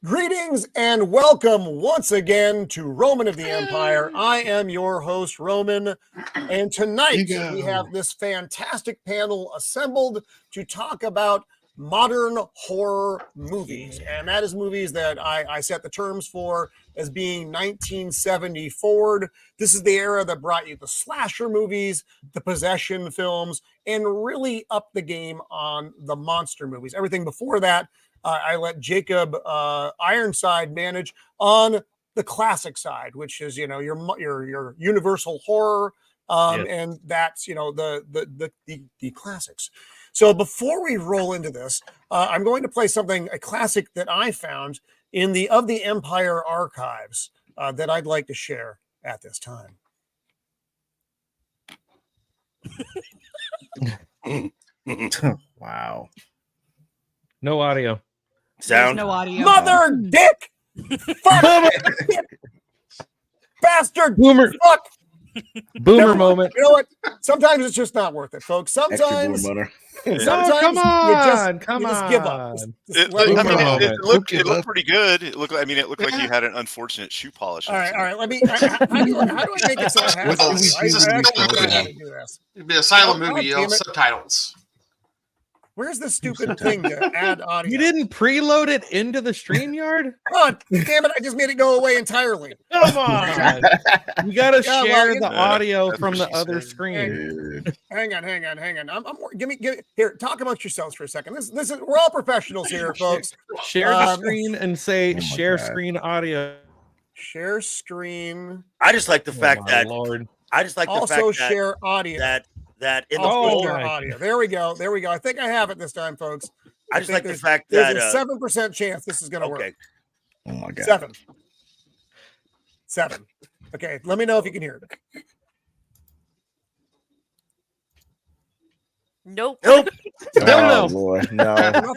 Greetings and welcome once again to Roman of the Empire. I am your host, Roman, and tonight we have this fantastic panel assembled to talk about modern horror movies. And that is movies that I set the terms for as being 1970 forward. This is the era that brought you the slasher movies, the possession films, and really upped the game on the monster movies. Everything before that, I let Jacob Ironside manage on the classic side, which is, you know, your universal horror, and that's, you know, the classics. So before we roll into this, I'm going to play a classic that I found in the Of the Empire archives that I'd like to share at this time. Wow. No audio. Sound. No audio. Mother dick! Fuck! Bastard! Boomer! Fuck! Boomer moment. You know what? Sometimes it's just not worth it, folks. Sometimes come you on, just give up. It looked pretty good. It looked like you had an unfortunate shoe polish. All right. Let me. How do I make it so I have It'd be a silent movie, subtitles. Where's the stupid thing to add audio? You didn't preload it into the StreamYard? God damn it! I just made it go away entirely. Come on! You gotta share the audio from the other screen. Hang on. Give me here. Talk amongst yourselves for a second. This is we're all professionals here, folks. Share the screen and say share screen audio. Share screen. I just like the fact that Lord. I just like the also fact share audio. That in the audio. There we go. I think I have it this time, folks. I just like the fact that there's a 7% chance this is going to work. Oh my god. 7. Okay, let me know if you can hear it. Nope. No. Boy, no.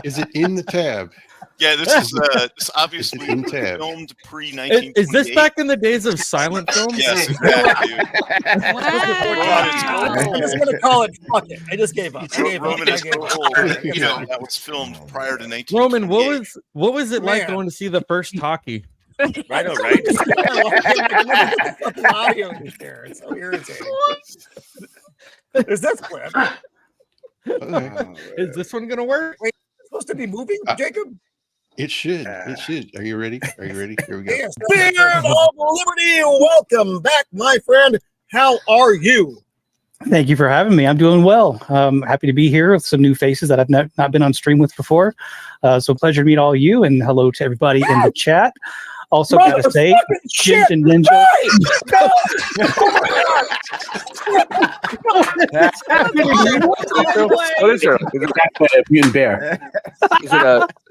Is it in the tab? Yeah, this is this obviously filmed pre-1928. Is this back in the days of silent films? Yes, exactly. I'm just going to call it fuck it. I just gave up. Roman is so old. That was filmed prior to 1928. Roman, what was it like going to see the first talkie? Right, right. Fucking audio in there. It's so irritating. There's this clip. Is this one gonna work? Wait, it's supposed to be moving, Jacob? It should. It should. Are you ready? Here we go. Yes. Spear of Liberty, welcome back, my friend. How are you? Thank you for having me. I'm doing well. Happy to be here with some new faces that I've not been on stream with before. So pleasure to meet all of you, and hello to everybody in the chat. Also, gotta say, Jinja and Ninja. What is it? Is it a mutant bear? Is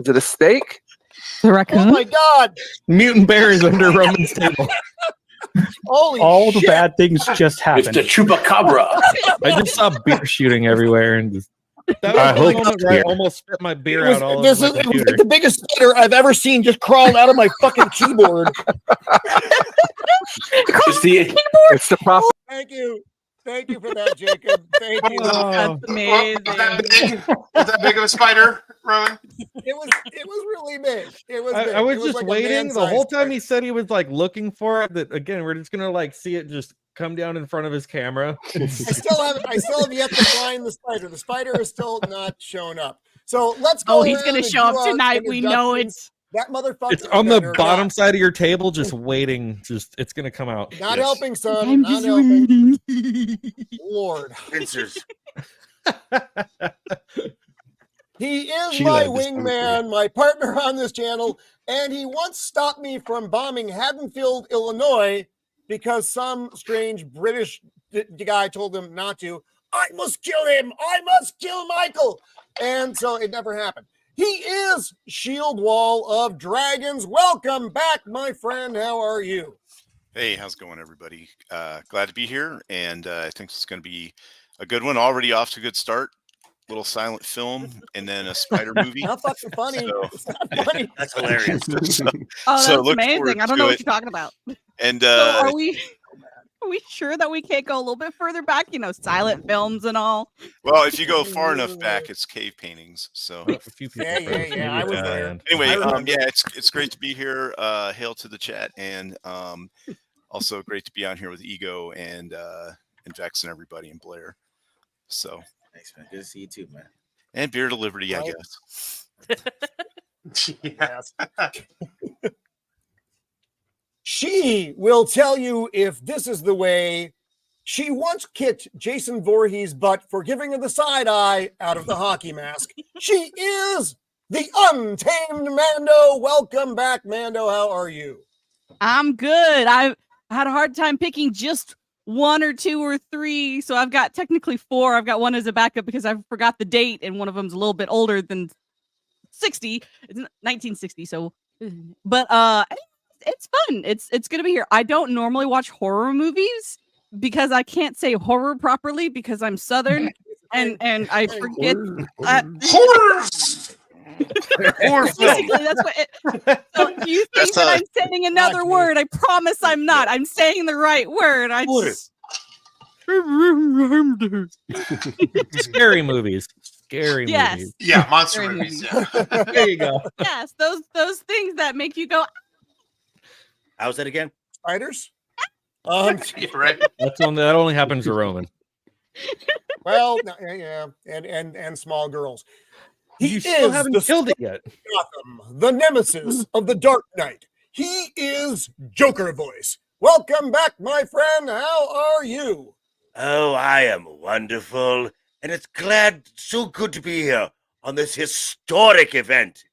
it a steak? The raccoon? Oh my God! Mutant bear is under Roman's table. Holy all shit. the bad things just happened. It's the chupacabra. I just saw beer shooting everywhere, and that was the moment where I almost spit my beer out all over my computer. It was like the biggest spider I've ever seen just crawled out of my fucking keyboard. It's the prophet. Thank you for that, Jacob. Thank you. That's amazing. Was that big of a spider, Roman? It was really big. It was. I was just like waiting the whole time. He said he was like looking for it. That again, we're just gonna like see it just come down in front of his camera. I still have yet to find the spider. The spider is still not shown up. So let's go. Oh, he's gonna show up tonight. We know it's that motherfucker. It's on the bottom side of your table, just waiting. It's gonna come out. Not helping, son. Not helping. Lord. Pincers. He is my wingman, my partner on this channel, and he once stopped me from bombing Haddonfield, Illinois, because some strange British guy told him not to. I must kill him. I must kill Michael. And so it never happened. He is Shieldwall of Dragons. Welcome back, my friend. How are you? Hey, how's it going, everybody? Glad to be here, and I think it's going to be a good one. Already off to a good start. Little silent film, and then a spider movie. Not fucking funny. So, it's not funny. That's hilarious. so That's look forward amazing. I don't to know it. what you're talking about. And So are we Are we sure that we can't go a little bit further back? You know, silent films and all. Well, if you go far enough back, it's cave paintings. So A few people Yeah, froze. Maybe I was there. Italian. anyway, I remember. yeah, it's great to be here. Hail to the chat, and also great to be on here with Ego and Vex and everybody and Blair. So Thanks, man. Good to see you too, man. and Beard of Liberty, I Right. guess. Yes. She will tell you if this is the way. She once kicked Jason Voorhees' butt for giving her the side eye out of the hockey mask. She is the Untamed Mando. Welcome back, Mando. How are you? I'm good. I had a hard time picking just one or two or three, so I've got technically four. I've got one as a backup because I forgot the date, and one of them's a little bit older than 60. It's 1960. So, but it's fun. It's gonna be here. I don't normally watch horror movies because I can't say horror properly because I'm Southern and I forget. Horrors! Horror film. Basically, that's what. So do you think That's that I'm saying another Gotcha. word? I promise I'm not. I'm saying the right word. I just. Scary movies. Scary Yes. movies. Yeah, monster Scary movies. movies. Yeah. There you go. Yes, those things that make you go. How's that again? Spiders? Yeah, right. That only happens to Roman. Well, no, yeah, and small girls. He You still is haven't the killed it yet. Gotham, the nemesis of the Dark Knight. He is Joker voice. Welcome back, my friend. How are you? Oh, I am wonderful, and it's so good to be here on this historic event.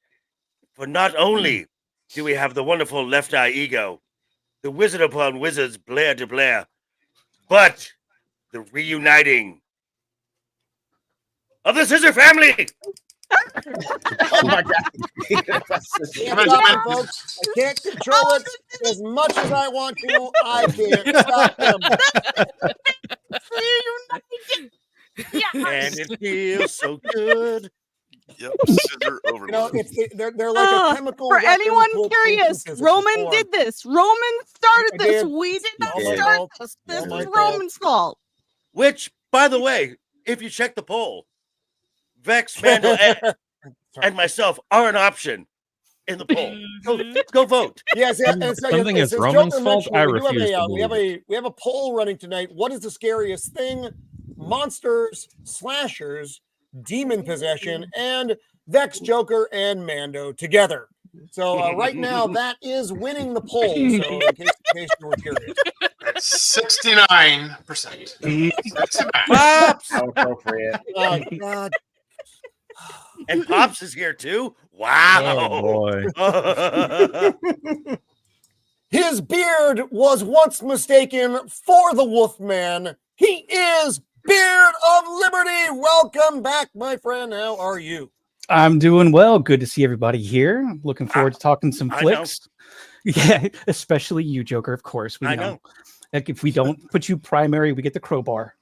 For not only do we have the wonderful Left Eye Ego, the wizard upon wizards, Blair de Blair, but the reuniting of the Scissor family. Oh my god. Can't stop them, folks. I can't control it as much as I want to. I can't stop them. And it feels so good. Yep, scissor You know, overload. they're like a chemical. For weapon anyone pulled curious, from Roman form. did this. Roman started I this. did. We did not All my start fault. this. All This my is fault. Roman's fault. Which, by the way, if you check the poll, Vex, Mando, and myself are an option in the poll. Go vote. Yes, yeah, and so Something yeah, is since Roman's Joker fault, mentioned it, I we do have refuse a, to we have a poll running tonight. What is the scariest thing? Monsters, slashers, demon possession, and Vex, Joker, and Mando together. So right now, that is winning the poll. So in case you were curious. That's 69%. Pops! How appropriate. Oh, God. And Pops is here too. Wow. Oh boy. His beard was once mistaken for the Wolfman. He is Beard of Liberty. Welcome back, my friend. How are you? I'm doing well. Good to see everybody here. Looking forward to talking some I know. flicks. Yeah, especially you, Joker. Of course, we I know. know. Like if we don't put you primary, we get the crowbar.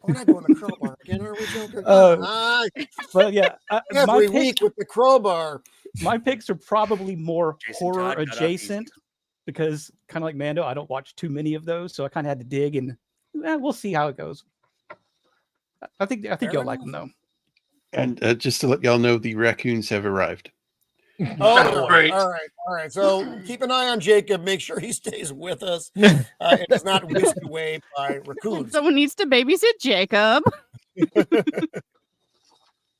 We're not doing the crowbar again, are we, Joker? But yeah, Every week with the crowbar. my picks are probably more Jason horror Todd got up adjacent because kind of like Mando, I don't watch too many of those, so I kind of had to dig and we'll see how it goes. I think Fair you'll like them enough. though. And just to let y'all know, the raccoons have arrived. Oh, boy. Great. All right. So keep an eye on Jacob. Make sure he stays with us. It is not whisked away by raccoons. Someone needs to babysit Jacob.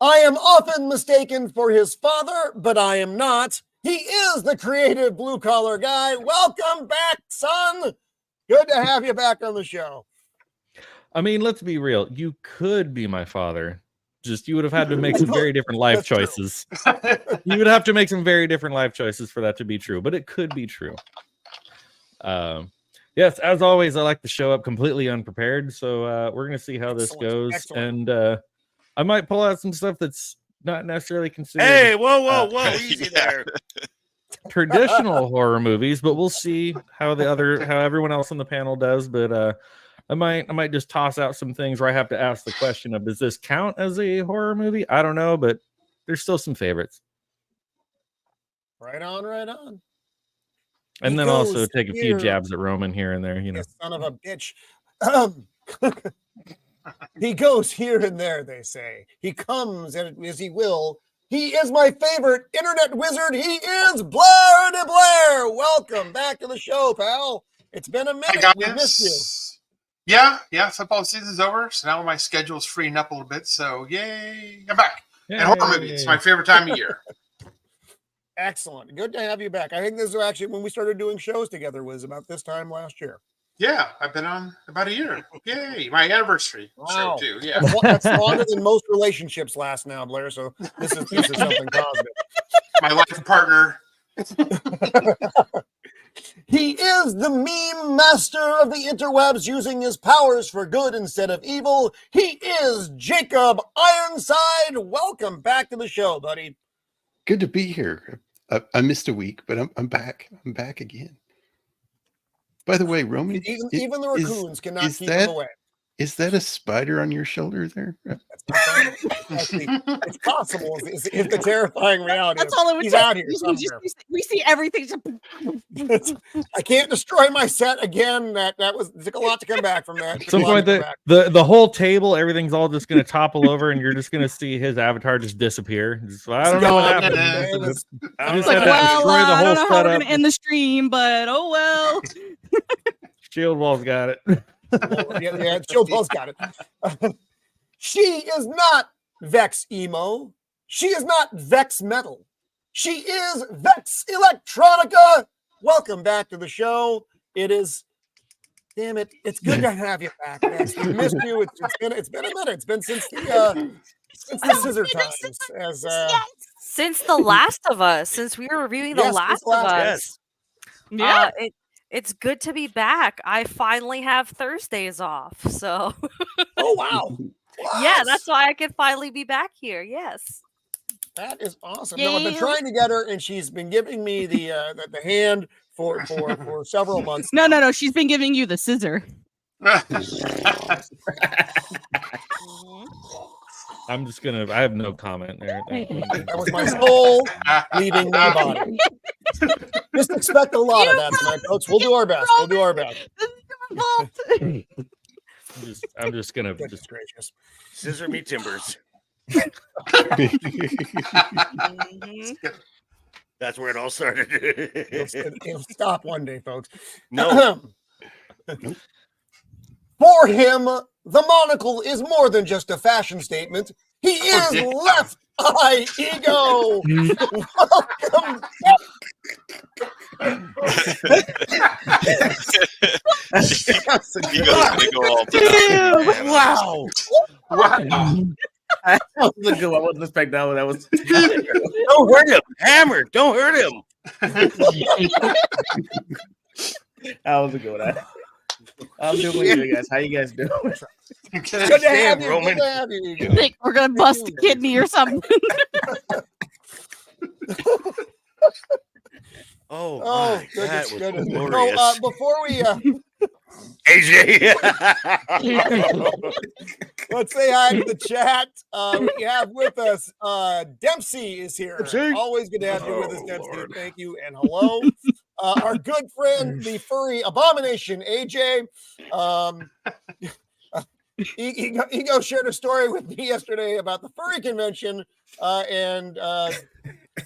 I am often mistaken for his father, but I am not. He is the creative blue collar guy. Welcome back, son. Good to have you back on the show. I mean, let's be real. You could be my father. Just you would have had to make some very different life That's true. choices. You would have to make some very different life choices for that to be true, but it could be true. Yes, as always, I like to show up completely unprepared. So we're gonna see how this Excellent. goes, Excellent. and I might pull out some stuff that's not necessarily considered Hey, whoa, easy Yeah. there. traditional horror movies, but we'll see how everyone else on the panel does. But I might just toss out some things where I have to ask the question of, does this count as a horror movie? I don't know, but there's still some favorites. Right on, right on. And He then also goes take a few here. jabs at Roman here and there, you know. You son of a bitch. He goes here and there, they say. He comes as he will. He is my favorite internet wizard. He is Blair de Blair. Welcome back to the show, pal. It's been a minute. Hi, We missed you. Yeah. Football season's over, so now my schedule's freeing up a little bit. So yay, I'm back. And horror movies, it's my favorite time of year. Excellent. Good to have you back. I think this is actually when we started doing shows together was about this time last year. Yeah, I've been on about a year. Yay, my anniversary show too. Yeah, that's longer than most relationships last now, Blair. So this is something positive. My life partner. He is the meme master of the interwebs, using his powers for good instead of evil. He is Jacob Ironside. Welcome back to the show, buddy. Good to be here. I missed a week, but I'm back. I'm back again. By the way, Roman, Even the raccoons cannot keep that, him away. Is that a spider on your shoulder there? It's possible. It's the terrifying reality. That's all it would He's take. out here somewhere. We see everything. I can't destroy my set again. That took a lot to come back from that. At some point, the whole table, everything's all just going to topple over, and you're just going to see his avatar just disappear. I don't know what happened. I was like, well, I don't know how we're going to end the stream, but oh well. Shieldwall's got it. Yeah, Shieldwall's got it. She is not Vex Emo. She is not Vex Metal. She is Vex Electronica. Welcome back to the show. It is, damn it, it's good to have you back. Vex. We missed you. It's been a minute. It's been since the scissor times. Since The Last of Us. Since we were reviewing The Last of Us. Yeah. It's good to be back. I finally have Thursdays off. So. Oh wow. Yeah, that's why I can finally be back here. Yes. That is awesome. No, I've been trying to get her, and she's been giving me the hand for several months. No. She's been giving you the scissor. I'm just gonna. I have no comment there. That was my soul leaving my body. Just expect a lot of that tonight, folks. We'll do our best. We'll do our best. I'm just gonna Goodness gracious. Scissor me timbers. That's where it all started. It'll stop one day, folks. No. For him, the monocle is more than just a fashion statement. He is Left Eye Ego. Welcome. Wow. That was a good one. I wasn't expecting that one. That was. Don't hurt him. Hammer. Don't hurt him. That was a good one. I'm doing good, guys. How you guys doing? Good to have you, Roman. Good to have you. You think we're gonna bust a kidney or something? Oh, that goodness. was glorious. No, before we AJ. let's say hi to the chat. We have with us Dempsey is here. Dempsey. Always good to have you with us, Dempsey. Lord. Thank you and hello. Our good friend, the furry abomination, AJ. Ego shared a story with me yesterday about the furry convention, and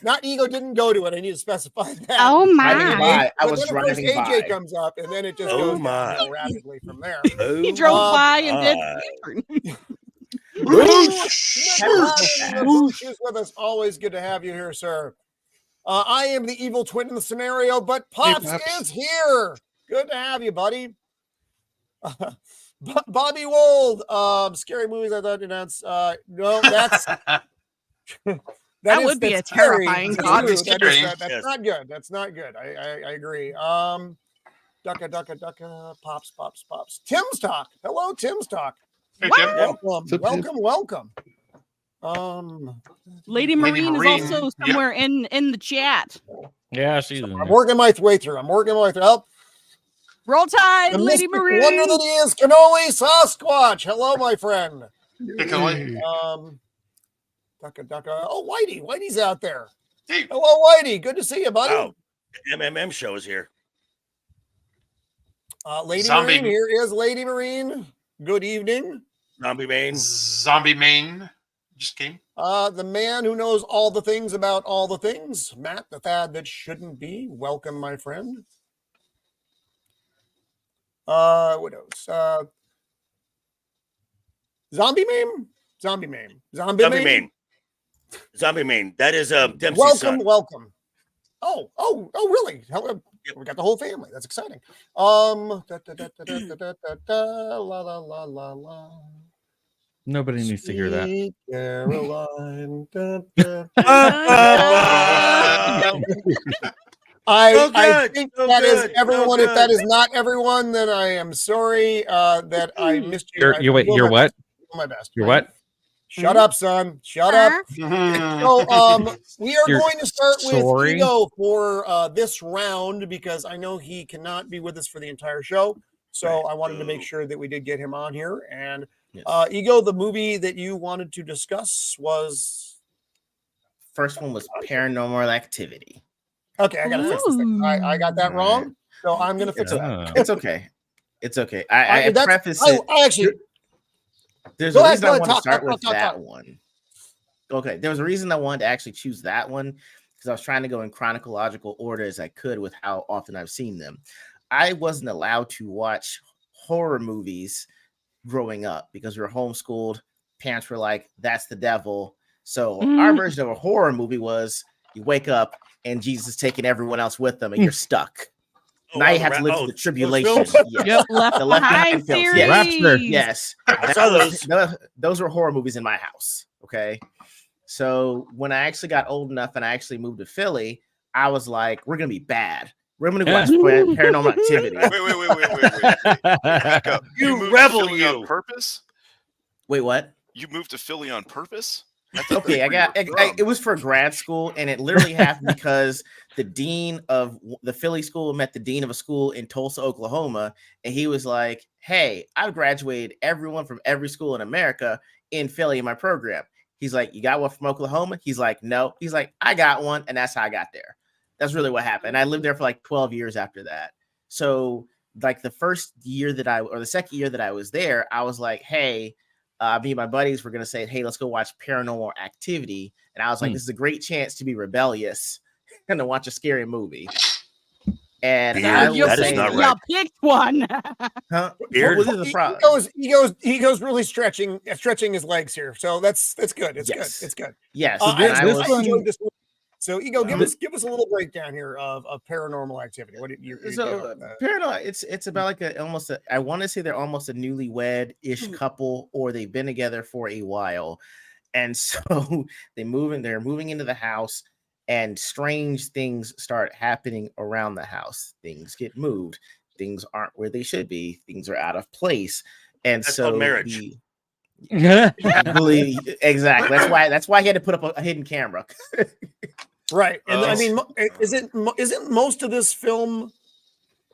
not Ego didn't go to it. I need to specify that. Oh my! I didn't lie. I But was then, of course, driving AJ by. comes up, and then it just Oh goes my. down rapidly from there. He drove by and did. Boosh is with us. Always good to have you here, sir. I am the evil twin in the scenario, but Pops is here. Good to have you, buddy. Bobby Wold, Scary Movies. I thought that's no, that's That would be a terrifying thought. That's not good. That's not good. I agree. Ducka, pops. Tim's Talk. Hello, Tim's Talk. Hey, Wow. Tim. Welcome. Lady Marine is also somewhere in the chat. Yeah, she's. I'm working my way through. Oh, Roll Tide, the Lady mystic Marine. wonder that is Cannoli Sasquatch. Hello, my friend. Ducka. Oh, Whitey's out there. Hey. Hello, Whitey. Good to see you, buddy. Wow. MMM show is here. Lady Zombie- Marine, here is Lady Marine. Good evening. Zombie Main. Zombie Main just came. The man who knows all the things about all the things, Matt, the fad that shouldn't be. Welcome, my friend. What else? Zombie Main? Zombie Main. Zombie Main? Zombie Main. That is Dempsey's Welcome, son. welcome. Oh, really? We got the whole family. That's exciting. La la la la la. Nobody needs to hear that. Sweet Caroline. I think that is everyone. If that is not everyone, then I am sorry that I missed you. You're what? My best. You're what? Shut up, son. Shut up. So we are going to start with Ego for this round because I know he cannot be with us for the entire show. So I wanted to make sure that we did get him on here. And Ego, the movie that you wanted to discuss was first one was Paranormal Activity. Okay, I gotta fix this thing. I got that wrong, so I'm gonna fix that. It's okay. It's okay. I preface it. I actually. There's a reason I want to start with that one. Okay, there was a reason I wanted to actually choose that one because I was trying to go in chronological order as I could with how often I've seen them. I wasn't allowed to watch horror movies growing up because we were homeschooled. Parents were like, "That's the devil." So our version of a horror movie was you wake up and Jesus is taking everyone else with them, and you're stuck. Now you have to live through the tribulation. Yep, Left Behind series. Yes. Those were horror movies in my house. Okay. So when I actually got old enough and I actually moved to Philly, I was like, we're going to be bad. We're going to watch Paranormal Activity. Wait. Back up. You rebel, you. On purpose? Wait, what? You moved to Philly on purpose? Okay, it was for grad school, and it literally happened because the dean of the Philly school met the dean of a school in Tulsa, Oklahoma, and he was like, "Hey, I've graduated everyone from every school in America in Philly in my program." He's like, "You got one from Oklahoma?" He's like, "No." He's like, "I got one," and that's how I got there. That's really what happened. I lived there for like 12 years after that. So, like the second year that I was there, I was like, "Hey." Me and my buddies were going to say, "Hey, let's go watch Paranormal Activity." And I was like, this is a great chance to be rebellious and to watch a scary movie. And you picked one. Huh? What was the problem? He goes really stretching his legs here. So that's good. It's good. It's good. Yes. I enjoyed this movie. So Ego, give us a little breakdown here of Paranormal Activity. What did you Paranormal? It's about like I want to say they're almost a newlywed-ish couple, or they've been together for a while, and so they're moving into the house, and strange things start happening around the house. Things get moved. Things aren't where they should be. Things are out of place, and that's so called marriage. Exactly. That's why he had to put up a hidden camera. Right. And I mean, isn't most of this film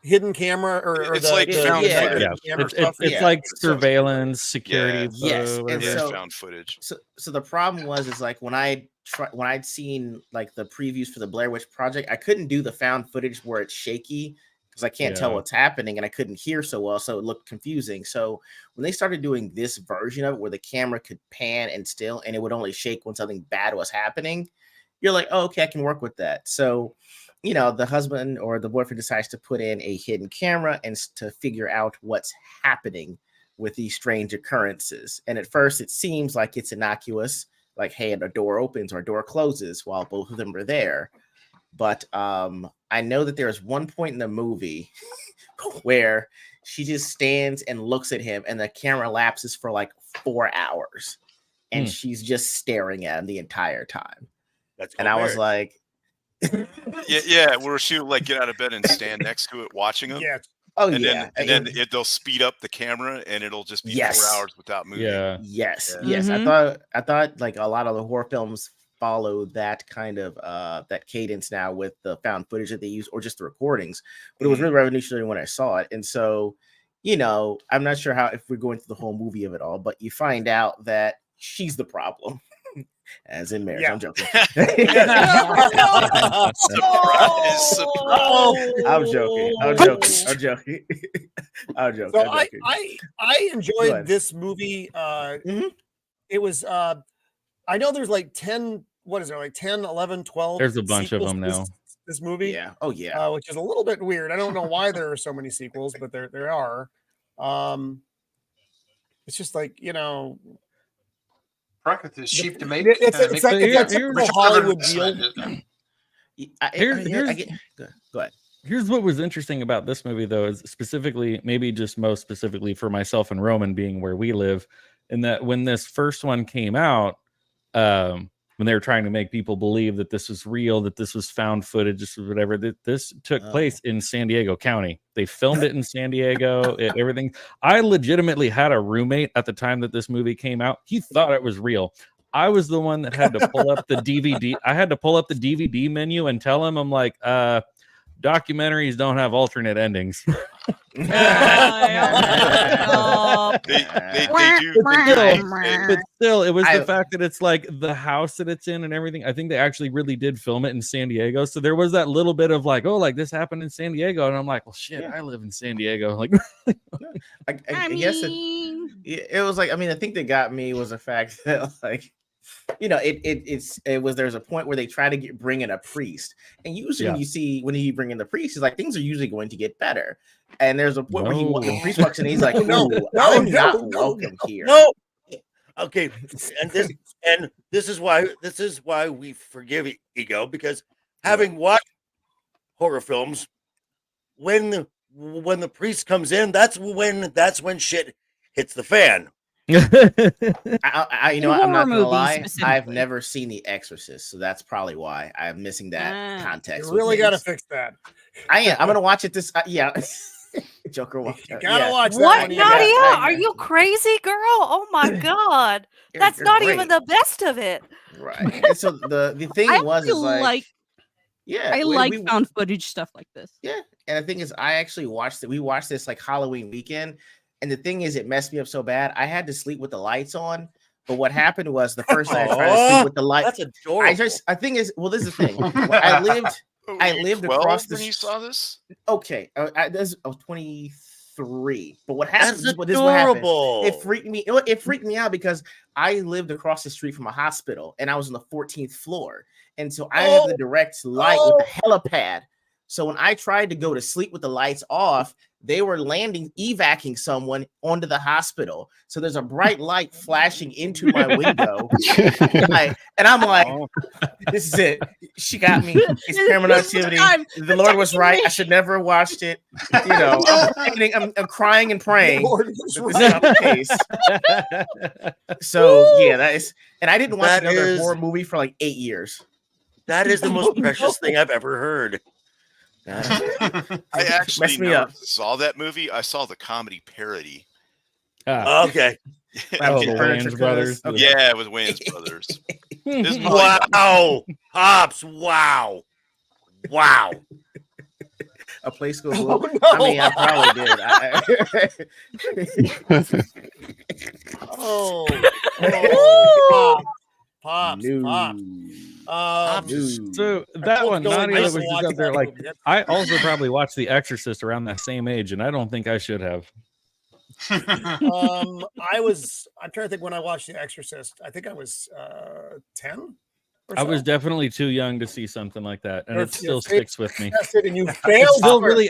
hidden camera or it's like it's like surveillance, security. Yes. And so found footage. So the problem is like when I'd seen like the previews for the Blair Witch Project, I couldn't do the found footage where it's shaky because I can't tell what's happening and I couldn't hear so well, so it looked confusing. So when they started doing this version of it where the camera could pan and still and it would only shake when something bad was happening, you're like, oh, okay, I can work with that. So, the husband or the boyfriend decides to put in a hidden camera and to figure out what's happening with these strange occurrences. And at first it seems like it's innocuous, like, hey, a door opens or a door closes while both of them are there. But I know that there's one point in the movie where she just stands and looks at him and the camera lapses for like 4 hours and she's just staring at him the entire time. And I was like, where she would like get out of bed and stand next to it watching them. Yeah. Oh, and then they'll speed up the camera and it'll just be 4 hours without moving. Yeah. Yes. I thought like a lot of the horror films follow that kind of that cadence now with the found footage that they use or just the recordings. But it was really revolutionary when I saw it. And so, I'm not sure if we're going through the whole movie of it all, but you find out that she's the problem. As in marriage. Yeah. I'm joking. Surprise. I'm joking. I'm joking. I'm joking. I'm joking. So I'm joking. I enjoyed ahead. this movie. Mhm. It was I know there's like 10, what is there, like 10, 11, 12 There's a bunch of sequels them to now. this movie. Yeah. Oh yeah. Which is a little bit weird. I don't know why there are so many sequels, but there are. It's just like, you know, Product is cheap to make. it's a typical Hollywood deal. Go ahead. Here's what was interesting about this movie, though, is specifically, maybe just most specifically for myself and Roman being where we live, in that when this first one came out, when they were trying to make people believe that this was real, that this was found footage, this was whatever, that this took place in San Diego County. They filmed it in San Diego, everything. I legitimately had a roommate at the time that this movie came out. He thought it was real. I was the one that had to pull up the DVD. I had to pull up the DVD menu and tell him, I'm like, documentaries don't have alternate endings. They do. But still, it was the fact that it's like the house that it's in and everything. I think they actually really did film it in San Diego. So there was that little bit of like, oh, like this happened in San Diego. And I'm like, well, shit, I live in San Diego. Like, I guess it was like, I mean, the thing that got me was the fact that, like, you know, there's a point where they try to bring in a priest, and usually when you bring in the priest, it's like things are usually going to get better. And there's a point where the priest walks in, and he's like, I'm not welcome here. No. Okay, and this is why we forgive Ego, because having watched horror films, when the priest comes in, that's when shit hits the fan. I'm not gonna lie, I've never seen The Exorcist, so that's probably why I'm missing that context. You really got to fix that. I'm gonna watch it this. Joker. You gotta watch that. What, Nadia? Are you crazy, girl? Oh my god, that's not great. even the best of it. Right. And so the thing I was, is like I like found footage stuff like this. Yeah, and the thing is, I actually watched it. We watched this like Halloween weekend. And the thing is, it messed me up so bad. I had to sleep with the lights on. But what happened was the first night I tried to sleep with the lights. That's adorable. I think is, well, this is the thing. I lived across the. When you saw this? Okay, I was 23. But what happened? That's This is what happened. adorable. It freaked me. It freaked me out because I lived across the street from a hospital, and I was on the 14th floor, and so I had the direct light with the helipad. So when I tried to go to sleep with the lights off, they were evacuating someone onto the hospital. So there's a bright light flashing into my window. And I'm like, this is it. She got me. It's paranormal activity. The Lord was right. I should never have watched it. You know, I'm crying and praying. This is not the case. So yeah, that is. And I didn't watch another horror movie for like 8 years. That is the most precious thing I've ever heard. I actually never saw that movie. I saw the comedy parody. Okay. The Wayans brothers. Okay. Yeah, it was Wayans brothers. Wow. Pops. Wow. A place goes. No. I mean, I probably did. Pops. So that one, Nadia was just up there. Like, I also probably watched The Exorcist around that same age, and I don't think I should have. I'm trying to think when I watched The Exorcist. I think I was 10. I was definitely too young to see something like that, and it still sticks with me. And you failed. It's still really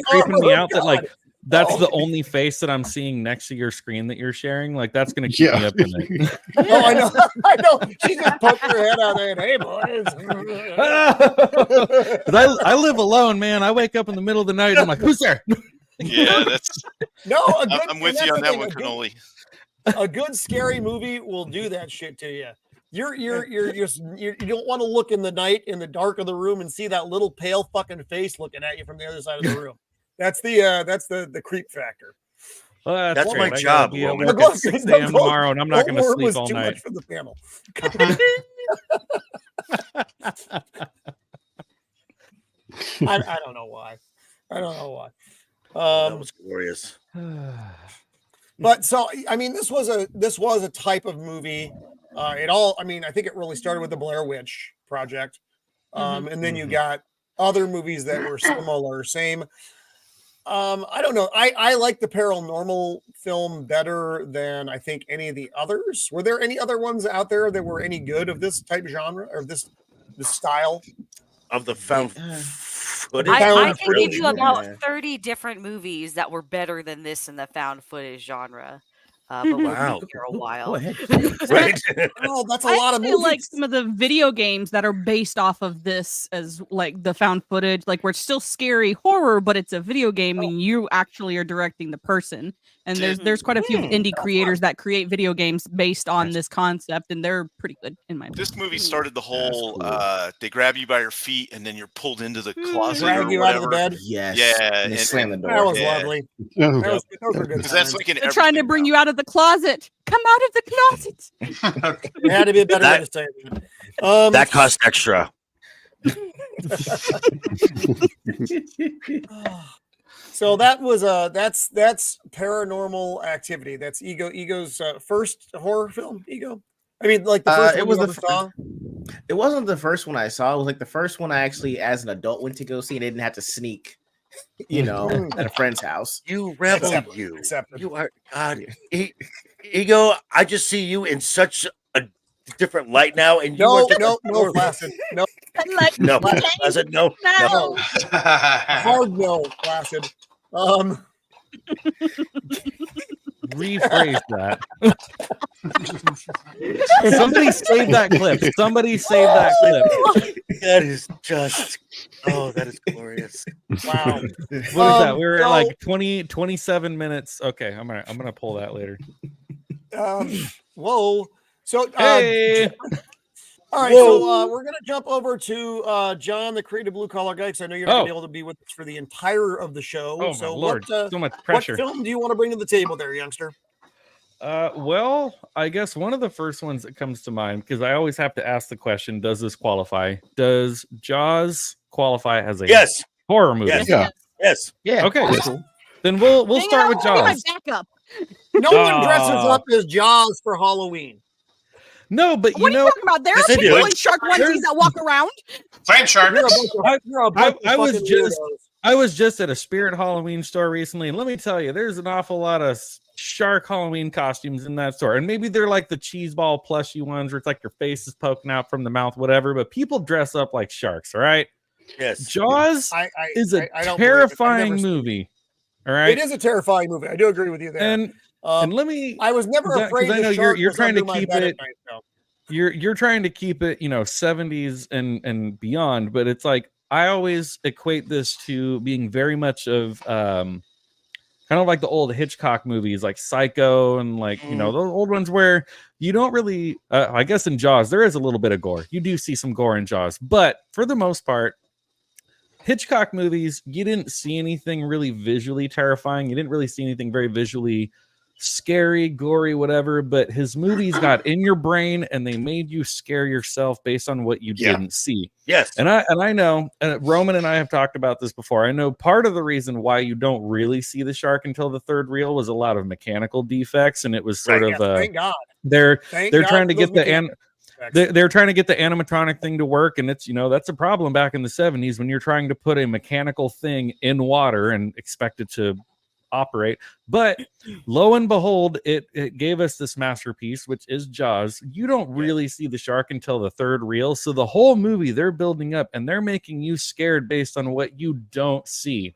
creeping me out that like that's the only face that I'm seeing next to your screen that you're sharing. Like that's gonna keep me up tonight. I know. She just poked her head out there and hey boys. I live alone, man. I wake up in the middle of the night and I'm like, who's there? Yeah, that's I'm with you on that one, Cannoli. A good scary movie will do that shit to you. You don't want to look in the night in the dark of the room and see that little pale fucking face looking at you from the other side of the room. That's the creep factor. Well, that's my job. I'll work at 6 a.m. tomorrow, and I'm not going to sleep all night. Much for the panel. I don't know why. That was glorious. But so I mean, this was a type of movie I mean, I think it really started with the Blair Witch Project. And then you got other movies that were similar, same. I don't know. I like the paranormal film better than I think any of the others. Were there any other ones out there that were any good of this type of genre or this style? Of the found footage? I can give you about 30 different movies that were better than this in the found footage genre. But we'll Wow. be here a while. Right. Oh, that's a lot of I movies. like some of the video games that are based off of this as like the found footage, like where it's still scary horror, but it's a video game and you actually are directing the person. And there's quite a few indie creators that create video games based on this concept, and they're pretty good in my opinion. This movie started the whole they grab you by your feet and then you're pulled into the closet Drag or you whatever. out of the bed. Yes. Yeah, And they slam the door. That was lovely. Oh, Those were good. Because that's like in They're trying to everything bring now. you out of the closet. Come out of the closet. There had to be a better way to say that. That cost extra. So that was that's Paranormal Activity. That's Ego's first horror film. Ego. I mean, like the first it one was you the ever saw. It wasn't the first one I saw. It was like the first one I actually, as an adult, went to go see, and I didn't have to sneak, at a friend's house. You rebel, Accepted. you are God. Ego, I just see you in such a different light now, and you are No, Placid. No, no, I said no. hard no, Placid. Rephrase that. Somebody save that clip. Somebody save that clip. That is just that is glorious. Wow. What is that? We were at like 27 minutes. Okay, I'm gonna pull that later. Whoa. So Hey. all right, so we're gonna jump over to John, the creative blue collar guy, because I know you're not gonna be able to be with us for the entire of the show. Oh, so my Lord. what So much pressure. What film do you want to bring to the table there, youngster? Well, I guess one of the first ones that comes to mind, because I always have to ask the question, does this qualify? Does Jaws qualify as a horror movie? Yes. Yeah. Yes. Yeah. Okay. Then we'll start with Jaws. Backup. No one dresses up as Jaws for Halloween. No, but What are you talking about? There are they people do. in shark onesies that walk around. Sand sharks. I was just at a Spirit Halloween store recently, and let me tell you, there's an awful lot of shark Halloween costumes in that store. And maybe they're like the cheese ball plushy ones where it's like your face is poking out from the mouth, whatever. But people dress up like sharks, all right? Yes. Jaws is a I don't believe it. I've terrifying never seen movie. All right. It is a terrifying movie. I do agree with you there. And let me. I was never afraid. I know the shark you're was trying to under my keep bed it. at night, so. You're trying to keep it, 70s and beyond, but it's like I always equate this to being very much of kind of like the old Hitchcock movies, like Psycho, and like those old ones where you don't really. I guess in Jaws there is a little bit of gore. You do see some gore in Jaws, but for the most part, Hitchcock movies, you didn't see anything really visually terrifying. You didn't really see anything very visually scary, gory, whatever, but his movies got in your brain and they made you scare yourself based on what you didn't see. Yes. And I know, and Roman and I have talked about this before. I know part of the reason why you don't really see the shark until the third reel was a lot of mechanical defects, and it was sort of thank God. they're Thank trying God to for get those they're trying to get the animatronic thing to work, and it's that's a problem back in the 70s when you're trying to put a mechanical thing in water and expect it to operate. But lo and behold, it gave us this masterpiece, which is Jaws. You don't really see the shark until the third reel, so the whole movie they're building up and they're making you scared based on what you don't see.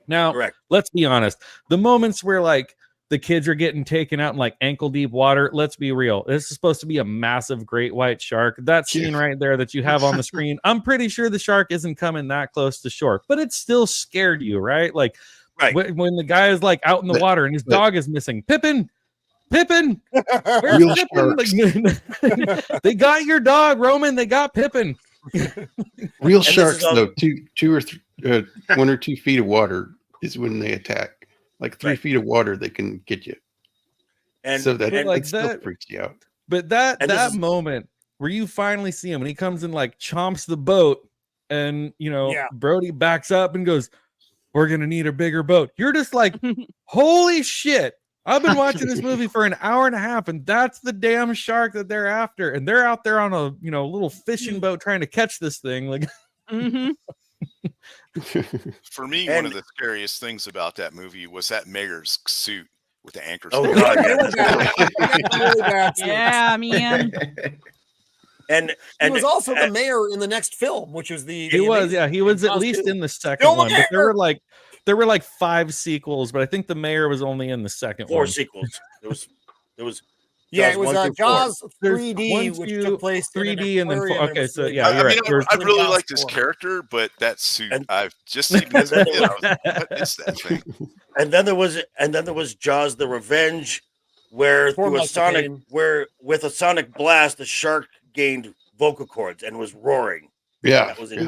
Now, Correct. Let's be honest, the moments where like the kids are getting taken out in like ankle deep water, let's be real, this is supposed to be a massive great white shark. That scene right there that you have on the screen, I'm pretty sure the shark isn't coming that close to shore, but it still scared you, right? Like when the guy is like out in the water and his dog is missing. Pippin, where's Real Pippin? Like, they got your dog, Roman. They got Pippin. Real sharks, though, 1 or 2 feet of water is when they attack. Like 3 feet of water, they can get you. And so that like it still that freaks you out. But that moment where you finally see him and he comes and like chomps the boat, and Brody backs up and goes, "We're gonna need a bigger boat." You're just like, holy shit, I've been watching this movie for an hour and a half, and that's the damn shark that they're after. And they're out there on a little fishing boat trying to catch this thing. Like, For me, one of the scariest things about that movie was that mayor's suit with the anchors. Oh God, yeah, man. And he was also the mayor in the next film, which was he was at least in the second one. But there were like 5 sequels, but I think the mayor was only in the second 4 one. sequels. There was it was Jaws 4. 3D, which took place 3D and then 4. Okay, so I right. really liked this character, but that suit, I've just even as a kid, I was like, what is that thing? And then there was Jaws: The Revenge, where with a sonic blast, the shark gained vocal cords and was roaring. Yeah, that was it.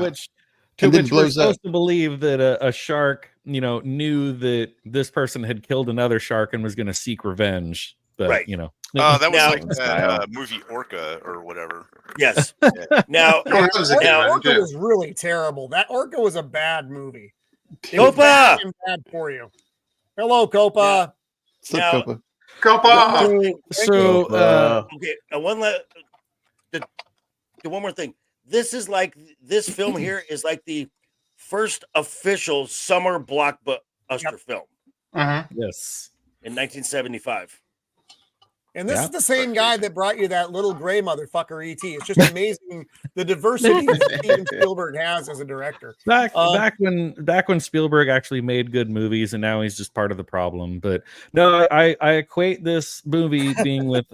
To which we're supposed to believe that a shark, knew that this person had killed another shark and was going to seek revenge. But, right. That was like that movie Orca or whatever. Yes. Now, Orca was really terrible. That Orca was a bad movie. Copa! Bad for you. Hello, Copa. Copa? Copa! Okay, one more thing. This film here is like the first official summer blockbuster film. Yes. In 1975. And this is the same guy that brought you that little gray motherfucker E.T. It's just amazing the diversity that Steven Spielberg has as a director. Back when Spielberg actually made good movies, and now he's just part of the problem. But no, I equate this movie being with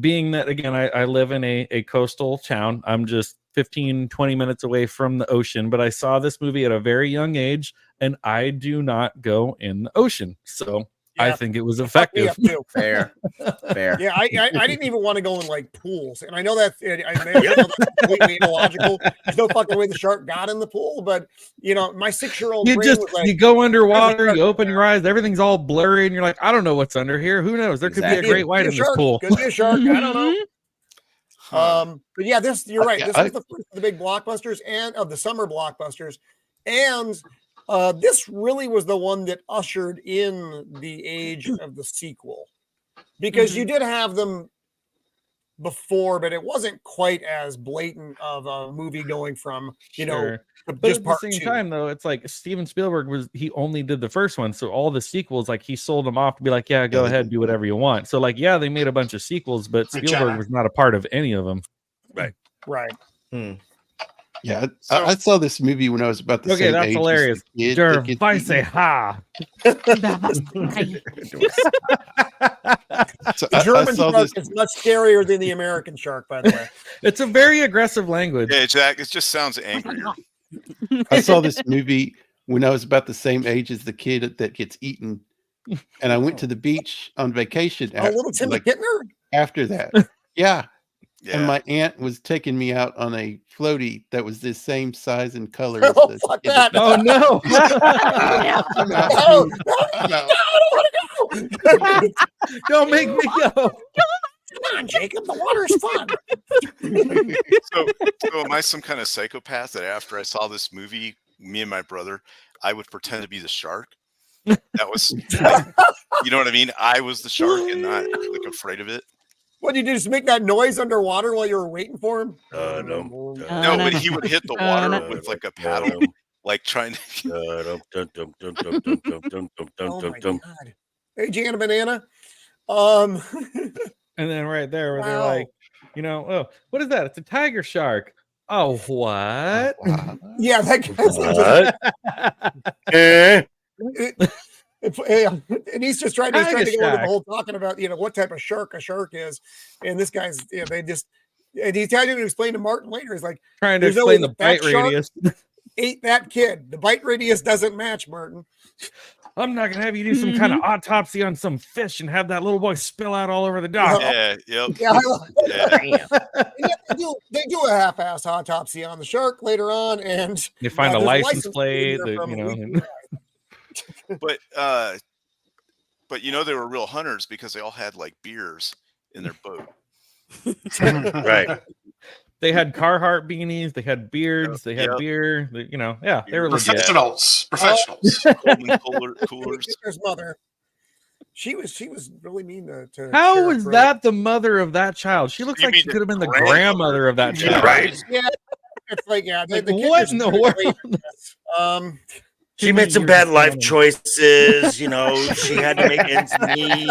being that, again, I live in a coastal town. I'm just 15, 20 minutes away from the ocean, but I saw this movie at a very young age, and I do not go in the ocean. So I think it was effective. Fair. Yeah, I didn't even want to go in like pools, and I know that's completely illogical. There's no fucking way the shark got in the pool, but my 6-year-old brain was like, you go underwater, you open your eyes, everything's all blurry, and you're like, I don't know what's under here. Who knows? There could be a great white in this pool. Could be a shark. I don't know. But yeah, you're right. This was the first of the big blockbusters and of the summer blockbusters, and this really was the one that ushered in the age of the sequel, because you did have them before, but it wasn't quite as blatant of a movie going from but at the same time, though, it's like Steven Spielberg he only did the first one, so all the sequels, like, he sold them off to be like, yeah, go ahead, do whatever you want. So, like, yeah, they made a bunch of sequels, but Spielberg was not a part of any of them. Right. Yeah, I saw this movie when I was about the same age. Okay, that's hilarious. If I say ha. The German shark is much scarier than the American shark, by the way. It's a very aggressive language. Yeah, exactly. It just sounds angrier. I saw this movie when I was about the same age as the kid that gets eaten, and I went to the beach on vacation. Little Timmy Kittner? After that, yeah. And my aunt was taking me out on a floaty that was the same size and color. Fuck that! Oh no! Don't make me go. Come on, Jacob. The water's fun. So am I some kind of psychopath that after I saw this movie, me and my brother, I would pretend to be the shark? That was, you know what I mean? I was the shark and not like afraid of it. What did you do? Just make that noise underwater while you were waiting for him? No, but he would hit the water with like a paddle, like trying to. Oh my God. Hey, Jana Banana. And then right there, where they're like, oh, what is that? It's a tiger shark. Oh, what? Yeah, that guy's and he's just trying to go into the whole talking about what type of shark a shark is, and this guy's and he's trying to explain to Martin later. He's like trying to explain the bite radius. Ate that kid. The bite radius doesn't match, Martin. I'm not gonna have you do some kind of autopsy on some fish and have that little boy spill out all over the dock. Yeah, yep. They do a half-ass autopsy on the shark later on, and you find a license plate. But they were real hunters because they all had like beers in their boat. Right. They had Carhartt beanies. They had beards. They had beer. They were professionals. Coolers. Mother. She was really mean to How Sheriff is Rose. that the mother of that child? She looks You like mean she the could have been the grandmother. grandmother of that Yeah, child. right. Yeah, it's like Like, the kid what just in the threw it away world? for this. She Too made many some years bad of life planning. choices. You know, she had to make ends meet.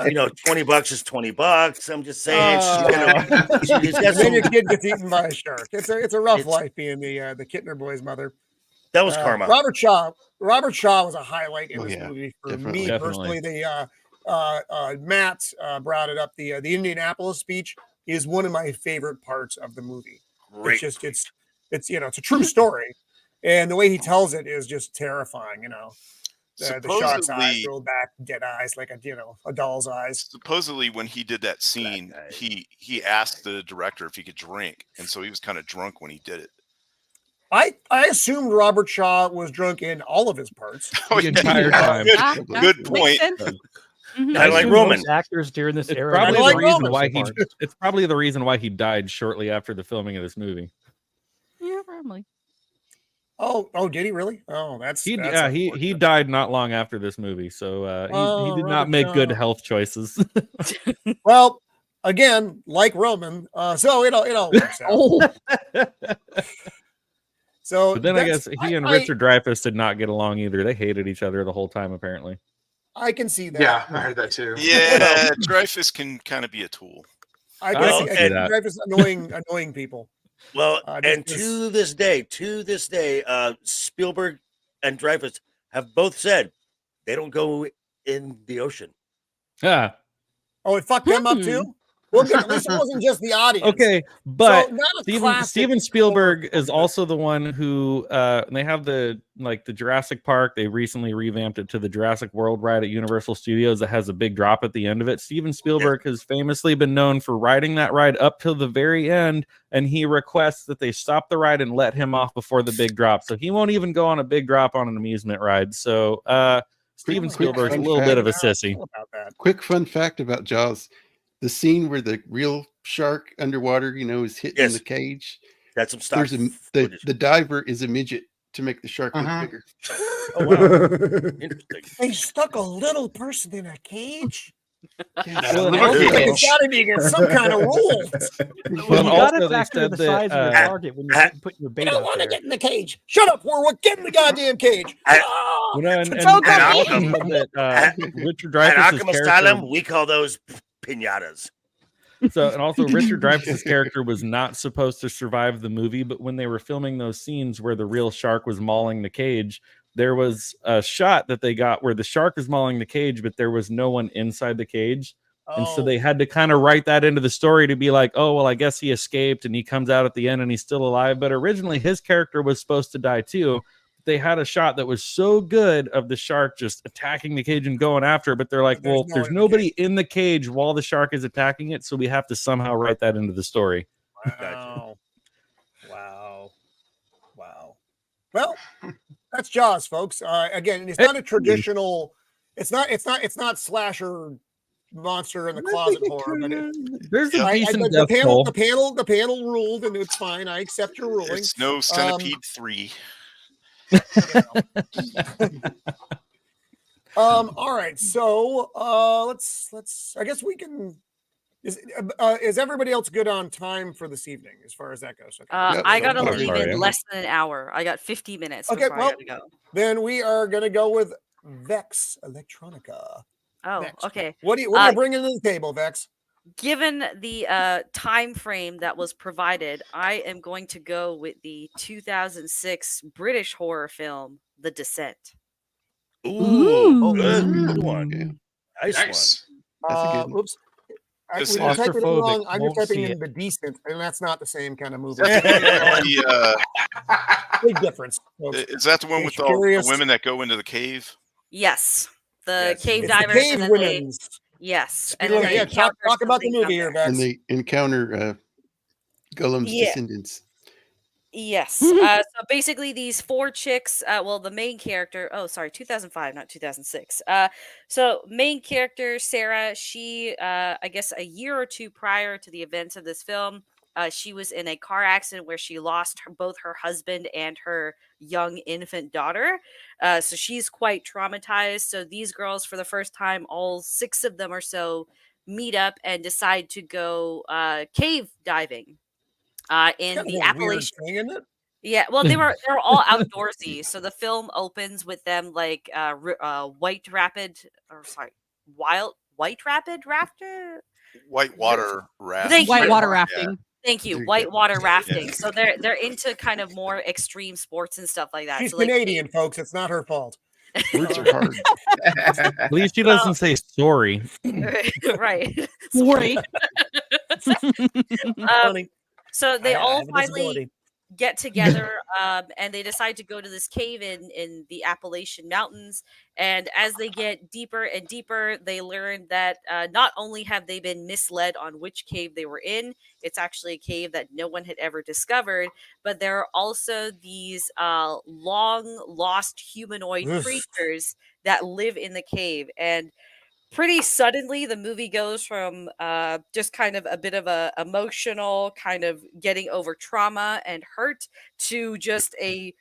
You know, $20 is $20. I'm just saying, she's got and some. then your kid gets eaten by a shark. It's a rough It's- life being the Kittner boys' mother. That was karma. Robert Shaw was a highlight in Oh, this yeah, movie for definitely. me personally. Matt brought it up. The Indianapolis speech is one of my favorite parts of the movie. Great. It's just it's a true story, and the way he tells it is just terrifying. The shark's eyes Supposedly, rolled back, dead eyes, like a doll's eyes. supposedly when he did that scene, he asked the director if he could drink, and so he was kind of drunk when he did it. I assumed Robert Shaw was drunk in all of his parts. Oh, The entire time. Good point. I like Roman. Most actors during this It's era. probably like the reason Roman why parts. it's probably the reason why he died shortly after the filming of this movie. Yeah, probably. Oh, did he really? Oh, that's He unfortunate. died not long after this movie, so he did not Robert make good Shaw. health choices. Well, again, like Roman, so it all works out. Oh, So But then I that's- guess he and Richard Dreyfuss did not get along either. They hated each other the whole time, apparently. I can see that. Yeah, I heard that too. Yeah, Dreyfus can kind of be a tool. I Well, can see and- Dreyfuss annoying people. Well, and this- to this day, Spielberg and Dreyfuss have both said they don't go in the ocean. Yeah. Oh, it fucked them up too. Well, good. At least it wasn't just the audience. Okay, but So, not a Steven classic Spielberg is also the one who they have the Jurassic Park. They recently revamped it to the Jurassic World ride at Universal Studios that has a big drop at the end of it. Steven Spielberg has famously been known for riding that ride up till the very end, and he requests that they stop the ride and let him off before the big drop. So he won't even go on a big drop on an amusement ride. So Steven Spielberg's a fun little fact. bit of a sissy. About that. Quick fun fact about Jaws: the scene where the real shark underwater, is hitting Yes. the cage. That's some stuff. The diver is a midget to make the shark look bigger. Oh wow, interesting. They stuck a little person in a cage. Well, Well, it's got to be against some kind of rules. Well, you also got to they factor said the that, size of your target when you're putting your You bait don't out want to there. get in the cage. Shut up, Warwick. Get in the goddamn cage. Oh, You know, and don't go also in. said that Richard At Dreyfuss's Arkham character. Asylum, we call those pinatas. So, and also Richard Dreyfuss's character was not supposed to survive the movie, but when they were filming those scenes where the real shark was mauling the cage, there was a shot that they got where the shark was mauling the cage, but there was no one inside the cage. And so they had to kind of write that into the story to be like, oh, well, I guess he escaped and he comes out at the end and he's still alive. But originally his character was supposed to die too. They had a shot that was so good of the shark just attacking the cage and going after it. But they're like, well, there's nobody in the cage while the shark is attacking it. So we have to somehow write that into the story. Wow. Well, that's Jaws, folks. Again, it's not a traditional. It's not slasher monster in the closet horror, but there's a decent the death toll. the panel ruled, and it's fine. I accept your ruling. It's no Centipede 3. All right, so let's. I guess we can. Is everybody else good on time for this evening as far as that goes? Okay. I gotta Oh, leave sorry, in less than an hour. I got 50 minutes. Okay, before I well, gotta go. then we are gonna go with Vex Electronica. Oh, Vex. okay. What are you bringing to the table, Vex? Given the time frame that was provided, I am going to go with the 2006 British horror film, The Descent. Ooh, good one. Yeah. Nice one. That's a good one. Oops. When This you're is- typing it wrong, I'm Won't typing see in the decent, and that's not the same kind of movie. The, Big difference. folks. is that the one with all the Curious. women that go into the cave? Yes, the Yes. cave It's the divers. cave and then women's. yes, and Yeah, then they yeah. Talk encounter about the something movie here, down there. Vex. And they encounter Gollum's Yeah. descendants. Yes. So basically, these four chicks. Well, the main character. Oh, sorry, 2005, not 2006. So main character Sarah. She, I guess, a year or two prior to the events of this film, she was in a car accident where she lost both her husband and her young infant daughter. So she's quite traumatized. So these girls, for the first time, all 6 of them or so, meet up and decide to go cave diving in the Appalachian. Thing, isn't it? Yeah, well, they're all outdoorsy. So the film opens with them like white rapid rafter. Whitewater raft. Thank you. Whitewater rafting. Thank you. There you go. Whitewater rafting. So they're into kind of more extreme sports and stuff like that. She's So like Canadian, folks. It's not her fault. Words are hard. At least she doesn't say sorry. right. Sorry. Funny. So they I all have a finally disability. get together and they decide to go to this cave in the Appalachian Mountains. And as they get deeper and deeper, they learn that not only have they been misled on which cave they were in, it's actually a cave that no one had ever discovered, but there are also these long lost humanoid Oof. creatures that live in the cave. And pretty suddenly the movie goes from just kind of a bit of a emotional kind of getting over trauma and hurt to just a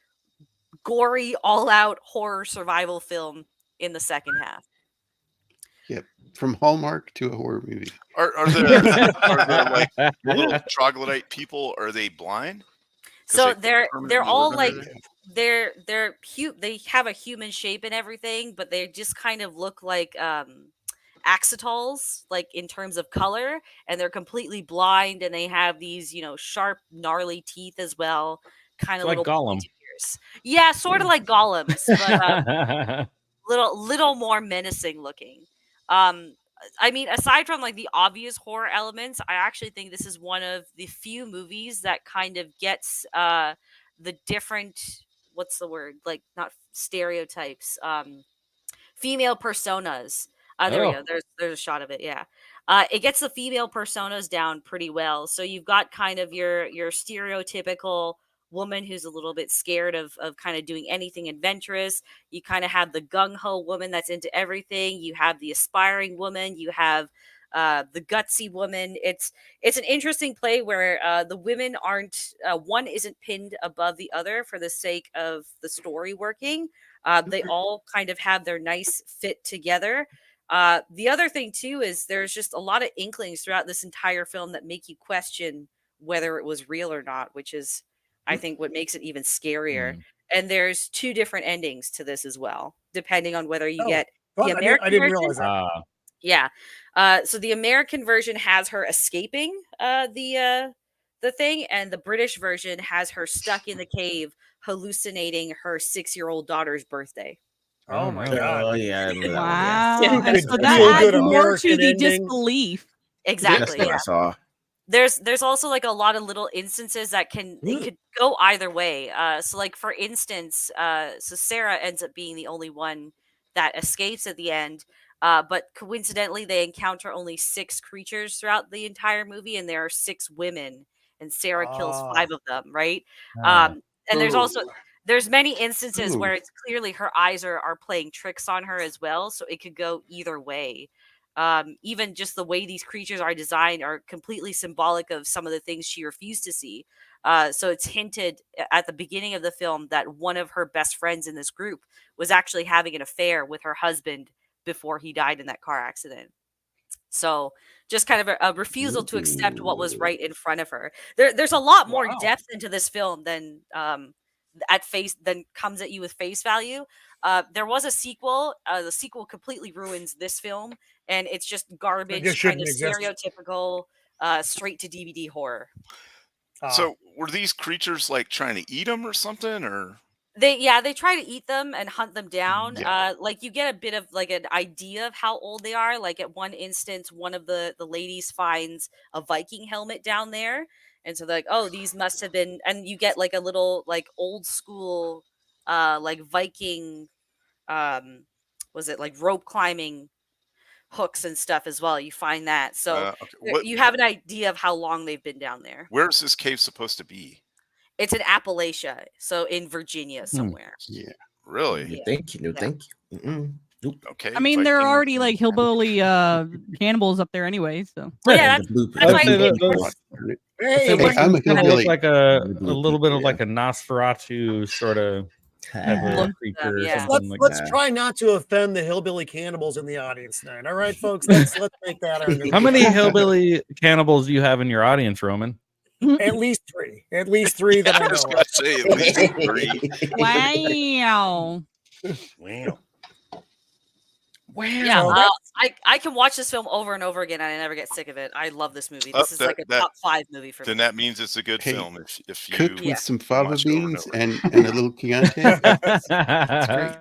gory all-out horror survival film in the second half. Yep. From Hallmark to a horror movie. Are the like little troglodyte people? Are they blind? So they they're permanently all live like there? they have a human shape and everything, but they just kind of look like axolotls, like in terms of color, and they're completely blind, and they have these, sharp, gnarly teeth as well, kind of Like little Gollum. pointy ears. Yeah, sort of like golems, but little more menacing looking. I mean, aside from like the obvious horror elements, I actually think this is one of the few movies that kind of gets the different, what's the word, like not stereotypes, female personas. There we go. There's a shot of it. Yeah. It gets the female personas down pretty well. So you've got kind of your stereotypical woman who's a little bit scared of kind of doing anything adventurous. You kind of have the gung-ho woman that's into everything. You have the aspiring woman. You have the gutsy woman. It's an interesting play where the women aren't one isn't pinned above the other for the sake of the story working. They all kind of have their nice fit together. The other thing too is there's just a lot of inklings throughout this entire film that make you question whether it was real or not, which is, I think, what makes it even scarier. And there's 2 different endings to this as well, depending on whether you get the American I didn't version. realize that. Yeah. So the American version has her escaping the thing, and the British version has her stuck in the cave hallucinating her 6-year-old daughter's birthday. Oh my Oh god! yeah, I remember that one. Wow. Good So that feel-good adds more American to the ending. disbelief. Exactly. That's what Yeah. I saw. There's also like a lot of little instances that it could go either way. So like for instance, so Sarah ends up being the only one that escapes at the end. But coincidentally, they encounter only 6 creatures throughout the entire movie, and there are 6 women, and Sarah kills 5 of them, right? And there's many instances where it's clearly her eyes are playing tricks on her as well, so it could go either way. Even just the way these creatures are designed are completely symbolic of some of the things she refused to see. So it's hinted at the beginning of the film that one of her best friends in this group was actually having an affair with her husband before he died in that car accident. So just kind of a refusal to accept what was right in front of her. There's a lot more depth into this film than comes at you with face value. There was a sequel. The sequel completely ruins this film, and it's just garbage, kind of stereotypical, straight to DVD horror. So were these creatures like trying to eat them or something, or? They try to eat them and hunt them down. Like you get a bit of like an idea of how old they are. Like at one instance, one of the ladies finds a Viking helmet down there, and so they're like, oh, these must have been. And you get like a little like old school, like Viking, was it like rope climbing hooks and stuff as well. You find that, so you have an idea of how long they've been down there. Where's this cave supposed to be? It's in Appalachia, so in Virginia somewhere. Yeah. Really? You think? You think? Okay. I mean, there are already like hillbilly cannibals up there anyway. So yeah, that's why Hey, I'm a hillbilly. look like a little bit of like a Nosferatu sort of type of creature or yeah. something like Let's that. try not to offend the hillbilly cannibals in the audience tonight. All right, folks. Let's make that our new How many hillbilly cannibals do you have in your audience, Roman? At least three. At least three that I was know gonna of. say at least 3. wow. Wow. Yeah, So that's- I can watch this film over and over again, and I never get sick of it. I love this movie. Oh, This is like a top 5 movie for Then me. that means it's a good Hey, film. If you Cooked Yeah. with some fava watch it over and beans over. and a little Chianti. That's great.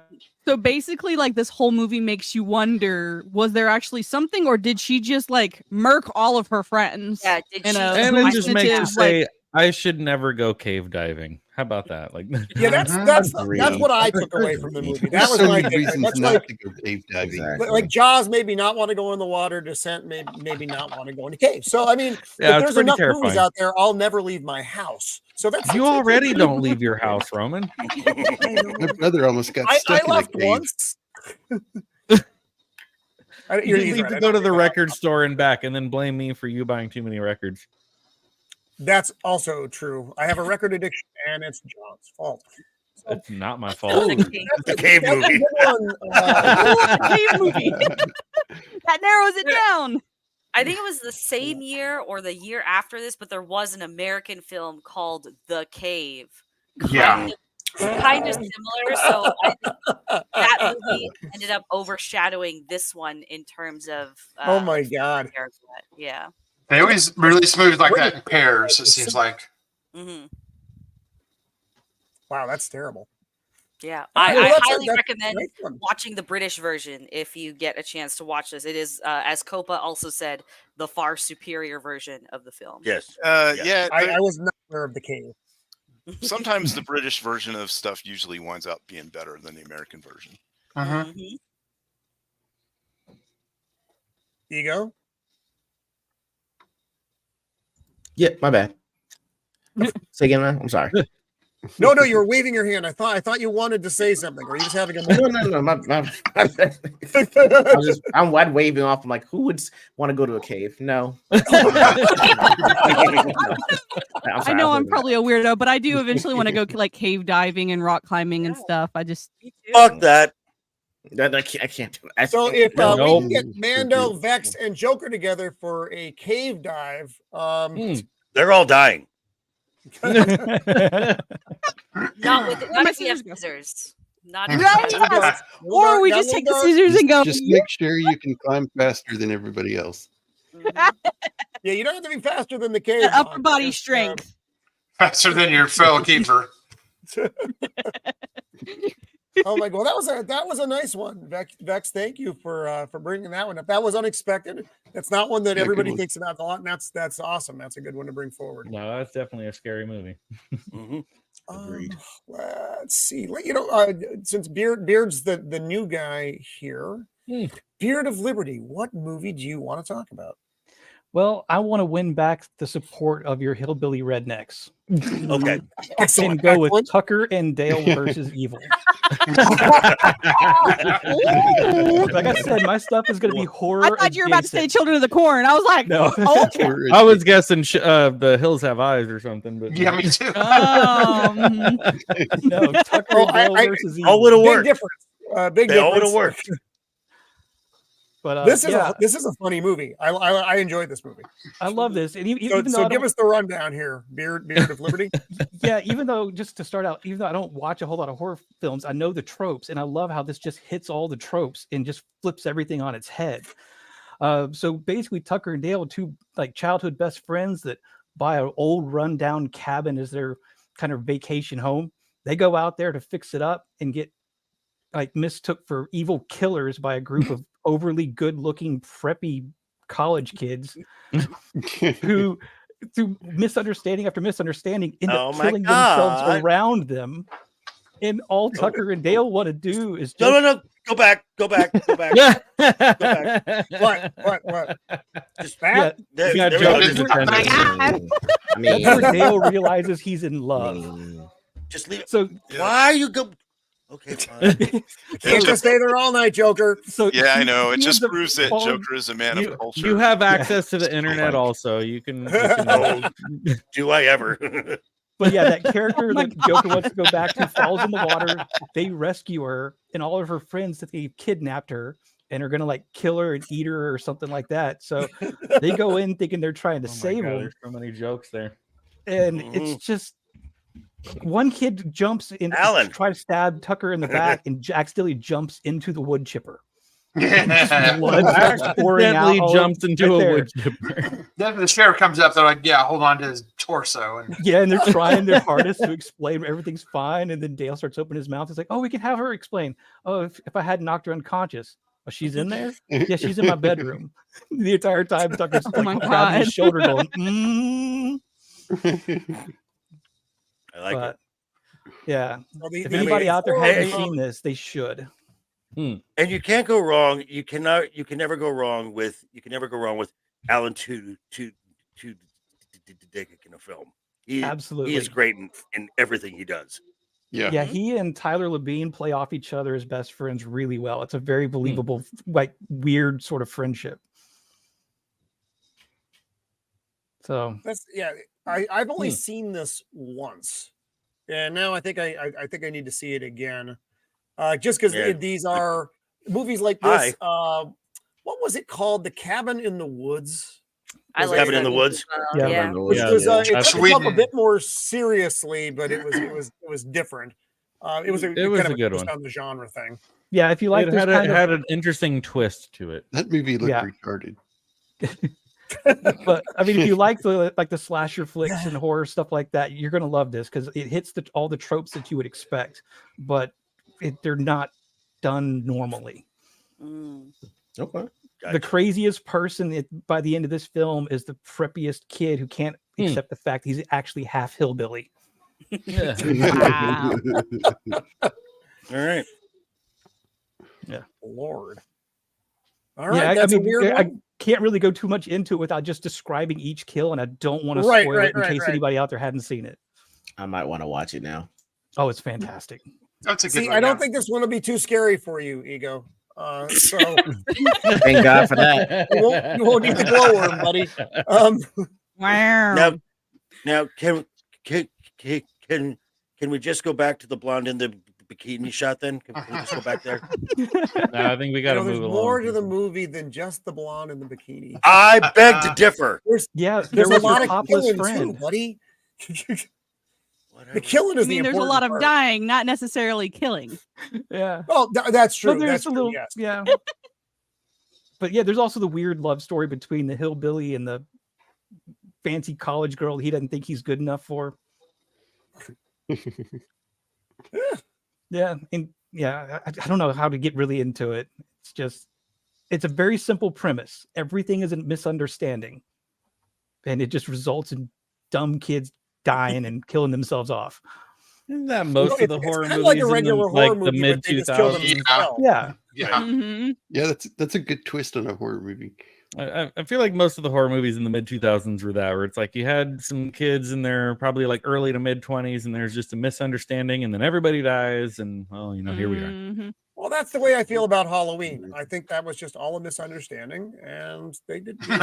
So basically, like this whole movie makes you wonder: was there actually something, or did she just like murk all of her friends? Yeah, did in she a just And it just makes you hallucinative, say, I should never go cave diving. How about that? Like, yeah, that's what I took away from the movie. That There's was so my many takeaway. reasons That's not like to go cave diving. like Jaws, maybe not want to go in the water. Descent, maybe not want to go in a cave. So I mean, Yeah, if it's there's pretty enough movies terrifying. out there, I'll never leave my house. So that's you already don't leave your house, Roman. My brother almost got I stuck in a left cave. once. You need to go to the record store and back, and then blame me for you buying too many records. That's also true. I have a record addiction, and it's John's fault. It's not my fault. The cave movie. Cave movie. That narrows it down. I think it was the same year or the year after this, but there was an American film called The Cave. Yeah. Kind of similar. So I think that movie ended up overshadowing this one in terms of. Oh my God. Yeah. They always release movies like that in pairs, it seems like. Mm-hmm. Wow, that's terrible. Yeah, Well, I that's highly a recommend great one. watching the British version if you get a chance to watch this. It is, as Copa also said, the far superior version of the film. Yes. Yeah. I was not aware of the cave. Sometimes the British version of stuff usually winds up being better than the American version. Mm-hmm. Ego? Yeah, my bad. Say again, man. I'm sorry. No, you were waving your hand. I thought you wanted to say something. Or you just having a moment? No. I'm wide waving off. I'm like, who would want to go to a cave? No. I know I'm probably a weirdo, but I do eventually want to go like cave diving and rock climbing and stuff. I just Fuck that. I can't do it. So if we Nope. can get Mando, Vex, and Joker together for a cave dive, They're all dying. Not if we have scissors. Not if Right, yes. Or we just take the scissors and go. Just make sure you can climb faster than everybody else. Yeah, you don't have to be faster than the cave. That upper monster. body Just, strength. Faster than your fellow keeper. Oh my God, that was a nice one, Vex. Thank you for bringing that one up. That was unexpected. That's not one that Yeah, everybody good one. thinks about a lot, and that's awesome. That's a good one to bring forward. No, that's definitely a scary movie. Agreed. Let's see. Since Beard's the new guy here, Beard of Liberty. What movie do you want to talk about? Well, I want to win back the support of your hillbilly rednecks. Okay. And go with Tucker and Dale versus Evil. Like I said, my stuff is going to be horror. I thought you were about to say Children of the Corn. I was like, no. okay. I was guessing the Hills Have Eyes or something, but Yeah, me too. No, Tucker and Dale versus Evil. All would have Big worked. difference. Big They all would difference. have worked. But This is a funny movie. I enjoyed this movie. I love this. And even though So I give don't- us the rundown here, Beard of Liberty. yeah, even though just to start out, even though I don't watch a whole lot of horror films, I know the tropes, and I love how this just hits all the tropes and just flips everything on its head. So basically, Tucker and Dale, two like childhood best friends that buy an old rundown cabin as their kind of vacation home. They go out there to fix it up and get like mistook for evil killers by a group of overly good-looking preppy college kids who, through misunderstanding after misunderstanding, end up killing themselves around them. And all Tucker and Dale want to do is just... No. Go back. What? Just that? There got we Joker's go. attention. I mean, That's where Dale realizes he's in love. Just leave it. So Why you go? Okay, fine. Can't just stay there all night, Joker. So Yeah, I he- know. It he just ends up proves that falling- Joker is a man of culture. You have access to the internet also. You can Oh, do I ever? But yeah, that character my that Joker wants to go back to falls in the water. They rescue her, and all of her friends that they kidnapped her and are gonna like kill her and eat her or something like that. So they go in thinking they're trying to save her, There's so many jokes there. and it's just one kid jumps in Alan. to try to stab Tucker in the back and accidentally jumps into the wood chipper. Blood starts pouring out Accidentally all jumps into right a there. wood chipper. Then the sheriff comes up. They're like, "Yeah, hold on to his torso." And Yeah, and they're trying their hardest to explain everything's fine. And then Dale starts opening his mouth. It's like, oh, we can have her explain. Oh, if I had knocked her unconscious. Oh, she's in there? Yeah, she's in my bedroom. The entire time Tucker's Oh my like grabbing his God. shoulder going, I like but yeah. Well, the- If the- anybody out there Hey, hasn't hey. seen this, they should. it. And you can't go wrong. You can never go wrong with Alan Tudyk in a film. Absolutely. He is great in everything he does. Yeah. Yeah, he and Tyler Labine play off each other as best friends really well. It's a very believable, like weird sort of friendship. So That's yeah. I've only seen this once, and now I think I think I need to see it again, just because Yeah. these are movies like this. What was it called? The Cabin in the Woods. I Was like it- Cabin in the that Woods? movie as well, Yeah. Yeah. which Yeah, was yeah. it took itself a Sweden. bit more seriously, but it was different. It was a It was kind a of good twist one. on the genre thing. yeah, if you like It this had, kind it of, had an interesting twist to it. That movie looked Yeah. retarded. but I mean, if you like the slasher flicks and horror stuff like that, you're gonna love this because it hits all the tropes that you would expect, but they're not done normally. Mm. Okay. The craziest person by the end of this film is the preppiest kid who can't accept the fact he's actually half hillbilly. Yeah. Wow. All right. Lord. All Yeah, right, that's I a mean, weird I one. can't really go too much into it without just describing each kill, and I don't want to Right, spoil right, it in right, case right. anybody out there hadn't seen it. I might want to watch it now. Oh, it's fantastic. that's a good See, one. I don't yeah. think this one will be too scary for you, Ego. So Thank God for that. you won't need the glowworm, buddy. Wow. Now can we just go back to the blonde in the bikini shot then? Can we just go back there? No, I think we got to there's move more along. to the movie than just the blonde in the bikini. I beg to differ. Yeah, There's there a was lot your of topless killing friend. too, buddy. Whatever. The killing I is mean, the there's a important lot of part. dying, not necessarily killing. Yeah. Oh, that's true. But there's That's a true. little, Yes. yeah. But yeah, there's also the weird love story between the hillbilly and the fancy college girl he doesn't think he's good enough for. Yeah, and yeah, I don't know how to get really into it. It's just, it's a very simple premise. Everything is a misunderstanding, and it just results in dumb kids dying and killing themselves off. Isn't that most of the horror kinda movies like a in regular the, horror like the movie, mid but they just kill 2000s? themselves. Yeah, Yeah. Mm-hmm. Yeah, that's a good twist on a horror movie. I feel like most of the horror movies in the mid 2000s were that, where it's like you had some kids in their probably like early to mid 20s, and there's just a misunderstanding, and then everybody dies, and well, here we are. Mm-hmm. Well, that's the way I feel about Halloween. I think that was just all a misunderstanding, and they did. They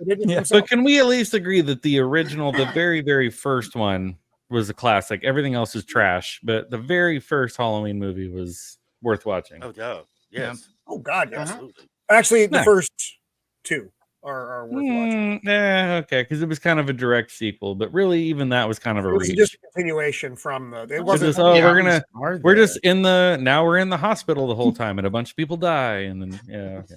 did it Yeah. But themselves. can we at least agree that the original, the very, very first one was a classic? Everything else is trash, but the very first Halloween movie was worth watching. Oh, duh. Yes. Oh God, yes. Absolutely. Actually, the Yeah. first two are worth watching. Okay, because it was kind of a direct sequel, but really, even that was kind of a It was reach. just a continuation from the. It It wasn't. was, oh, yeah. we're just in the now we're in the hospital the whole time, and a bunch of people die, and then okay.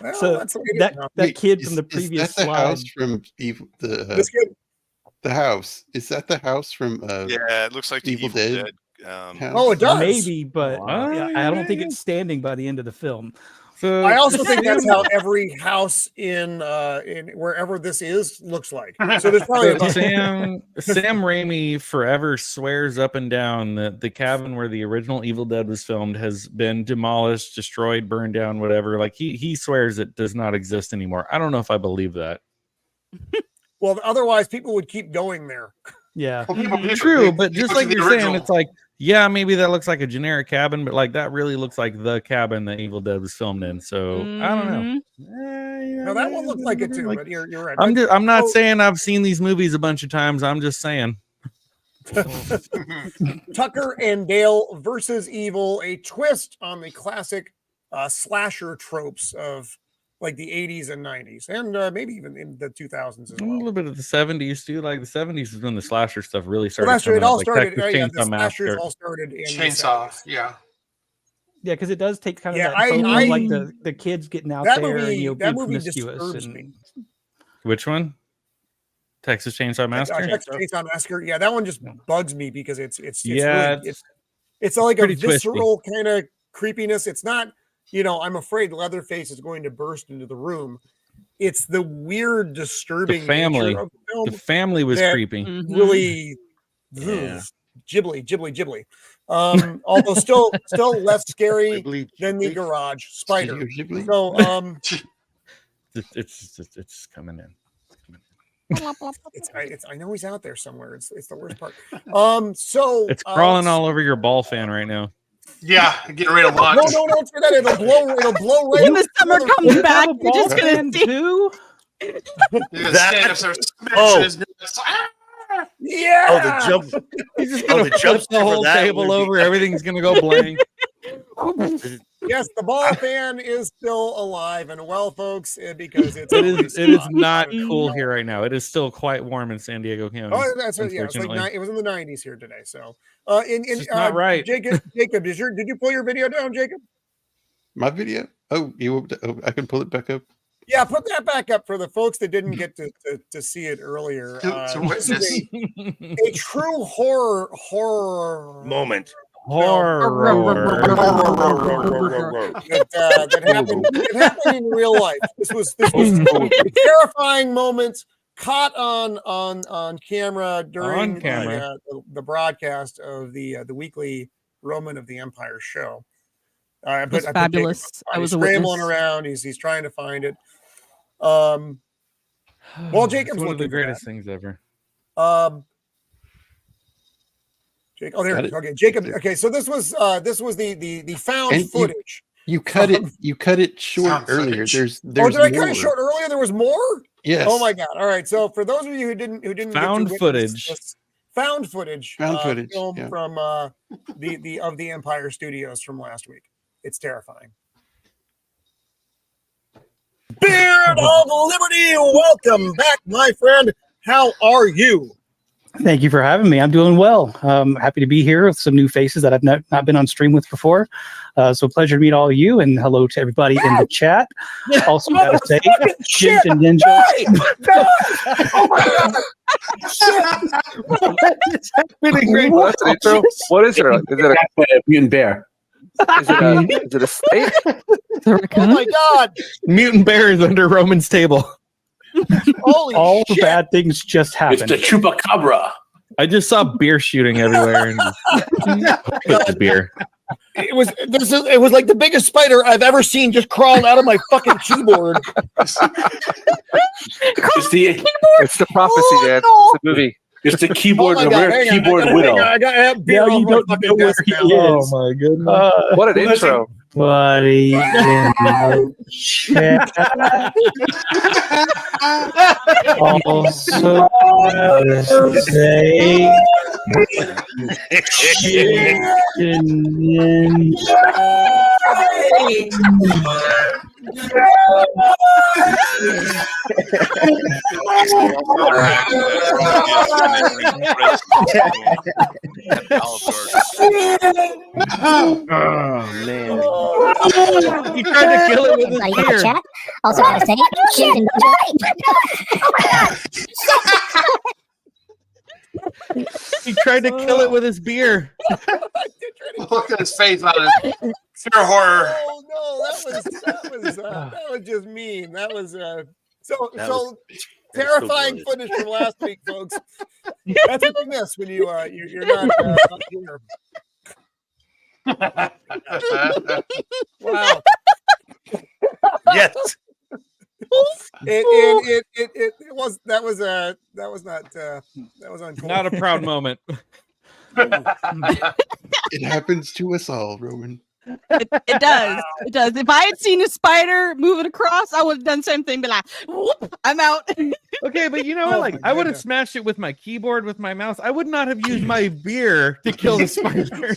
Well, So that's the way it is that now. that Wait, kid is- from the is previous that the slide. house from Evil This kid. the house? Is that the house from Yeah, it looks like the Evil Evil Dead Dead. house? Oh, it does. Maybe, but Wow. I don't think it's standing by the end of the film. So I also think that's how every house in wherever this is looks like. So there's probably a So Sam Raimi forever swears up and down that the cabin where the original Evil Dead was filmed has been demolished, destroyed, burned down, whatever. Like he swears it does not exist anymore. I don't know if I believe that. well, otherwise people would keep going there. Yeah. Well, people- True, they- but they just go to like the you're saying, original. it's like yeah, maybe that looks like a generic cabin, but like that really looks like the cabin that Evil Dead was filmed in. So I don't know. No, that one looked like it too. But you're right. I'm not saying I've seen these movies a bunch of times. I'm just saying. Tucker and Dale versus Evil, a twist on the classic slasher tropes of like the 80s and 90s, and maybe even in the 2000s as well. A little bit of the 70s too. Like the 70s is when the slasher stuff really started. Slasher, it all started. Like Yeah, the slashers all started in Chainsaw. Yeah, because it does take kind of Yeah, that focus of like the kids getting out that there movie, and, you know, that being movie promiscuous. disturbs And me. Which one? Texas Chainsaw Massacre. Texas Chainsaw Massacre. Yeah, that one just bugs me because it's yeah, really, it's like a pretty twisty. visceral kind of creepiness. It's not, I'm afraid Leatherface is going to burst into the room. It's the weird, disturbing The family. nature of the film. The family was that creepy. Really, ghibli. Although still less scary than the garage spider. So it's coming in. I know he's out there somewhere. It's the worst part. So It's crawling all over your ball fan right now. Yeah, getting ready to launch. No, don't say that. It'll blow right. When the summer comes back, you're just gonna do. Yeah. Oh, the jump. He's just Oh, gonna the flip jump the whole for that table would be- over. Everything's gonna go blank. Yes, the ball fan is still alive and well, folks, because it is not cool here right now. It is still quite warm in San Diego County. Oh, that's yeah. It's unfortunately. like it was in the 90s here today. So, It's not right. Jacob, did you pull your video down, Jacob? My video? I can pull it back up. Yeah, put that back up for the folks that didn't get to see it earlier. This is a true horror moment. that happened in real life. This was a terrifying moment caught on camera during the broadcast of the weekly Roman of the Empire show. It was fabulous. I was scrambling around. He's trying to find it. Well, Jacob's one looking of the greatest for that. things ever. Jake, there it is. Okay, Jacob. Okay, so this was the found footage. You cut it short earlier. There's did I cut more. it short earlier? There was more? Yes. Oh my god. All right. So for those of you who didn't found get to footage. Found footage. Film yeah. from the Empire Studios from last week. It's terrifying. Beard of Liberty, welcome back, my friend. How are you? Thank you for having me. I'm doing well. Happy to be here with some new faces that I've not been on stream with before. So pleasure to meet all of you, and hello to everybody in the chat. Also gotta say, Jinja and Ninja. Oh my god! What is it? Is it a mutant bear? Is it a snake? Oh my god! Mutant bear is under Roman's table. Holy all shit. the bad things just happened. It's the chupacabra. I just saw beer shooting everywhere. And put the beer. It was like the biggest spider I've ever seen just crawled out of my fucking keyboard. It's the prophecy, man. no. It's the movie. It's the keyboard, Oh my the God, rare hang on, keyboard widow. I got beer Yeah, on you my don't fucking know where desk he now. is. Oh my goodness. What an intro. Buddy in the chat. Also, say, Oh man. He tried to kill it with his beer. Chat. Also, gotta say, Shieldwall He tried to kill it with his beer. Look at his face on it. Pure horror. Oh no, that was just mean. That was so terrifying footage from last week, folks. That's what you miss when you're not here. Wow. Yes. It was that was not uncalled. Not a proud moment. It happens to us all, Roman. It does. It does. If I had seen a spider moving across, I would have done the same thing. Be like, whoop, I'm out. Okay, but you know what? Like, I would have smashed it with my keyboard, with my mouse. I would not have used my beer to kill the spider. Well,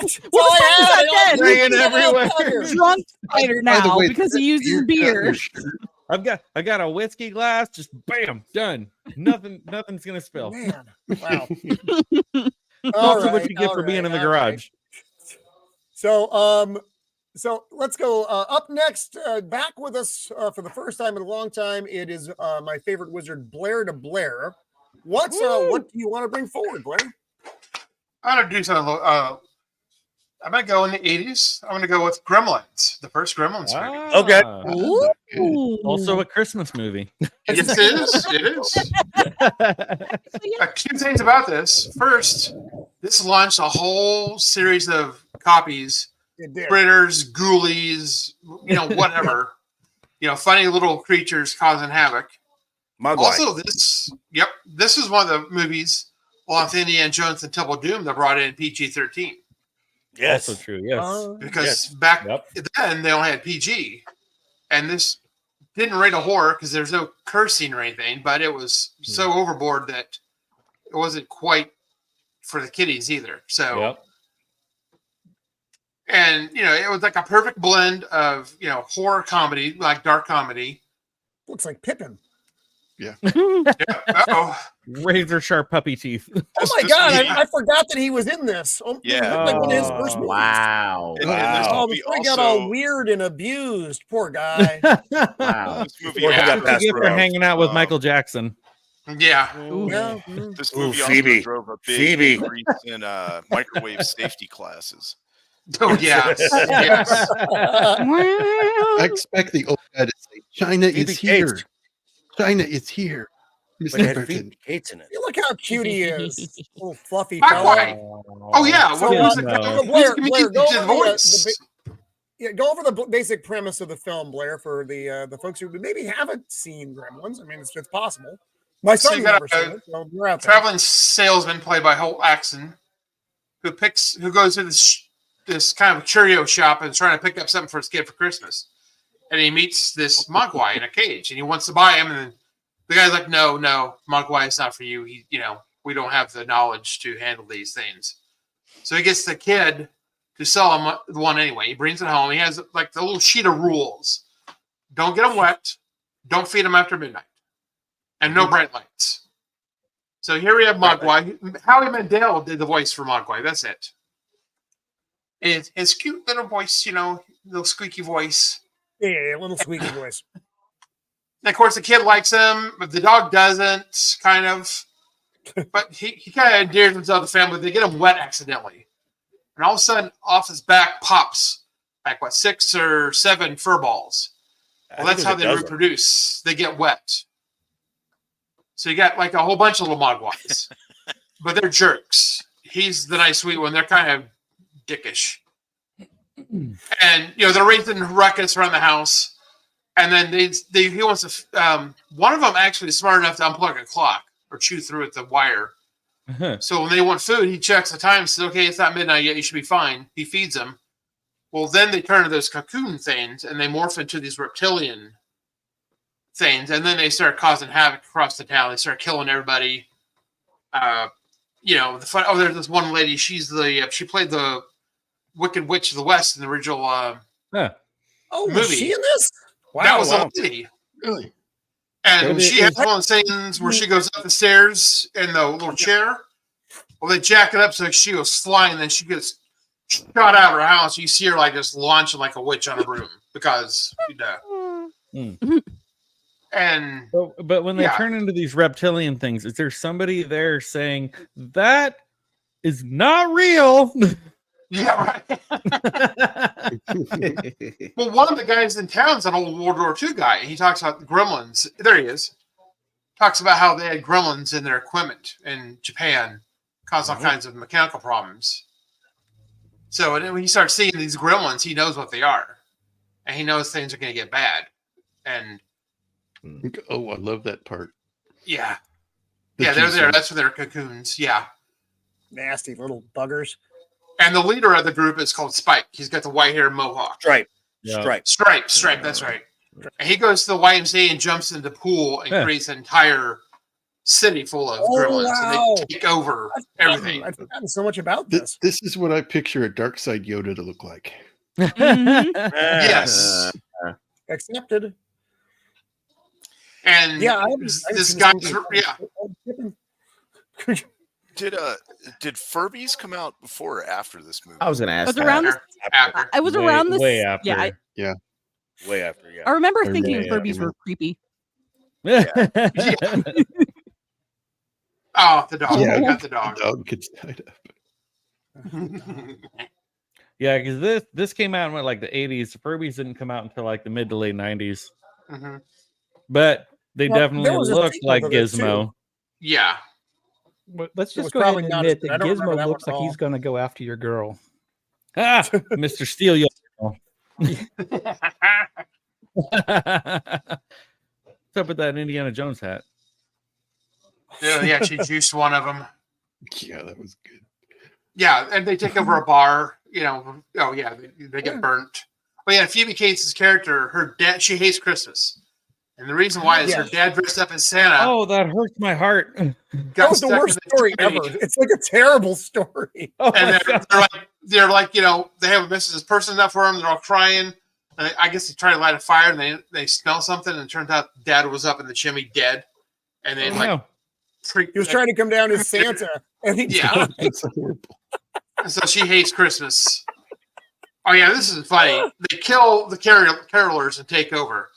the spider's not dead. Spraying everywhere. Drunk spider By the now way, because he uses get out of beer. your shirt. I got a whiskey glass, just bam, done. Nothing's gonna spill. Man, wow. Also, what you get for being in the garage. So, so let's go up next. Back with us for the first time in a long time. It is my favorite wizard, Blair de Blair. What do you want to bring forward, Blair? I'm gonna do something. I'm gonna go in the 80s. I'm gonna go with Gremlins, the first Gremlins movie. Okay. Also a Christmas movie. Yes, it is. It is. Two things about this. First, this launched a whole series of copies. It did. Critters, ghoulies, whatever. Funny little creatures causing havoc. Mogwai. Also, this is one of the movies along with Indiana Jones and Temple of Doom that brought in PG-13. Yes. Also true. Yes. Because back then they only had PG, and this didn't rate a horror because there's no cursing or anything, but it was so overboard that it wasn't quite for the kiddies either. So, and it was like a perfect blend of horror comedy, like dark comedy. Looks like Pippin. Yeah. Razor sharp puppy teeth. Oh my God! I forgot that he was in this. Yeah. Like one of his first movies. Wow. Oh, before he got all weird and abused, poor guy. Wow. This movie What also did you get for hanging out with Michael Jackson? Yeah. Yeah. This movie Phoebe. also drove a big increase in microwave safety classes. Oh yes. Yes. I expect the old guy to say, "China Phoebe is here. Cates. China is here." But it Mr. had Burton. Phoebe Cates in it. Look how cute he is. Little fluffy Mogwai. fella. Oh yeah. So, What was Blair, the Blair, go over voice? go over the basic premise of the film, Blair, for the folks who maybe haven't seen Gremlins. I mean, it's possible. My So son's you got never a seen it, so you're out there. traveling salesman played by Holt Axon, who goes to this kind of Cheerio shop and is trying to pick up something for his kid for Christmas, and he meets this Mogwai in a cage, and he wants to buy him, and the guy's like, "No, Mogwai is not for you. We don't have the knowledge to handle these things." So he gets the kid to sell him the one anyway. He brings it home. He has like the little sheet of rules: don't get him wet, don't feed him after midnight, and no bright lights. So here we have Mogwai. Howie Mandel did the voice for Mogwai. That's it. And his cute little voice, little squeaky voice. Yeah, little squeaky voice. And of course, the kid likes him, but the dog doesn't, kind of. But he kind of endears himself to the family. They get him wet accidentally. And all of a sudden, off his back pops, 6 or 7 fur balls. Well, that's how they reproduce. They get wet. So you got like a whole bunch of little Mogwais. But they're jerks. He's the nice, sweet one. They're kind of dickish. And, they're raising ruckus around the house. And then he wants to. One of them actually is smart enough to unplug a clock or chew through it, the wire. So when they want food, he checks the time. Says, "Okay, it's not midnight yet. You should be fine." He feeds them. Well, then they turn to those cocoon things, and they morph into these reptilian things, and then they start causing havoc across the town. They start killing everybody. There's this one lady. She's she played the Wicked Witch of the West in the original Oh, movie. was she in this? Wow, that was a lady. Really? And she has one of the scenes where she goes up the stairs in the little chair. Well, they jack it up so she goes flying, and then she gets shot out of her house. You see her like just launching like a witch on a broom because And but when they turn into these reptilian things, is there somebody there saying that is not real? Yeah, right. Well, one of the guys in town's an old World War II guy. He talks about the gremlins. There he is. Talks about how they had gremlins in their equipment in Japan, cause all kinds of mechanical problems. So when he starts seeing these gremlins, he knows what they are, and he knows things are going to get bad. And I love that part. yeah, they're there. That's for their cocoons. Yeah. Nasty little buggers. And the leader of the group is called Spike. He's got the white hair mohawk. Stripe. Yeah. Stripe. That's right. And he goes to the YMCA and jumps into the pool and creates an entire city full of gremlins. Wow. And they take over everything. I've forgotten so much about this. This is what I picture a dark side Yoda to look like. Yes. Accepted. And yeah, this guy's Did Furbies come out before or after this movie? I was gonna ask. Was around this, after. I was around this. way after. Yeah, Way after, yeah. I remember I thinking remember, Furbies were creepy. Oh, the dog. Yeah. You got the dog. The dog gets tied up. Yeah, because this came out in like the 80s. Furbies didn't come out until like the mid to late 90s. Mhm. But they Well, definitely there was a look sequel like to this, Gizmo. Yeah. But let's It was just go ahead probably and not admit as- that I don't remember Gizmo that looks one at like he's all. going to go after your girl. Ah, Mr. Steal Your. What's up with that Indiana Jones hat? Yeah, she juiced one of them. Yeah, that was good. Yeah, and they take over a bar. You know, oh yeah, they get burnt. Oh yeah, Phoebe Cates' character, her dad, she hates Christmas, and the reason why is her dad dressed up as Santa. Oh, that hurts my heart. That was the worst story ever. It's like a terrible story. Oh And they're like, you know, they have this person up for them. They're all crying. And I guess they try to light a fire, and they smell something, and it turns out Dad was up in the chimney dead. And they He was trying to come down as Santa, and he That's horrible. And so she hates Christmas. Oh yeah, this is funny. They kill the carolers and take over.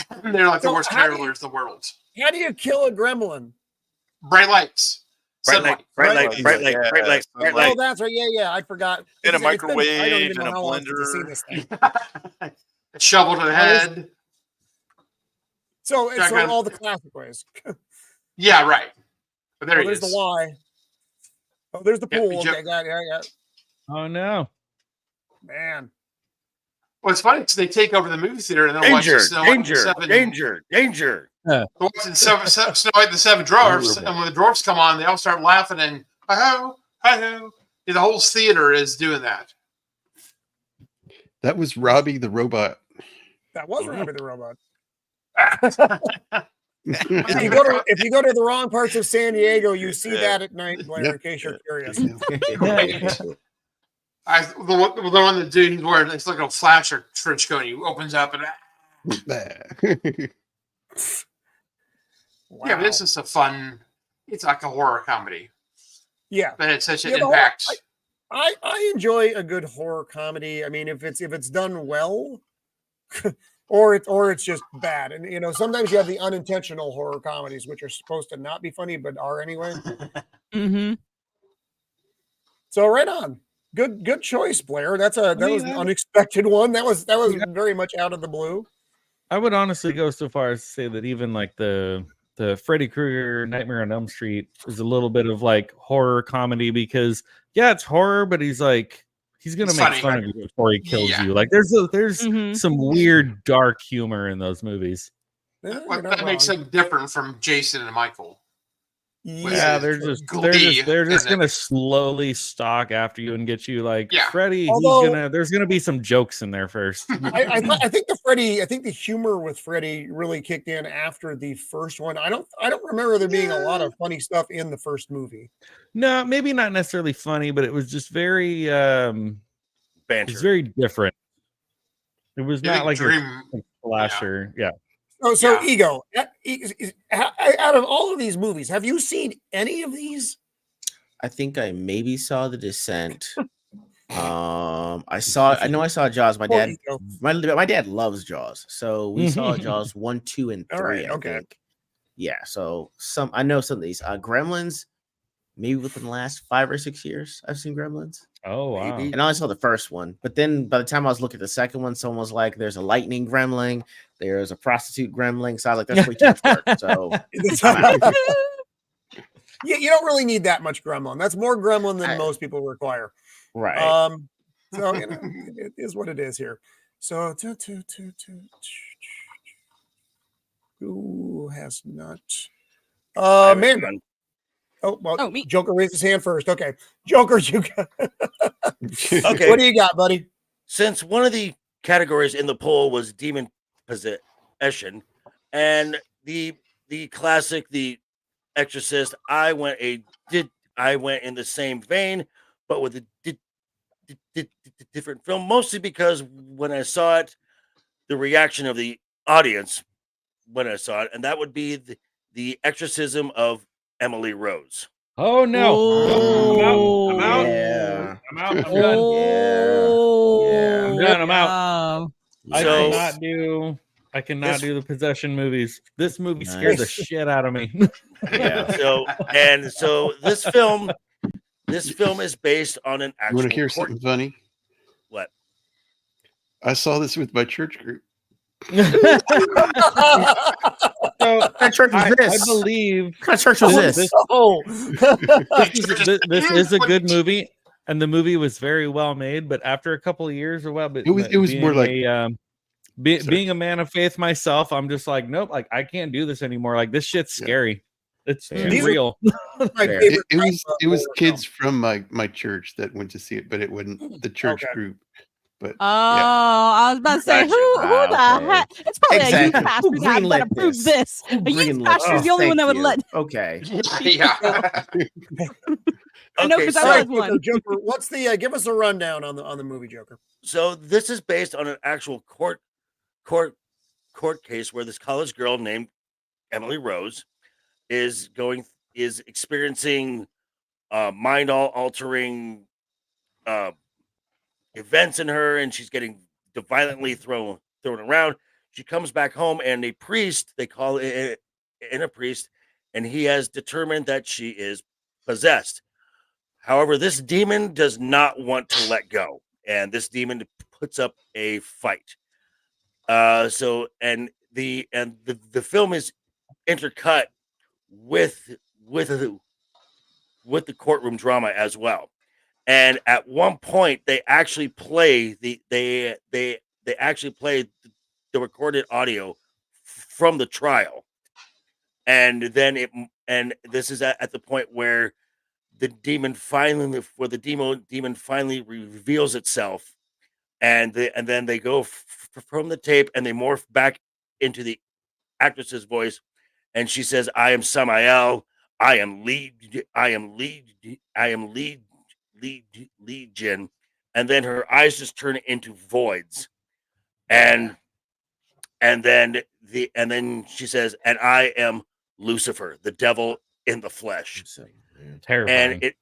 And they're like the So worst how do you- carolers in the world. How do you kill a gremlin? Bright lights. Bright light. Oh, that's right. Yeah, I forgot. In a It's been- I don't microwave, even know in a how long since I've seen blender. this thing. A shovel to the head. So it's Shotgun. all the classic ways. Yeah, right. But there he there's is. the Y. Oh, there's the Yep, pool. he Okay, jumped- got it. Yeah. Oh no. Man. Well, it's funny because they take over the movie theater and then watch Danger, Snow White and the danger, Seven. danger, danger. They're watching Snow White and the Seven Dwarfs, and when the dwarfs come on, they all start laughing and hi-ho, hi-ho. Yeah, the whole theater is doing that. That was Robbie the robot. That was Robbie the Robot. Yep. If you go to the wrong parts of San Diego, you see that at night, Blair, in case you're curious. The one that dude he's wearing this little flasher trench coat. He opens up and Wow. yeah, but this is a fun. It's like a horror comedy, Yeah. but it's such an Yeah, the impact. I enjoy a good horror comedy. I mean, if it's done well, or it's just bad. And you know, sometimes you have the unintentional horror comedies, which are supposed to not be funny but are anyway. Mm-hmm. So right on. Good choice, Blair. That was an unexpected one. That was very much out of the blue. I would honestly go so far as to say that even like the Freddy Krueger Nightmare on Elm Street is a little bit of like horror comedy because yeah, it's horror, but he's gonna It's make funny, fun right? of you before he kills Yeah. you. Like there's Mhm. some weird dark humor in those movies. Yeah, Well, you're not that makes wrong. him different from Jason and Michael. Yeah, they're true. just Glee, gonna slowly stalk after you and get you like Yeah. Freddy. Although- There's gonna be some jokes in there first. I think the humor with Freddy really kicked in after the first one. I don't remember there being a lot of funny stuff in the first movie. No, maybe not necessarily funny, but it was just very Banter. it's very different. It was Yeah, not like a Dream. slasher. Yeah. Oh, so Yeah. Ego, out of all of these movies, have you seen any of these? I think I maybe saw The Descent. I know I saw Jaws. My Poor dad, Ego. my dad loves Jaws, so we saw Jaws 1, 2, and 3. All right, I okay. think. Yeah, so I know some of these. Gremlins, maybe within the last 5 or 6 years, I've seen Gremlins. Oh wow. And I only saw the first one, but then by the time I was looking at the second one, someone was like, "There's a lightning gremlin, there's a prostitute gremlin." So I was like, "That's way too much work." So I'm out. Yeah, you don't really need that much gremlin. That's more gremlin than most people require. Right. So you know, it is what it is here. So who has not? Mando. Oh, well, Oh, me. Joker raised his hand first. Okay, Joker, you got. Okay. What do you got, buddy? Since one of the categories in the poll was demon possession, and the classic, The Exorcist, I went in the same vein, but with a different film, mostly because when I saw it, the reaction of the audience when I saw it, and that would be the exorcism of Emily Rose. Oh no! Oh, I'm out. Yeah. I'm out. I'm done. Yeah. I'm done. I'm out. Yeah. So- I cannot do the possession movies. This movie scared the Nice. shit out of me. Yeah. So this film is based on an You actual want to hear court. something funny? What? I saw this with my church group. So What kind of church was I this? believe What kind of church was this? Oh, this is a good movie, and the movie was very well made. But after a couple of years, or but It was being more like- being a man of faith myself, I'm just like, nope, like I can't do this anymore. Like this shit's Yeah. scary. It's too These are- real. my Fair. favorite It was type of kids from my church that went to see it, but it wasn't the church Okay. group. But Oh, I was about to say, Gotcha. who Ah, the okay. heck? It's probably a Exactly. youth Who pastor guy that greenlit approved this? this. Who A youth greenlit pastor is this? the only one that Thank would let. Okay. Yeah. I know Okay, because I so- was one. Joker, what's the? Give us a rundown on the movie Joker. So this is based on an actual court case where this college girl named Emily Rose is experiencing mind altering events in her, and she's getting violently thrown around. She comes back home, and a priest, they call it in a priest, and he has determined that she is possessed. However, this demon does not want to let go, and this demon puts up a fight. So the film is intercut with the courtroom drama as well. And at one point, they actually play the recorded audio from the trial, and then this is at the point where the demon finally reveals itself, and then they go from the tape and they morph back into the actress's voice, and she says, "I am Samael. I am Legion," and then her eyes just turn into voids, and then she says, "And I am Lucifer, the devil in the flesh." Terrifying.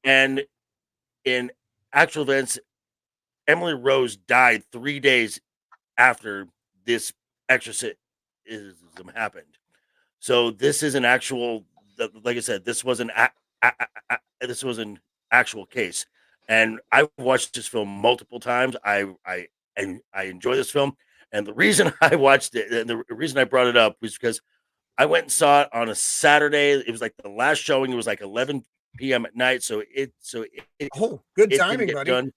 And in actual events, Emily Rose died 3 days after this exorcism happened. So this is an actual, like I said, this was an actual case, and I've watched this film multiple times. I enjoy this film, and the reason I watched it, and the reason I brought it up, was because I went and saw it on a Saturday. It was like the last showing. It was like 11 p.m. at night. So it Oh, good it timing, didn't get buddy. done.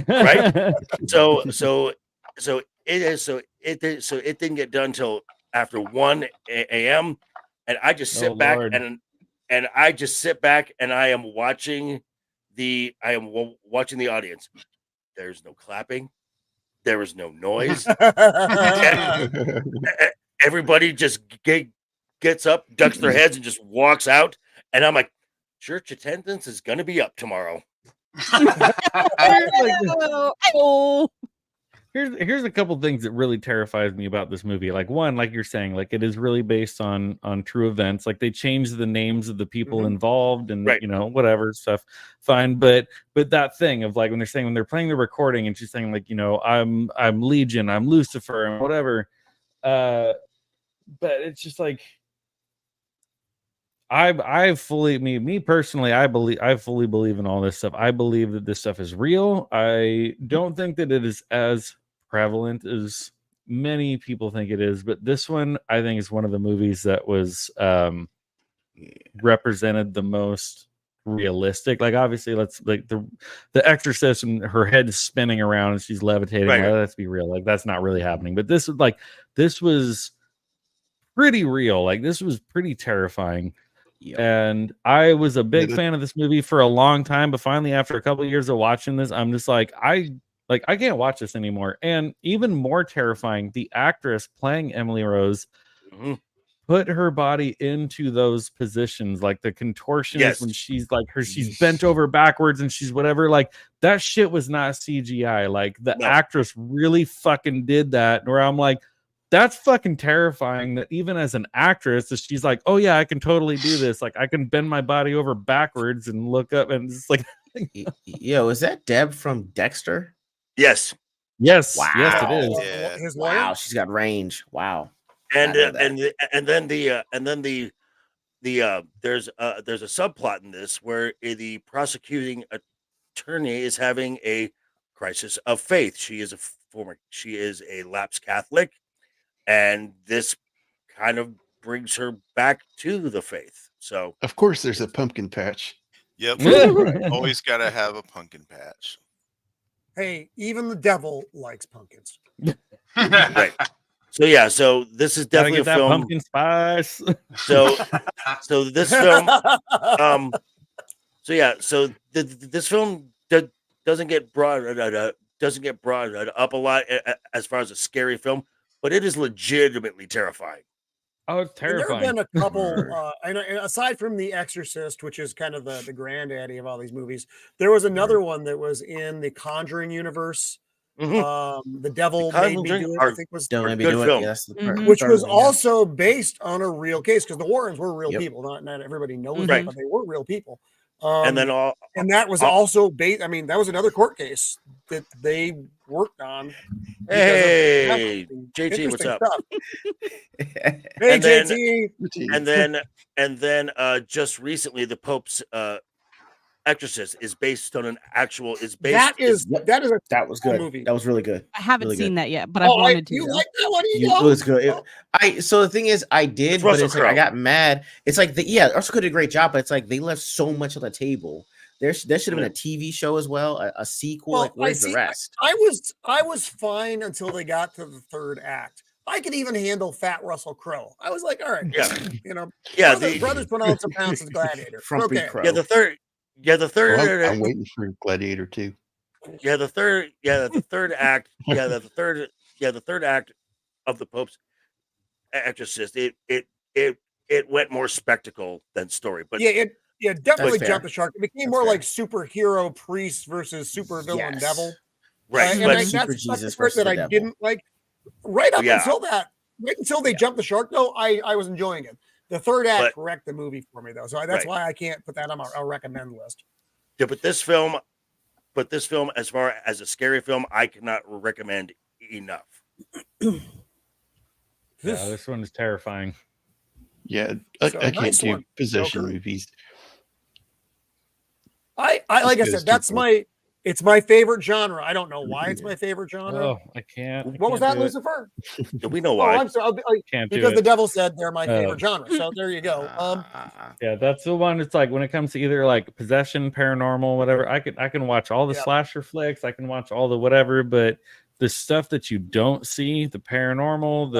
Right? So it didn't get done till after 1 a.m. and I just sit Oh, back Lord. and I just sit back and I am watching the audience. There's no clapping. There is no noise. Everybody just gets up, ducks their heads, and just walks out. And I'm like, church attendance is going to be up tomorrow. Oh, Here's a couple things that really terrifies me about this movie. Like one, like you're saying, like it is really based on true events. Like they changed the names of the people involved and Right. whatever stuff. Fine, but that thing of like when they're playing the recording and she's saying like I'm Legion, I'm Lucifer, and whatever. But it's just like I fully me personally, I fully believe in all this stuff. I believe that this stuff is real. I don't think that it is as prevalent as many people think it is, but this one I think is one of the movies that was represented the most realistic. Like obviously let's like the Exorcist and her head is spinning around and she's levitating. Right. Like, let's be real, like that's not really happening. But this was pretty real. Like this was pretty terrifying. And I was a big fan of this movie for a long time, but finally, after a couple of years of watching this, I'm just like, I can't watch this anymore. And even more terrifying, the actress playing Emily Rose put her body into those positions, like the contortions when she's like she's bent over backwards and she's whatever. Like that shit was not CGI. Like the actress really fucking did that. Where I'm like, that's fucking terrifying. That even as an actress, she's like, oh yeah, I can totally do this. Like I can bend my body over backwards and look up, and it's like, yo, is that Deb from Dexter? Yes. Yes. Wow. Yes, it is. His wow, she's got range. Wow. And then there's a subplot in this where the prosecuting attorney is having a crisis of faith. She is a lapsed Catholic, and this kind of brings her back to the faith. So of course there's a pumpkin patch. Yep. Always gotta have a pumpkin patch. Hey, even the devil likes pumpkins. Right. So yeah, so this is definitely a that film. Pumpkin spice. So this film, this film doesn't get brought up a lot as far as a scary film, but it is legitimately terrifying. Oh, it's terrifying. There have been a couple, and aside from The Exorcist, which is kind of the granddaddy of all these movies, there was another one that was in the Conjuring universe. The Devil Made Me Do It, I think was Devil Made Me good Do It. film, Yes, which was also based on a real case because the Warrens were real Yep. people. Not everybody knows that, but they were real people. And then and that was also based. I mean, that was another court case that they worked on. Hey, JT, what's up? Hey, and JT. And then just recently, the Pope's Exorcist is based on an actual. That was good. movie. That was really good. I haven't Really seen good. that yet, but I wanted to. You though. like that one? It was good. So the thing is, I did, but it's like I got mad. It's like Russell Crowe did a great job, but it's like they left so much on the table. There should have been a TV show as well, a sequel. Well, like where's the rest? I was fine until they got to the third act. I could even handle fat Russell Crowe. I was like, all right, brothers put on some pounds of Gladiator. Frumpy Okay. Crowe. The third. I'm waiting for Gladiator 2. The third act. The third act of the Pope's Exorcist. It went more spectacle than story, but it definitely fair. jumped the shark. It became more like superhero priest versus supervillain Yes. devil. right. And but that's Super the Jesus part versus that the I devil. didn't like. Right up Yeah. until that, right until they jumped the shark, though, I was enjoying it. The third act But- wrecked the movie for me, though. So that's Right. why I can't put that on my recommend list. yeah, but this film, as far as a scary film, I cannot recommend enough. Yeah, this one is terrifying. Yeah, I So, can't nice do one, possession Joker. movies. I like I It's said, too that's cool. it's my favorite genre. I don't know why it's my favorite genre. Oh, I can't. What was that, Lucifer? We know Oh, why. I'm sorry. Can't do Because it. the devil said they're my Oh. favorite genre. So there you go. Yeah, that's the one. It's like when it comes to either like possession, paranormal, whatever. I can watch all the Yeah. slasher flicks. I can watch all the whatever, but the stuff that you don't see, the paranormal,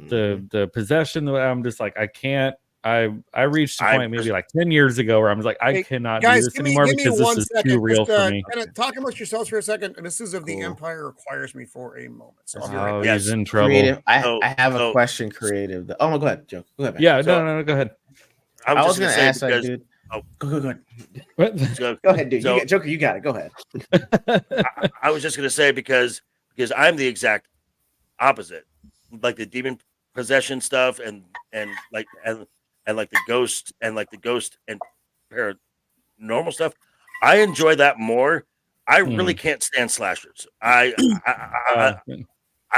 the possession, I'm just like I can't. I reached a point maybe like 10 years ago where I was like I Hey, cannot guys, do this give me anymore 1 because this is second. too real Just, for me. Kind of talk amongst yourselves for a second. And this is of the Cool. Empire requires me for a moment. So I'll be right Oh, back. Yes. he's in trouble. Creative. I have So- a question. Creative. Oh no, go ahead, Joe. Go ahead. Man. Yeah, So- no, go ahead. I I was was just gonna ask say that, because dude. oh. Go ahead. What? so- Go ahead, dude. So- Joker, you got it. Go ahead. I was just gonna say because I'm the exact opposite, like the demon possession stuff and like the ghost and paranormal stuff. I enjoy that more. I really can't stand slashers. I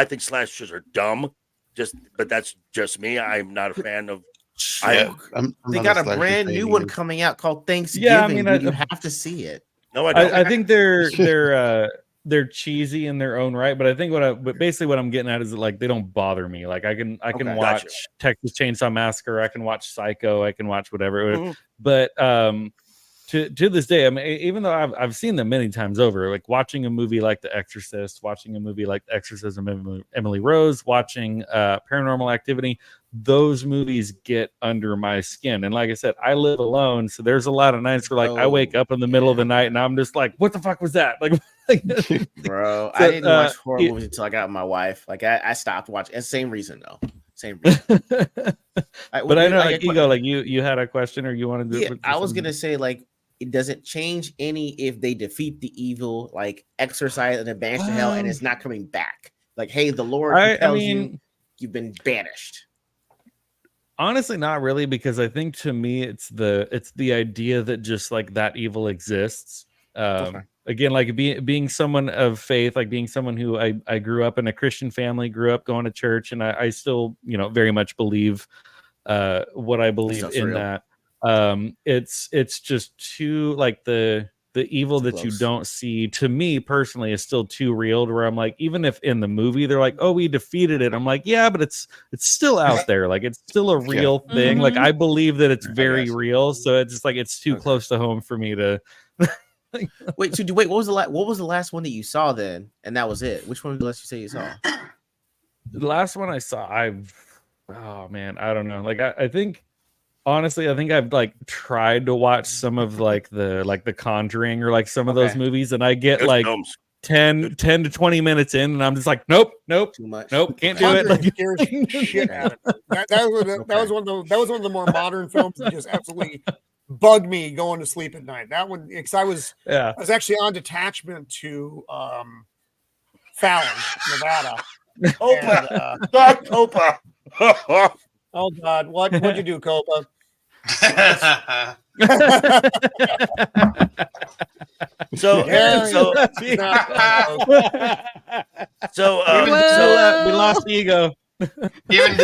think slashers are dumb. But that's just me. I'm not a fan of. Yeah, They not got a slasher brand fan new one either. coming out called Thanksgiving. Yeah, I mean, dude. You have to see it. No, I don't. I think they're cheesy in their own right, but I think but basically what I'm getting at is that, like, they don't bother me. Like I can Okay. watch Gotcha. Texas Chainsaw Massacre, I can watch Psycho, I can watch whatever. Mhm. But to this day, I mean, even though I've seen them many times over, like watching a movie like The Exorcist, watching a movie like The Exorcism of Emily Rose, watching Paranormal Activity, those movies get under my skin. And like I said, I live alone, so there's a lot of nights where like I wake up in the middle of the night and I'm just like, what the fuck was that? Like, bro, So, I didn't watch horror movies until I got my wife. Like I stopped watching. And same reason though. Same reason. But I know, like Ego, like you had a question or you wanted to. Yeah, I was gonna say like, it doesn't change any if they defeat the evil, like exorcise and then banish to hell, and it's not coming back. Like, hey, the Lord tells you you've been banished. Honestly, not really, because I think to me it's the idea that just like that evil exists. Again, like being someone of faith, like being someone who I grew up in a Christian family, grew up going to church, and I still, very much believe what I believe in real. That. It's just too like the evil that close. You don't see, to me personally, is still too real to where I'm like, even if in the movie they're like, oh, we defeated it, I'm like, yeah, but it's still out there, like it's still a real thing. Like I believe that it's very real, so it's just like it's too close to home for me to wait, what was the last one that you saw then? And that was it. Which one was the last you say you saw? The last one I saw, oh man, I don't know. Like I think honestly, I think I've like tried to watch some of like the Conjuring or like some of those movies, and I get like 10 to 20 minutes in, and I'm just like, nope, too much. Nope, can't do it. Like, scares the shit out of me. That was one of the more modern films that just absolutely bugged me going to sleep at night. That one, because I was actually on detachment to Fallon, Nevada. Copa. Oh God, what'd you do, Copa? So we lost Ego. Even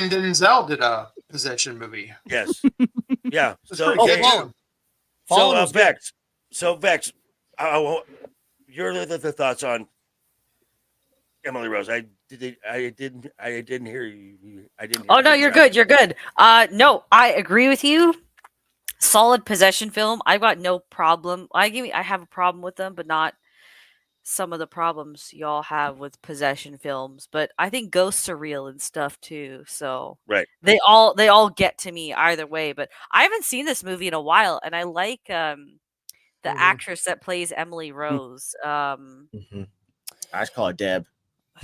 Denzel did a possession movie. Yes. Yeah. Fallen Vex. So Vex, your the thoughts on Emily Rose? I didn't hear you. I didn't. Oh no, you're good. You're good. No, I agree with you. Solid possession film. I've got no problem. I have a problem with them, but not some of the problems y'all have with possession films. But I think ghosts are real and stuff too. So right, they all get to me either way. But I haven't seen this movie in a while, and I like the actress that plays Emily Rose. I just call her Deb.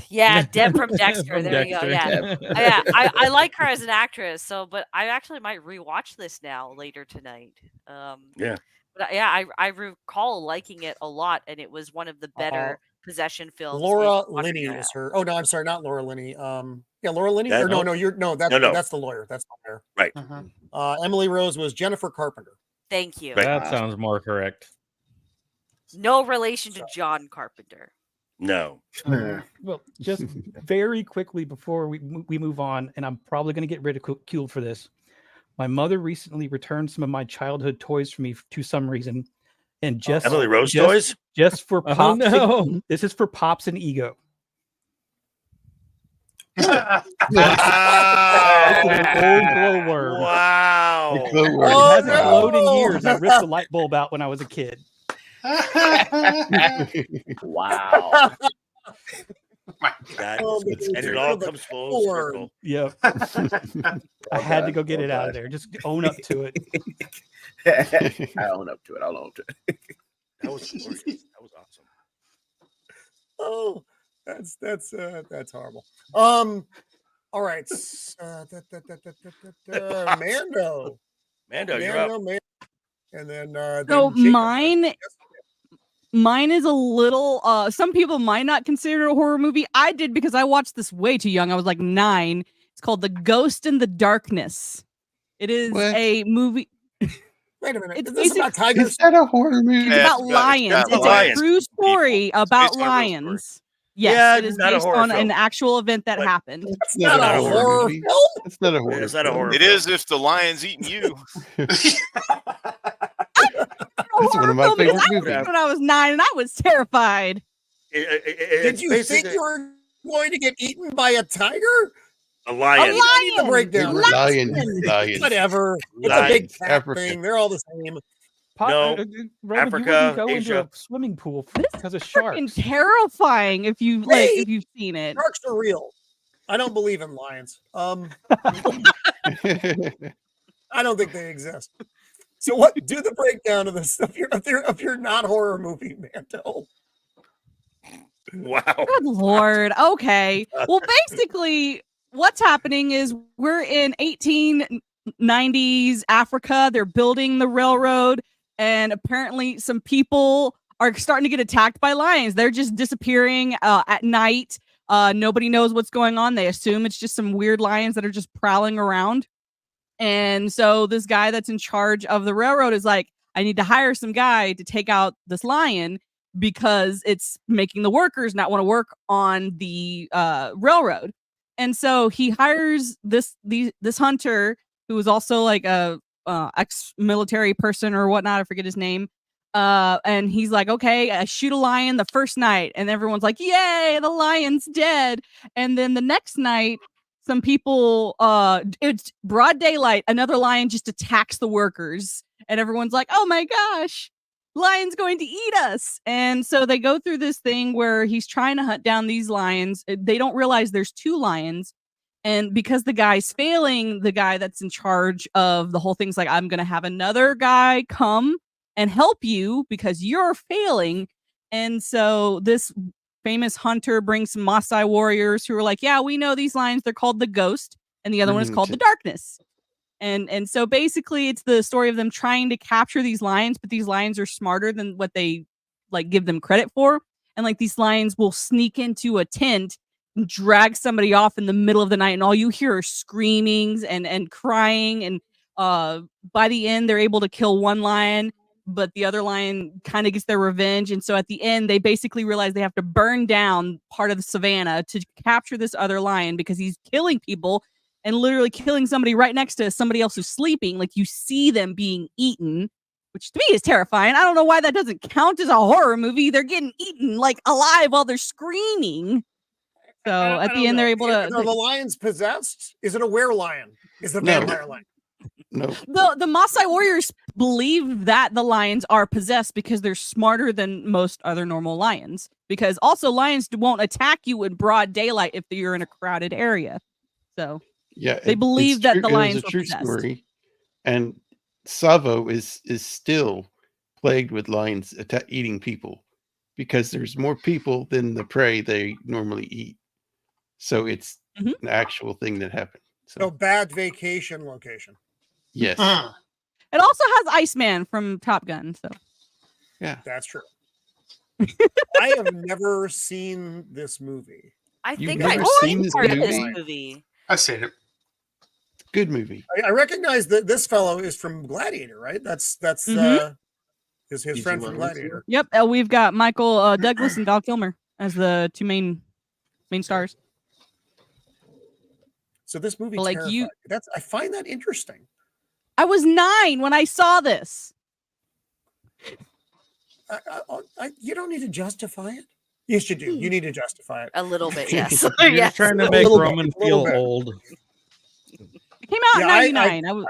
Yeah, Deb from Dexter. There you go. Deb. Yeah, I like her as an actress. So, but I actually might rewatch this now later tonight. Yeah. But yeah, I recall liking it a lot, and it was one of the better possession films. Laura Linney is her. Oh no, I'm sorry, not Laura Linney. Yeah, Laura Linney. That's the lawyer. That's the lawyer. Right. Emily Rose was Jennifer Carpenter. Thank you. Right. That sounds more correct. No relation to John Carpenter. No. Well, just very quickly before we move on, and I'm probably going to get ridiculed for this. My mother recently returned some of my childhood toys for me to some reason, and just Emily Rose toys, just for Pops. Oh, no. This is for Pops and Ego. Wow! It's an old glowworm. Wow! It hasn't glowed in years. I ripped the light bulb out when I was a kid. Wow. And it all comes full circle. Yep. I had to go get it out of there. Just own up to it. I own up to it. I'll own to it. That was glorious. That was awesome. Oh, that's horrible. All right. Mando, you're up. And then so mine is a little some people might not consider it a horror movie. I did because I watched this way too young. I was like 9. It's called The Ghost in the Darkness. It is a movie. Wait a minute. Is about tigers? Is that a horror movie? It's about lions. It's a true story about lions. Yes, it is based on an actual event that happened. It's not a horror film. It's not a horror. It's not a horror. It is if the lion's eating you. That's one of my favorite movies. When I was 9, and I was terrified. Did you think you were going to get eaten by a tiger? A lion. I need the breakdown. Lion. Whatever. It's a big cat thing. They're all the same. No, Africa, go Asia. into a swimming pool because of sharks. It's terrifying if you've seen it. Sharks are real. I don't believe in lions. I don't think they exist. So what? Do the breakdown of this if you're not horror movie, Mando. Wow. Good Lord. Okay. Well, basically, what's happening is we're in 1890s Africa. They're building the railroad, and apparently some people are starting to get attacked by lions. They're just disappearing at night. Nobody knows what's going on. They assume it's just some weird lions that are just prowling around. And so this guy that's in charge of the railroad is like, I need to hire some guy to take out this lion because it's making the workers not want to work on the railroad. And so he hires this hunter who is also like a ex-military person or whatnot. I forget his name. And he's like, okay, I shoot a lion the first night, and everyone's like, yay, the lion's dead. And then the next night, some people, it's broad daylight, another lion just attacks the workers, and everyone's like, oh my gosh, lion's going to eat us. And so they go through this thing where he's trying to hunt down these lions. They don't realize there's two lions. And because the guy's failing, the guy that's in charge of the whole thing's like, I'm going to have another guy come and help you because you're failing. And so this famous hunter brings some Maasai warriors who are like, yeah, we know these lions. They're called the Ghost. And the other one is called the Darkness. And so basically it's the story of them trying to capture these lions, but these lions are smarter than what they like give them credit for. And like these lions will sneak into a tent and drag somebody off in the middle of the night, and all you hear are screamings and crying. And by the end, they're able to kill one lion, but the other lion kind of gets their revenge. And so at the end, they basically realize they have to burn down part of the savannah to capture this other lion because he's killing people and literally killing somebody right next to somebody else who's sleeping. Like you see them being eaten, which to me is terrifying. I don't know why that doesn't count as a horror movie. They're getting eaten like alive while they're screaming. So at the end, they're able to. Are the lions possessed? Is it a were-lion? Is the vampire lion? No. The Maasai warriors believe that the lions are possessed because they're smarter than most other normal lions. Because also lions won't attack you in broad daylight if you're in a crowded area. So yeah, they believe that the lions is a were true possessed. story, and Savo is still plagued with lions eating people because there's more people than the prey they normally eat. So it's an actual thing that happened. So bad vacation location. Yes. It also has Iceman from Top Gun. So yeah, that's true. I have never seen this movie. I You've think never I've seen seen part of this movie? movie. I've seen it. Good movie. I recognize that this fellow is from Gladiator, right? That's his friend from Gladiator. Yep, we've got Michael Douglas and Val Kilmer as the two main stars. So this movie, Like I find that interesting. I was 9 when I saw this. You don't need to justify it. Yes, you do. You need to justify it A little bit, yes. You're Yes. trying to make Roman feel old. It came out in 99.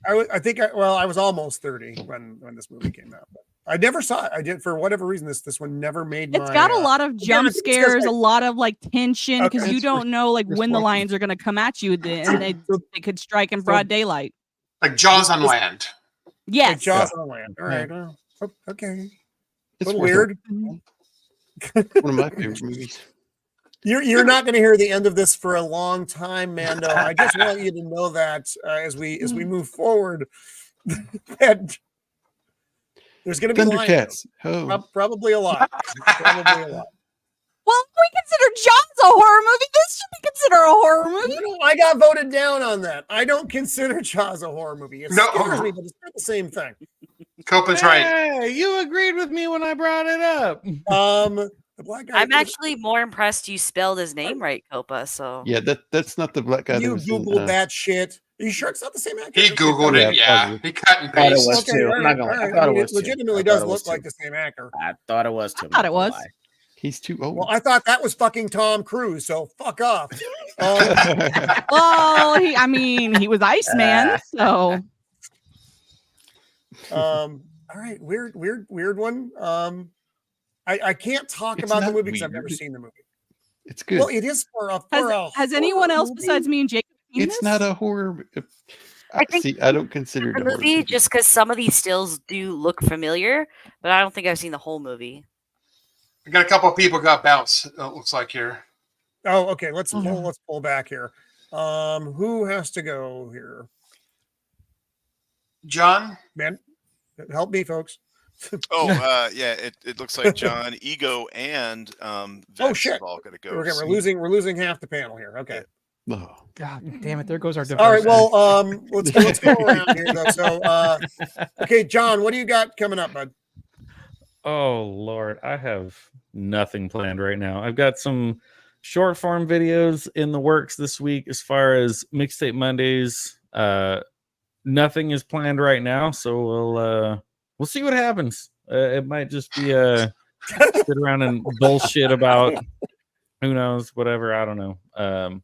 I think I was almost 30 when this movie came out. But I never saw it. I did for whatever reason. This one never made It's got a lot of jump scares, a lot of like tension because Okay. you don't know like when the lions are going to come at you, and they could strike in broad daylight. Like Jaws on land. Yes, Like Jaws on land. All right. Well, okay. It's a little worth weird. One of my favorite movies. You're not going to hear the end of this for a long time, Mando. I just want you to know that as we move forward, that there's going to be Thundercats. lions. Probably a lot. Probably a lot. Well, we consider Jaws a horror movie. This should be considered a horror movie. No, I got voted down on that. I don't consider Jaws a horror movie. It scares me, but it's not the same thing. Copeland's right. Hey, you agreed with me when I brought it up. The black guy. I'm actually more impressed you spelled his name right, Copa. So Yeah, that's not the black guy. You Googled that shit. Are you sure it's not the same actor? He Googled it, yeah. He cut and I thought it pasted. was too. I'm not gonna lie. I thought it was too. legitimately I thought does it was look like too. the same actor. I thought it was too. I thought it was. He's too old. Well, I thought that was fucking Tom Cruise, so fuck off. Well, he was Iceman, so. All right, weird one. I can't talk It's about the not movie because I've never weird. seen the movie. It's good. Well, it is for a Has anyone else movie? besides me and Jacob seen It's this? not a horror. I think See, I don't consider it the a horror movie movie. just because some of these stills do look familiar, but I don't think I've seen the whole movie. I got a couple of people got bounced. It looks like here. Oh, okay. Let's pull back here. Who has to go here? John, man, help me, folks. Yeah, it looks like John, Ego, and Vex shit! have all got to go. Okay, we're losing half the panel here. Okay. Oh. God damn it! There goes our All right. diversity. Well, let's go around here though. So, okay, John, what do you got coming up, bud? Oh Lord, I have nothing planned right now. I've got some short form videos in the works this week as far as Mixtape Mondays. Nothing is planned right now, so we'll see what happens. It might just be sit around and bullshit about who knows, whatever. I don't know.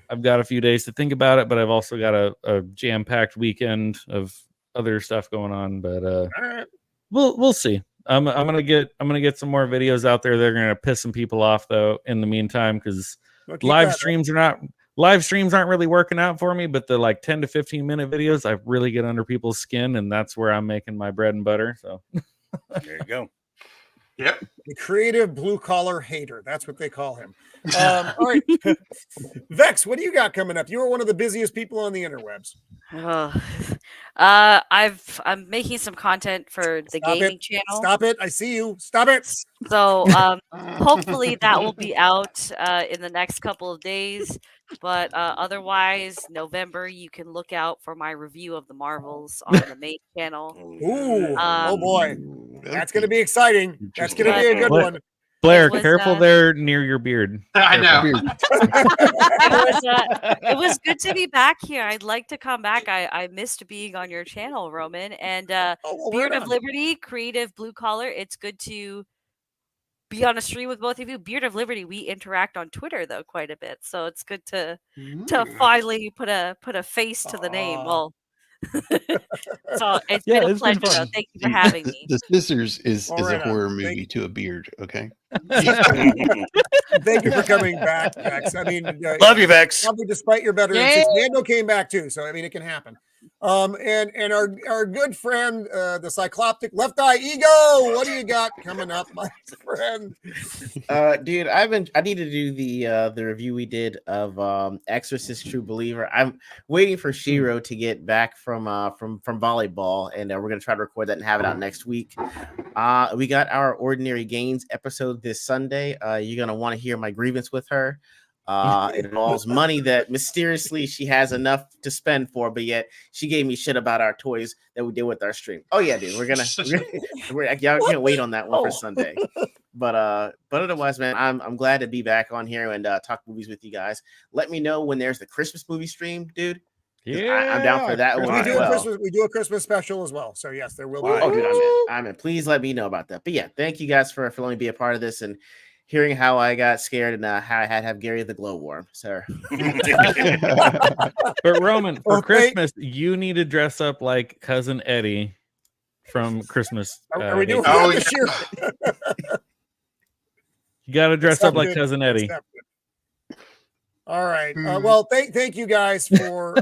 I've got a few days to think about it, but I've also got a jam-packed weekend of other stuff going on. But we'll see. I'm gonna get some more videos out there. They're gonna piss some people off though in the meantime, because live streams aren't really working out for me, but the like 10 to 15 minute videos I really get under people's skin, and that's where I'm making my bread and butter. So there you go. Yep. The creative blue collar hater. That's what they call him. All right. Vex, what do you got coming up? You are one of the busiest people on the interwebs. I'm making some content for the gaming channel. Stop it. I see you. Stop it. So hopefully that will be out in the next couple of days. But otherwise, November, you can look out for my review of the Marvels on the main channel. Ooh, oh boy. That's going to be exciting. That's going to be a good one. Blair, careful there near your beard. I know. It was good to be back here. I'd like to come back. I missed being on your channel, Roman. And Beard of Liberty, creative blue collar. It's good to be on a stream with both of you. Beard of Liberty, we interact on Twitter though quite a bit, so it's good to finally put a face to the name. Well, so it's been a pleasure. Though. Thank you for having me. The Scissors is right a horror movie to a beard. Okay. Thank you for coming back, Vex. I mean, love you, Vex. Probably despite your better instincts, Mando came back too. So I mean, it can happen. And our good friend, the Cycloptic Left Eye Ego. What do you got coming up, my friend? Dude, I need to do the review we did of Exorcist True Believer. I'm waiting for Shiro to get back from volleyball, and we're gonna try to record that and have it out next week. We got our Ordinary Gains episode this Sunday. You're gonna want to hear my grievance with her. It involves money that mysteriously she has enough to spend for, but yet she gave me shit about our toys that we did with our stream. Oh yeah, dude, y'all can't wait on that one for Sunday. But otherwise, man, I'm glad to be back on here and talk movies with you guys. Let me know when there's the Christmas movie stream, dude. Yeah, I'm down for that one. We do a Christmas special as well. So yes, there will be. Oh, dude, I'm in. Please let me know about that. But yeah, thank you guys for letting me be a part of this and hearing how I got scared and how I had to have Gary the Glowworm, sir. But Roman, for Christmas, you need to dress up like Cousin Eddie from Christmas. Are we doing this year? You got to dress up like Cousin Eddie. All right. Well, thank you guys for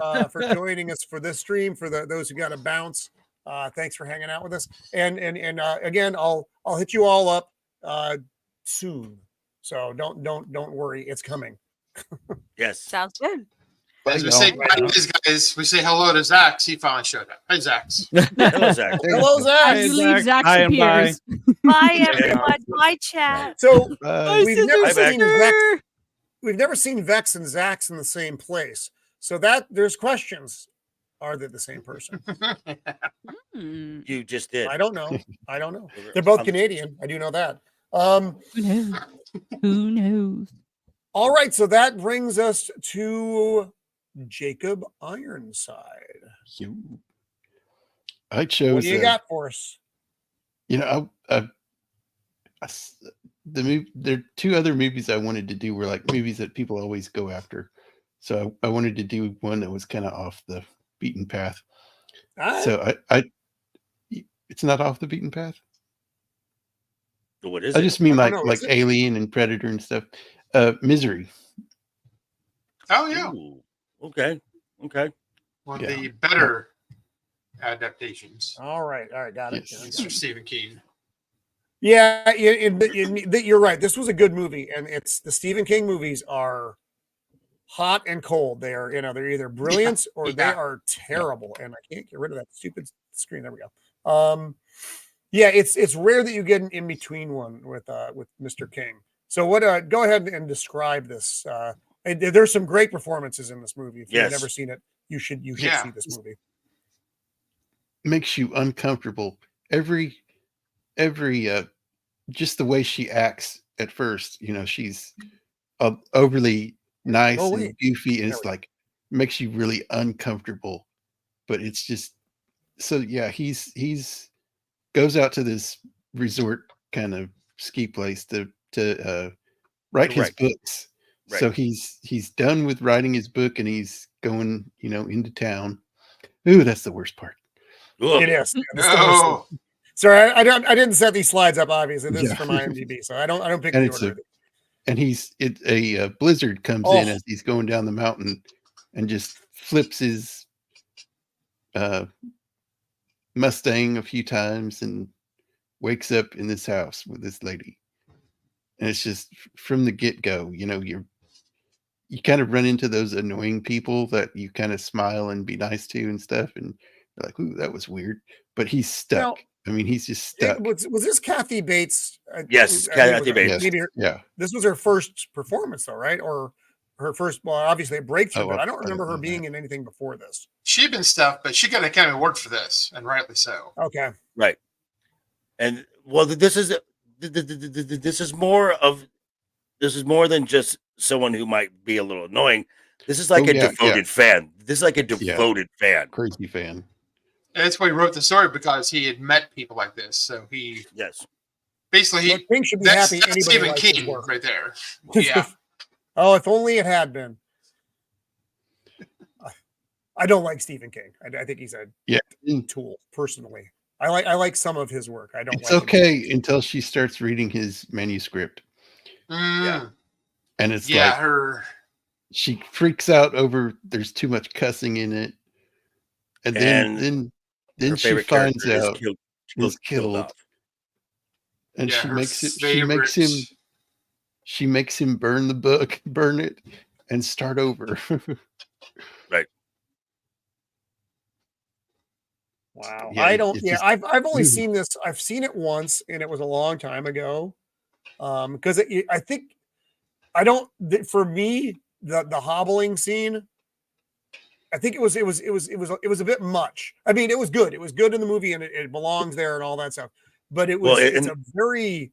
joining us for this stream. For those who got to bounce, thanks for hanging out with us. And again, I'll hit you all up soon. So don't worry, it's coming. Yes, sounds good. As we say, guys, we say hello to Zach. He finally showed up. Hey, Zach. Hello, Zach. Hello, Zach. I believe Zach appears. Bye, everyone. Bye, chat. So we've never seen Vex and Zax in the same place. So that there's questions. Are they the same person? You just did. I don't know. They're both Canadian. I do know that. Who knows? All right, so that brings us to Jacob Ironside. I chose. What do you got for us? You know, there are two other movies I wanted to do were like movies that people always go after. So I wanted to do one that was kind of off the beaten path. So it's not off the beaten path. What is I it? just mean like Alien and Predator and stuff. Misery. Oh yeah, Ooh, okay. one Yeah. of the better adaptations. All right, got it. Yes. Mr. Stephen King. Yeah, you're right. This was a good movie, and it's the Stephen King movies are hot and cold. They are, they're either brilliant or they are terrible. And I can't get rid of that stupid screen. There we go. Yeah, it's rare that you get an in between one with Mr. King. So what? Go ahead and describe this. There's some great performances in this movie. If you've never seen it, you should see this movie. Makes you uncomfortable. Every just the way she acts at first, she's overly nice and goofy, and it's like makes you really uncomfortable. But it's just so he's goes out to this resort kind of ski place to write his books. Right. So he's done with writing his book, and he's going into town. Ooh, that's the worst part. It is. No. Sorry, I didn't set these slides up. Obviously, this is from IMDb, so I don't pick the order. And a blizzard comes in as he's going down the mountain, and just flips his Mustang a few times, and wakes up in this house with this lady. And it's just from the get-go, you kind of run into those annoying people that you kind of smile and be nice to and stuff, and you're like, ooh, that was weird. But he's stuck. He's just stuck. Was this Kathy Bates? Yes, Kathy Bates. Yeah. This was her first performance, though, right? Or her first, obviously a breakthrough, but I don't remember her being in anything before this. She'd been stuff, but she got Academy Award for this, and rightly so. Okay. Right. And well, this is more than just someone who might be a little annoying. This is like a devoted fan. This is like a devoted fan. Crazy fan. And that's why he wrote the story, because he had met people like this. So he basically King should be happy. That's Anybody Stephen likes King his work right there. Yeah. Oh, if only it had been. I don't like Stephen King. I think he's a tool personally. I like some of his work. I don't. It's like okay until she starts reading his manuscript. Yeah. And it's she freaks out over there's too much cussing in it, and then she finds out he's killed, and she makes him burn the book, burn it, and start over. Right. Wow. Yeah, I've only seen this. I've seen it once, and it was a long time ago. Because for me, the hobbling scene, I think it was a bit much. I mean, it was good. It was good in the movie, and it belongs there and all that stuff. But it's a very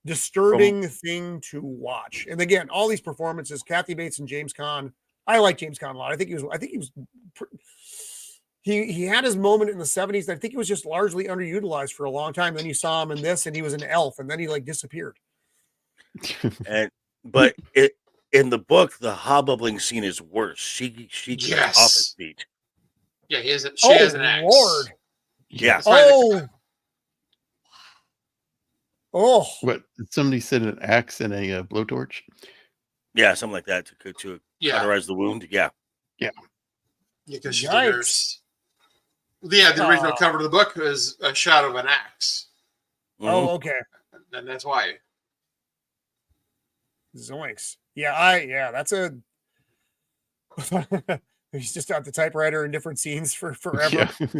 disturbing thing to watch. And again, all these performances, Kathy Bates and James Caan. I like James Caan a lot. I think he had his moment in the 70s. I think he was just largely underutilized for a long time. Then you saw him in this, and he was an elf, and then he disappeared. But in the book, the hobbling scene is worse. She gets off his feet. Yeah, she has an axe. Lord. Yeah. Oh. What? Somebody said an axe and a blowtorch? Yeah, something like that to cauterize the wound. Yeah. Yeah, because she's a nurse. Yeah, the original cover of the book was a shot of an axe. Oh, okay. And that's why. Zoinks. Yeah, that's a he's just out the typewriter in different scenes for forever. Yeah.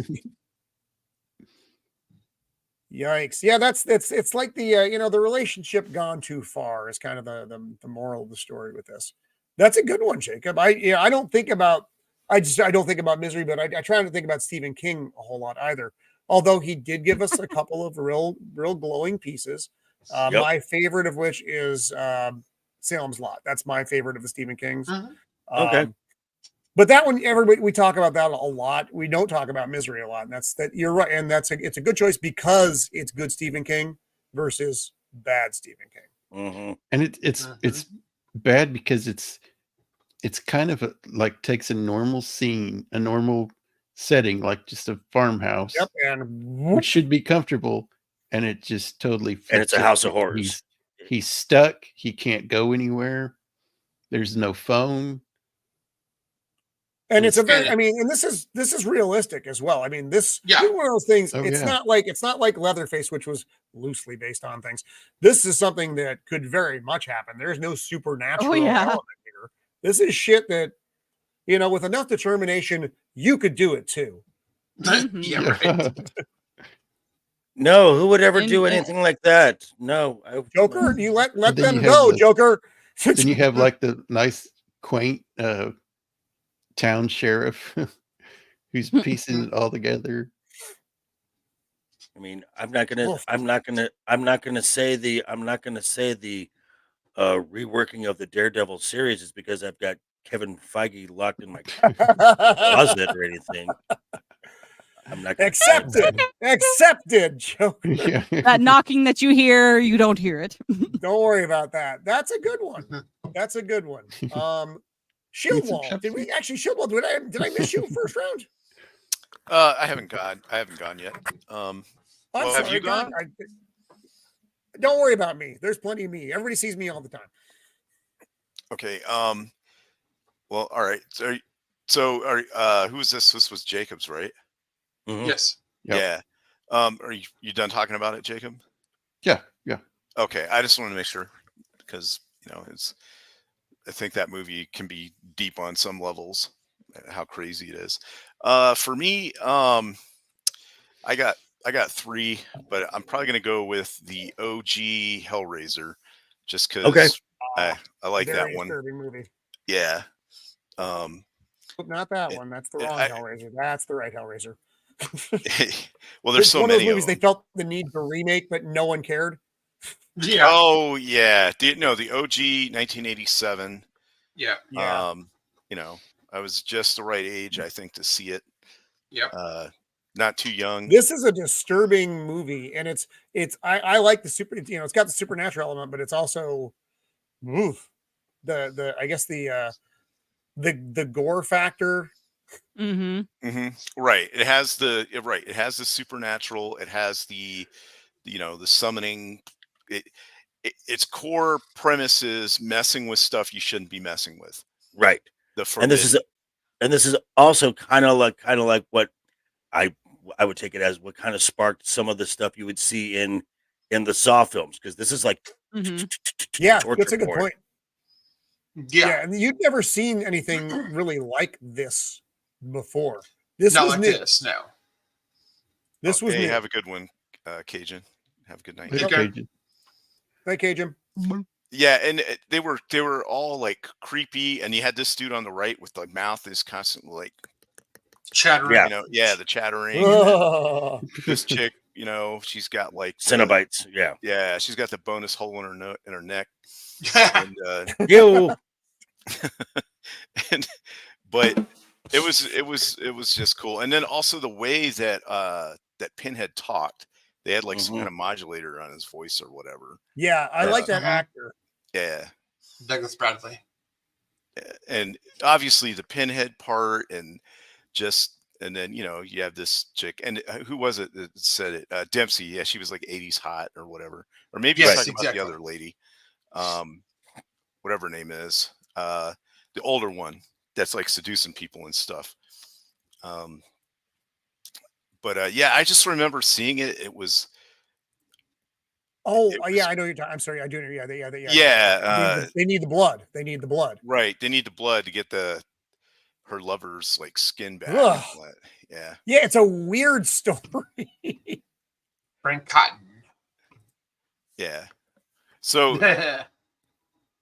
Yikes. Yeah, it's like the the relationship gone too far is kind of the moral of the story with this. That's a good one, Jacob. I don't think about Misery, but I try not to think about Stephen King a whole lot either. Although he did give us a couple of real glowing pieces. My favorite of which is Salem's Lot. That's my favorite of the Stephen Kings. Okay. But that one, we talk about that a lot. We don't talk about Misery a lot. And you're right. And it's a good choice because it's good Stephen King versus bad Stephen King. And it's bad because it's kind of takes a normal scene, a normal setting, like just a farmhouse. Yep. And which should be comfortable, and it just totally and it's a house of horrors. He's stuck. He can't go anywhere. There's no phone. And it's a very, I mean, and this is realistic as well. I mean, this is one of those things. It's not like Leatherface, which was loosely based on things. This is something that could very much happen. There's no supernatural element here. This is shit that, you know, with enough determination, you could do it too. Yeah, right. No, who would ever do anything like that? No, Joker, you let them go, Joker. Then you have like the nice, quaint town sheriff who's piecing it all together. I mean, I'm not gonna say the reworking of the Daredevil series is because I've got Kevin Feige locked in my closet or anything. I'm not accepted, Joker. That knocking that you hear, you don't hear it. Don't worry about that. That's a good one. That's a good one. Shieldwall. Did we actually Shieldwall? Did I miss you first round? I haven't gone yet. Well, have you gone? Don't worry about me. There's plenty of me. Everybody sees me all the time. Okay. Well, all right. So who is this? This was Jacob's, right? Mm-hmm. Yes. Yep. Yeah. Are you done talking about it, Jacob? Yeah. Okay. I just wanted to make sure because I think that movie can be deep on some levels. How crazy it is. For me, I got 3, but I'm probably gonna go with the OG Hellraiser, just because I like that one. Movie. Yeah. Not that one. That's the wrong Hellraiser. That's the right Hellraiser. Well, there's so one many of those movies they felt the need to remake, but no one cared. Yeah. Oh yeah. The OG 1987. Yeah. I was just the right age, I think, to see it. Yep. Not too young. This is a disturbing movie, and I like the it's got the supernatural element, but it's also the gore factor. Mm-hmm. Mm-hmm. Right. It has the supernatural. It has the summoning. Its core premise is messing with stuff you shouldn't be messing with. Right. And this is also kind of like what I would take it as what kind of sparked some of the stuff you would see in the Saw films, because this is like yeah, that's a good point. Yeah, and you'd never seen anything really like this before. This not was like new. this. No, this was new. Have a good one, Cajun. Have a good night. Cajun. Bye, Cajun. Yeah, and they were all like creepy, and you had this dude on the right with the mouth is constantly like chattering. The chattering. This chick, she's got like Cenobites. Yeah, she's got the bonus hole in her neck. And, but it was just cool. And then also the way that Pinhead talked, they had like some kind of modulator on his voice or whatever. Yeah, I like that actor. Yeah, Douglas Bradley. And obviously the Pinhead part, and then you have this chick, and who was it that said it? Dempsey. Yeah, she was like 80s hot or whatever, or maybe you're talking about the other lady, whatever her name is, the older one that's like seducing people and stuff. But I just remember seeing it. It was. Oh, yeah, I know you're talking. I'm sorry, I do. Yeah. They need the blood. They need the blood. Right, they need the blood to get her lover's like skin back. Yeah. Yeah, it's a weird story. Frank Cotton. Yeah. So,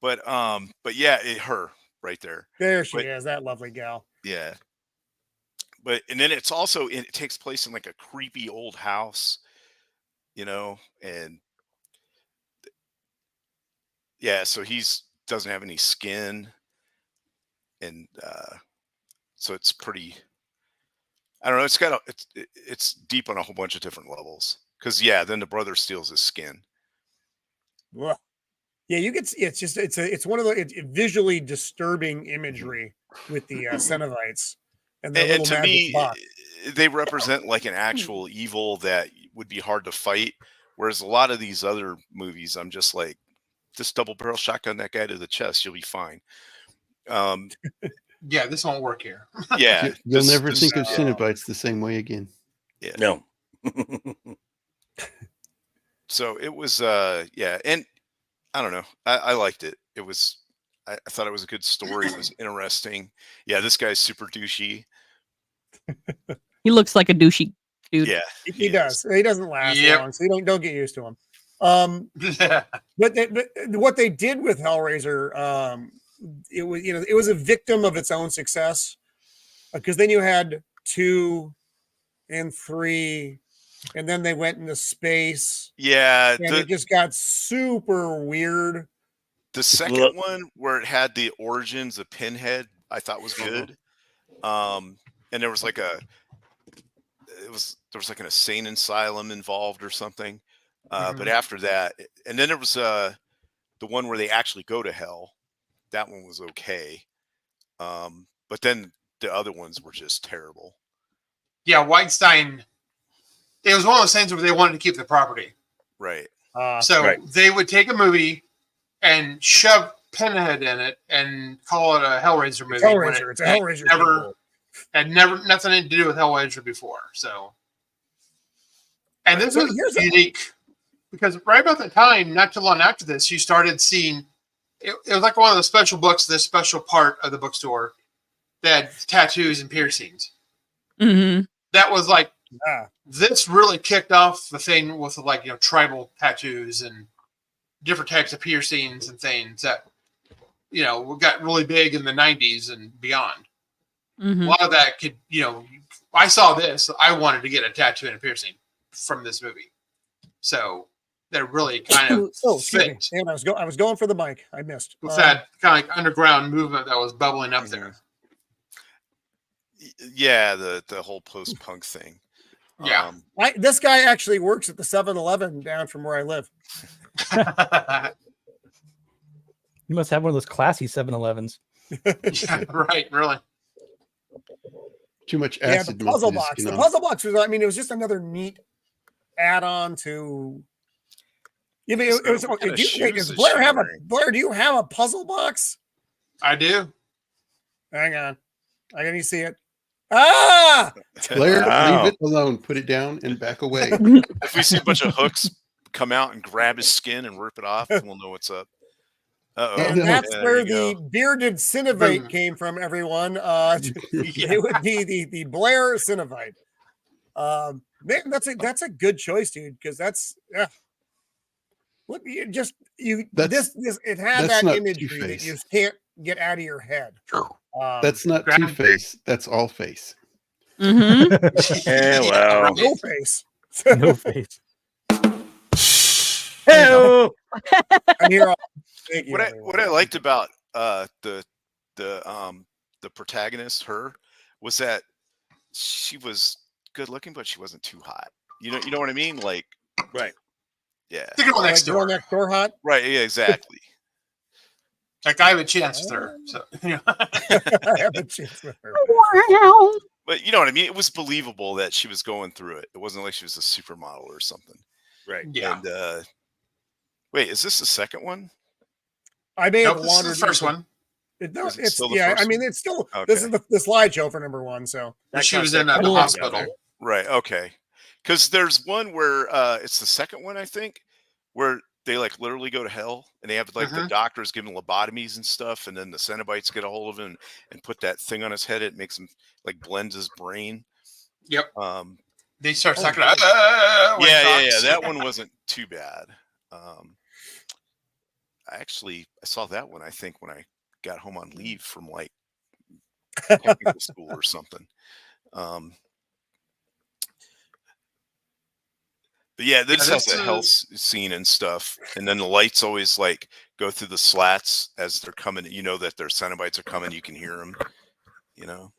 but yeah, her right there. There she is, that lovely gal. Yeah. And then it takes place in like a creepy old house, and yeah, so doesn't have any skin, and so it's pretty. I don't know. It's deep on a whole bunch of different levels. Because then the brother steals his skin. Ugh. Yeah, you get. It's one of the visually disturbing imagery with the Cenobites and the little to magic me, box. They represent like an actual evil that would be hard to fight. Whereas a lot of these other movies, I'm just like, just double barrel shotgun that guy to the chest. You'll be fine. Yeah, this won't work here. Yeah, You'll never think of Cenobites the same way again. Yeah. No. So it was, yeah, and I don't know. I liked it. It was. I thought it was a good story. It was interesting. Yeah, this guy's super douchey. He looks like a douchey dude. Yeah, he does. He doesn't last long, so you don't get used to him. But what they did with Hellraiser, it was it was a victim of its own success, because then you had 2 and 3, and then they went into space. Yeah, and it just got super weird. The second one, where it had the origins of Pinhead, I thought was good. And there was like there was like an insane asylum involved or something. But after that, and then there was the one where they actually go to hell. That one was okay. But then the other ones were just terrible. Yeah, Weinstein. It was one of those things where they wanted to keep the property. Right. So they would take a movie and shove Pinhead in it and call it a Hellraiser movie. Hellraiser. It's a Hellraiser. Had nothing to do with Hellraiser before. So, and this was unique because right about the time, not too long after this, you started seeing it was like one of the special books, this special part of the bookstore that had tattoos and piercings. Mm-hmm. That was like this really kicked off the thing with like tribal tattoos and different types of piercings and things that got really big in the 90s and beyond. Mm-hmm. A lot of that could I saw this, I wanted to get a tattoo and a piercing from this movie, so that really kind of fit. And I was going for the mic. I missed with that kind of like underground movement that was bubbling up there. Yeah, the whole post-punk thing. Yeah. This guy actually works at the 7-Eleven down from where I live. You must have one of those classy 7-Elevens. Yeah, right, really. Too much acid. The puzzle box. The puzzle box was, it was just another neat add-on to. Yeah, but does Blair, do you have a puzzle box? I do. Hang on. I can see it. Ah! Blair, leave it alone. Put it down and back away. If we see a bunch of hooks come out and grab his skin and rip it off, we'll know what's up. And that's where the bearded Cinnavite came from, everyone. It would be the Blair Cinnavite. Man, that's a good choice, dude, because that's look, it had that imagery that you can't get out of your head. That's not Two-Face. That's All Face. Mm-hmm. Yeah, well, no face. No face. Hello. I'm here. What I liked about the protagonist, her, was that she was good looking, but she wasn't too hot. You know what I mean? Like, right? Yeah. The girl next door. Next door hot. Right. Yeah. Exactly. Like I have a chance with her. So I have a chance with her. But you know what I mean? It was believable that she was going through it. It wasn't like she was a supermodel or something. Right. Yeah. And wait, is this the second one? I may have this wandered. is the first one. It's still this is the slideshow for number 1. So she was in the hospital. Right. Okay. Because there's one where it's the second one, I think, where they like literally go to hell and they have like the doctors giving lobotomies and stuff, and then the Cenobites get a hold of him and put that thing on his head. It makes him like blends his brain. Yep. They start talking. Yeah. That one wasn't too bad. I saw that one, I think, when I got home on leave from like technical school or something. But yeah, this has a health scene and stuff, and then the lights always like go through the slats as they're coming. You know that their Cenobites are coming. You can hear them. You know.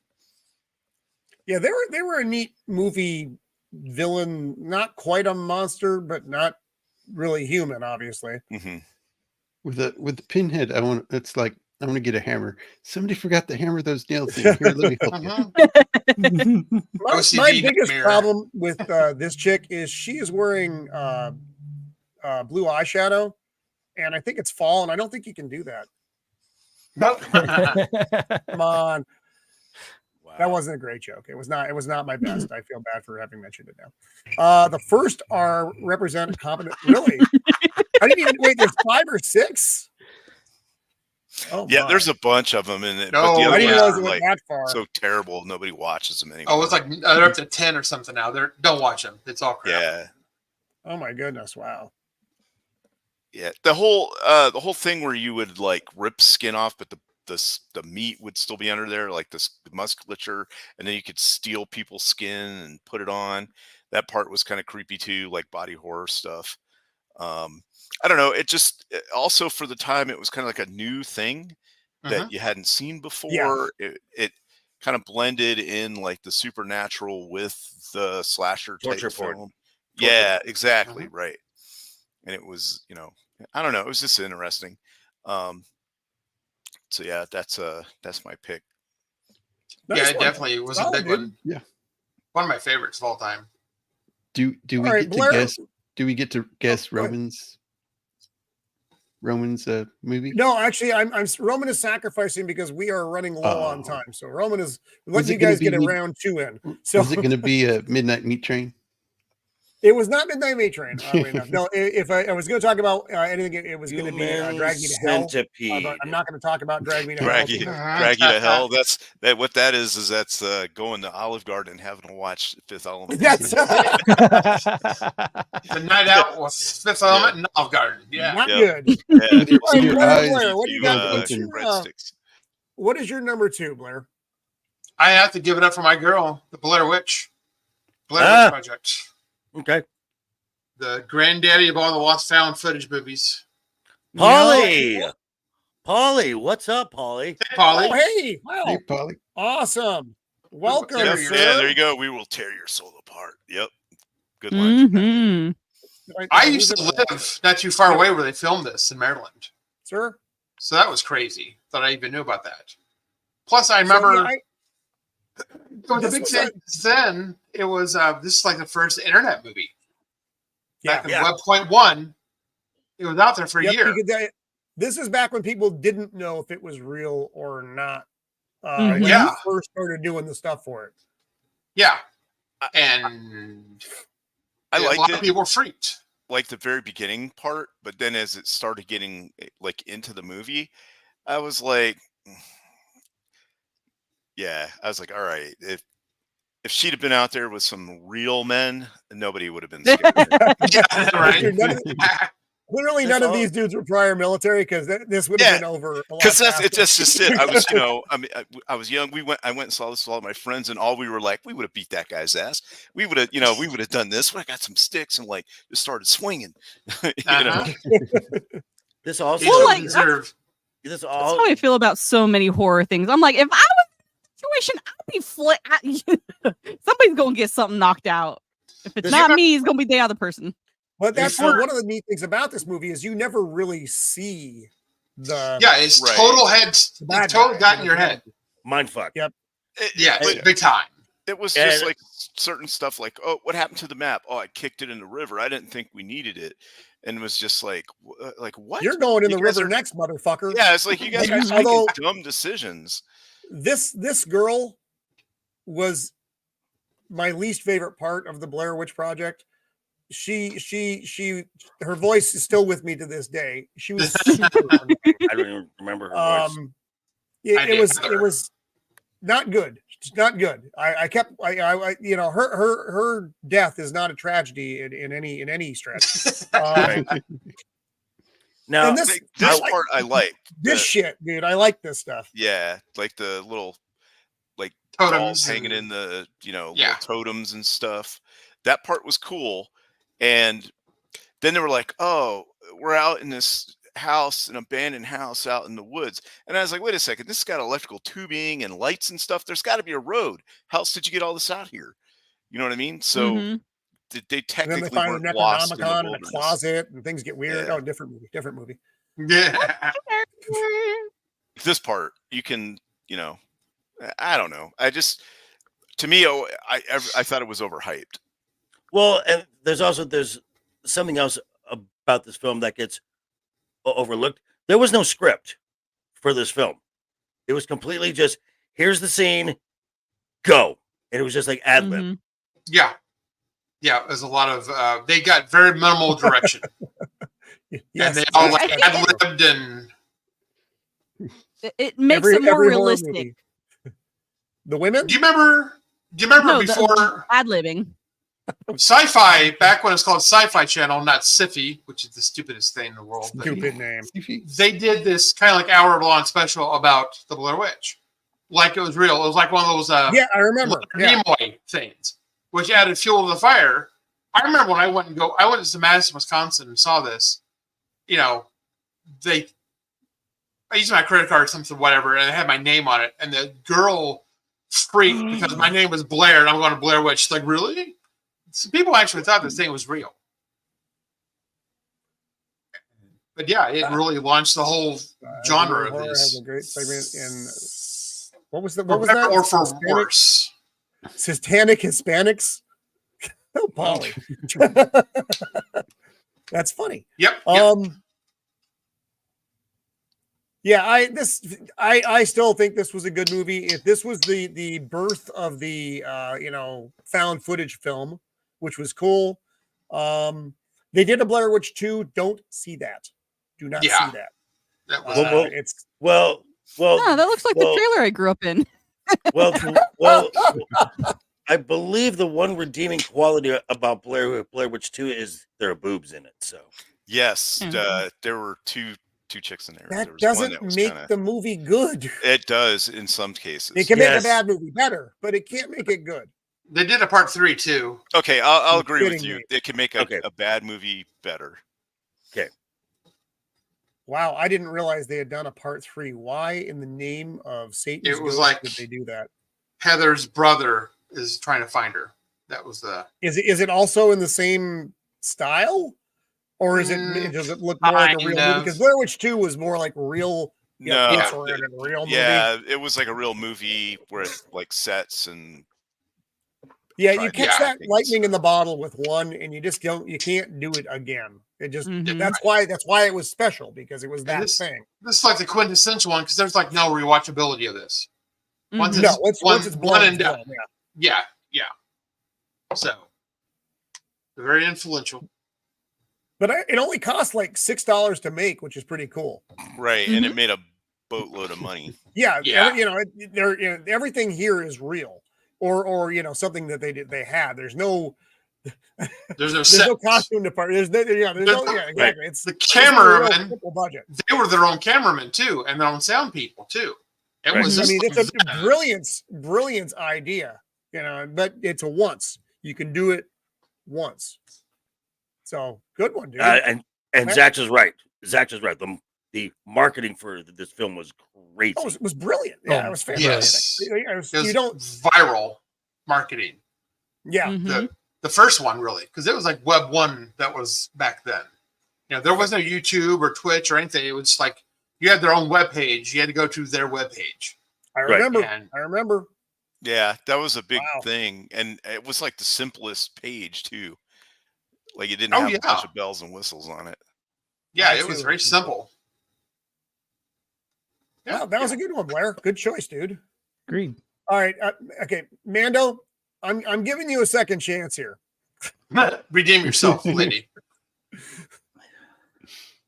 Yeah, they were a neat movie villain. Not quite a monster, but not really human, obviously. Mm-hmm. With the Pinhead, it's like I want to get a hammer. Somebody forgot to hammer those nails in. Here, let me help you. My biggest problem with this chick is she is wearing blue eyeshadow, and I think it's fall, and I don't think you can do that. Come on. Wow. That wasn't a great joke. It was not my best. I feel bad for having mentioned it now. The first are represent competent. Really? I didn't even wait. There's 5 or 6. Oh Yeah, my. there's a bunch of them in it, No, but the I other didn't ones realize it are went like that far. so terrible nobody watches them anymore. Oh, it's like they're up to 10 or something now. Don't watch them. It's all crap. yeah, Oh my goodness! Wow. yeah. The whole thing where you would like rip skin off, but the meat would still be under there, like the musculature, and then you could steal people's skin and put it on. That part was kind of creepy too, like body horror stuff. I don't know. Also for the time, it was kind of like a new thing that you hadn't seen before. It kind of blended in like the supernatural with the slasher type Torture porn. film. Yeah, exactly. Right. And it was, I don't know. It was just interesting. So yeah, that's my pick. Nice Yeah, it one. definitely was a Solid, big dude. one. Yeah. One of my favorites of all time. Do we All right, get to Blair. guess? Do we get to guess go ahead. Roman's movie? No, actually, I'm Roman is sacrificing because we are running low on Oh. time. So Roman is Was letting it you gonna guys get a be- round 2 in. So Was it going to be a Midnight Meat Train? it was not Midnight Meat Train, oddly enough. No, if I was going to talk about anything, it was going to be Drag Me to Hell. Centipede. But I'm not going to talk about Drag Me to Hell. Drag you to hell. What that is that's going to Olive Garden and having to watch Fifth Element. That's The night out was Fifth Element and Olive Garden. Yeah. not Yep. good. Yeah, All right, your Blair, eyes Blair, what do you got? open. What's your, breadsticks. what is your number 2, Blair? I have to give it up for my girl, the Blair Witch. Blair Ah. Witch Project. Okay. The granddaddy of all the lost found footage movies. Polly. Polly, what's up, Polly? Hey, Polly. Oh, hey, wow, Hey, Polly. awesome. Welcome, Yep, sir. Yeah, there you go. We will tear your soul apart. Yep. Good line. Mm-hmm. I used to live not too far away where they filmed this in Maryland. Sir. So that was crazy. Thought I even knew about that. Plus, I remember So, yeah, it was a this big was thing then. It was this is like the first internet movie. Back in Yeah. Web 1.1, it was out there for a Yep, year. this is back when people didn't know if it was real or not. Mhm. When Yeah. you first started doing the stuff for it. Yeah, and I a lot liked of it, people were freaked. like the very beginning part, but then as it started getting like into the movie, I was like, all right, if she'd have been out there with some real men, nobody would have been scared. Yeah, right. Dude, Clearly, none of these dudes were prior military because this would have been over. Because that's just it. I was, I was young. I went and saw this with all my friends, and all we were like, we would have beat that guy's ass. We would have, we would have done this. I got some sticks and like just started swinging. This also Well, like, this That's all how I feel about so many horror things. I'm like, if I was in a situation, I'd be somebody's gonna get something knocked out. If it's not me, it's gonna be the other person. But that's one of the neat things about this movie is you never really see the it's total heads. It's total got in your head. Mindfuck. Yep. Big time. It was just like certain stuff like, oh, what happened to the map? Oh, I kicked it in the river. I didn't think we needed it. And it was just like what? You're going in You the guys river next, motherfucker. Yeah, it's like you guys are making dumb decisions. This girl was my least favorite part of the Blair Witch Project. Her voice is still with me to this day. She was super annoying. I don't even remember her voice. It was not good. It's not good. I kept her death is not a tragedy in any stretch. Now and this part I like. This shit, dude. I like this stuff. Yeah, like the little like totems dolls hanging in the little totems and stuff. That part was cool. And then they were like, "Oh, we're out in this house, an abandoned house out in the woods." And I was like, "Wait a second, this has got electrical tubing and lights and stuff. There's got to be a road. How else did you get all this out here?" You know what I mean? So they technically and then they find weren't an lost in the Necronomicon in a wilderness. closet, and things get weird. Yeah. Oh, different movie. Yeah. This part, you can, I don't know. To me, I thought it was overhyped. Well, and there's something else about this film that gets overlooked. There was no script for this film. It was completely just, here's the scene, go. And it was just like ad lib. Mm-hmm. Yeah. Yeah, there's a lot of they got very minimal direction. And they all like ad libbed and it makes it more realistic. The women? Do you remember before ad libbing? Sci-Fi, back when it was called Sci-Fi Channel, not Siffy, which is the stupidest thing in the world. Stupid name. They did this kind of like hour-long special about the Blair Witch. Like it was real. It was like one of those yeah, I remember. Nimoy things, which added fuel to the fire. I remember when I went to Madison, Wisconsin and saw this. You know, I used my credit card or something, whatever, and it had my name on it. And the girl freaked because my name was Blair and I'm going to Blair Witch. She's like, really? So people actually thought this thing was real. But yeah, it really launched the whole genre of this. Has a great segment in what was that? Or for worse. Satanic Hispanics. Oh, Polly. That's funny. Yep. Yeah, I still think this was a good movie. If this was the birth of the found footage film, which was cool. They did a Blair Witch 2. Don't see that. Do not see that. That was well. No, that looks like the trailer I grew up in. well, I believe the one redeeming quality about Blair Witch 2 is there are boobs in it. So yes, there were two chicks in there. That there was doesn't one that make the movie good. It does in some cases. It can make a bad movie better, but it can't make it good. They did a part 3 too. Okay, I'll agree with you. It can make a bad movie better. Okay. Wow, I didn't realize they had done a part 3. Why in the name of Satan? It was like did they do that? Heather's brother is trying to find her. That was the. Is it also in the same style, or is it? Does it look more like a real movie? Because Blair Witch 2 was more like real. Real movie. Yeah, it was like a real movie where it's like sets and. Yeah, you catch that lightning in the bottle with one, and you can't do it again. It just that's why it was special, because it was that thing. This is like the quintessential one, because there's like no rewatchability of this. Once it's blown and done. Yeah. So very influential. But it only cost like $6 to make, which is pretty cool. Right, and it made a boatload of money. Yeah. Everything here is real. Or something that they had. There's no costume department. Exactly. Right. It's the cameraman. Budget. They were their own cameramen too, and their own sound people too. It's a brilliant idea, but it's a once. You can do it once. So good one, dude. And Zach is right. The marketing for this film was crazy. Oh, it was brilliant. Yeah, it was fantastic. Yes. It was viral marketing. Yeah. The first one, really, because it was like Web 1 that was back then. There was no YouTube or Twitch or anything. It was like you had their own web page. You had to go to their web page. I remember. Yeah, that was a big thing. And it was like the simplest page, too. Like it didn't have a bunch of bells and whistles on it. Yeah, it was very simple. Yeah, that was a good one, Blair. Good choice, dude. Agreed. All right. Okay, Mando, I'm giving you a second chance here. Redeem yourself, lady.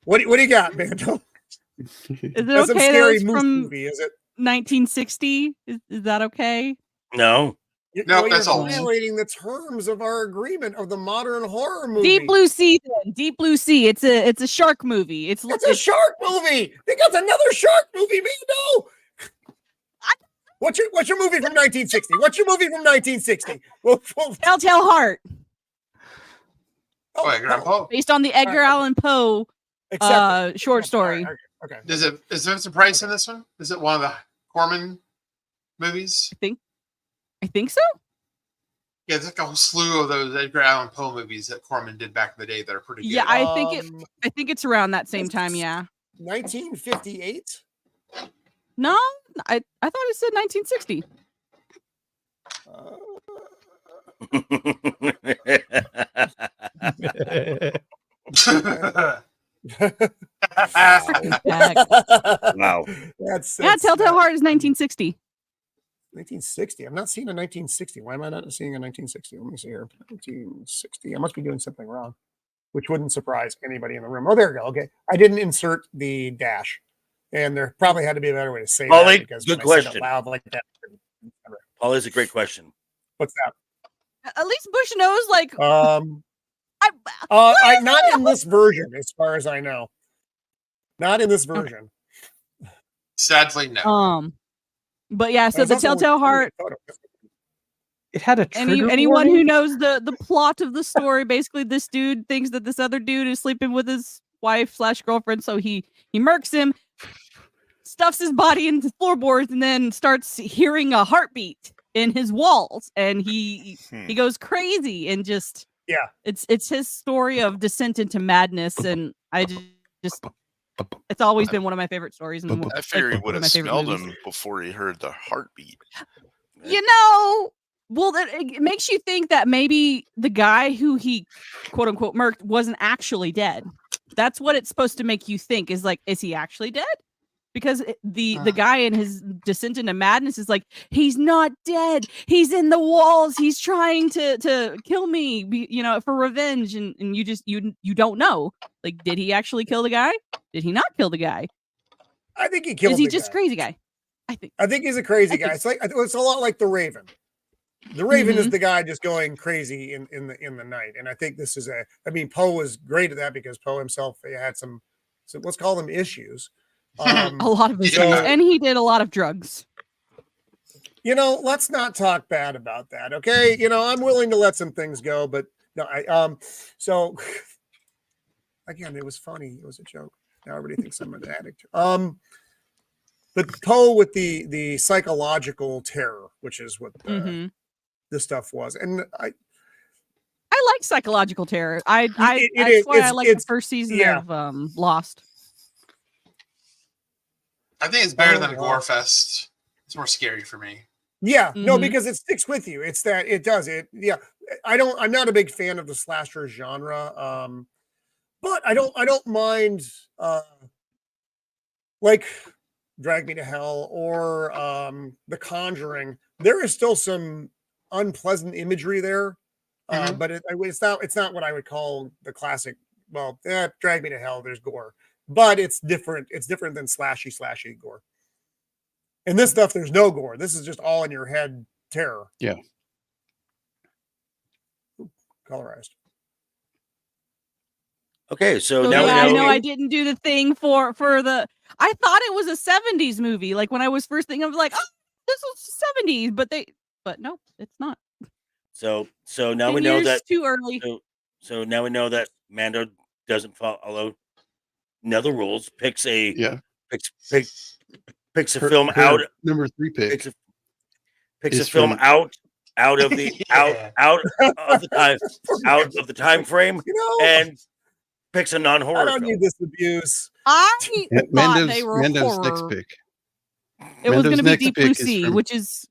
What do you got, Mando? Is it okay scary that from movie, is it? 1960? Is that okay? No. No, that's all. Violating the terms of our agreement of the modern horror movie. Deep Blue Sea. Then. Deep Blue Sea. It's a shark movie. It's a shark movie. They got another shark movie, Mando. What's your movie from 1960? What's your movie from 1960? Telltale Heart. Grandpa. Based on the Edgar Allan Poe short story. Okay. Is Vincent Price in this one? Is it one of the Corman movies? I think so. Yeah, there's like a whole slew of those Edgar Allan Poe movies that Corman did back in the day that are pretty good. Yeah, I think it's around that same time. Yeah. 1958. No, I thought it said 1960. Wow. That's Telltale Heart is 1960. 1960. I'm not seeing a 1960. Why am I not seeing a 1960? Let me see here. 1960. I must be doing something wrong, which wouldn't surprise anybody in the room. Oh, there we go. Okay. I didn't insert the dash. And there probably had to be a better way to say Paulie, that because good when I said it question. loud like that. Paul is a great question. What's that? At least Bush knows, like, not in this version, as far as I know. Not in this version. Sadly, no. But yeah, so the Telltale Heart. It had a trigger anyone warning? who knows the plot of the story, basically, this dude thinks that this other dude is sleeping with his wife/girlfriend, so he murks him, stuffs his body into floorboards, and then starts hearing a heartbeat in his walls, and he goes crazy and just it's his story of descent into madness, and I just it's always been one of my favorite stories. And I figure he would have smelled him before he heard the heartbeat. You know, well, it makes you think that maybe the guy who he quote unquote murked wasn't actually dead. That's what it's supposed to make you think, is like, is he actually dead? Because the guy in his descent into madness is like, he's not dead. He's in the walls. He's trying to kill me, for revenge. And you just you don't know. Like, did he actually kill the guy? Did he not kill the guy? I think he killed. Is he just crazy guy? I think he's a crazy guy. It's a lot like the Raven. The Raven is the guy just going crazy in the night. And I think this is Poe was great at that because Poe himself had some let's call them issues. A lot of issues, and he did a lot of drugs. Let's not talk bad about that, okay? I'm willing to let some things go, but no, so again, it was funny. It was a joke. Now everybody thinks I'm an addict. But Poe with the psychological terror, which is what this stuff was, and I like psychological terror. That's why I like the first season of Lost. I think it's better than a gore fest. It's more scary for me. Yeah, no, because it sticks with you. It's that it does it. Yeah, I'm not a big fan of the slasher genre, but I don't mind like Drag Me to Hell or The Conjuring. There is still some unpleasant imagery there, but it's not what I would call the classic. Well, Drag Me to Hell. There's gore. But it's different. It's different than slashy gore. In this stuff, there's no gore. This is just all in your head terror. Yeah. Colorized. Okay, so So now yeah, we I know. know I didn't do the thing for the. I thought it was a 70s movie. Like when I was first thinking, I was like, oh, this was 70s, but no, it's not. So now 10 we know years that too early. So now we know that Mando doesn't follow the rules. Picks a film out. Number 3 pick. Picks a film out of the out of the time frame, and picks a non-horror. I don't film. need this abuse. I thought they were Mando's horror. next pick. It was going to be next Deep pick Blue is Sea, from- which is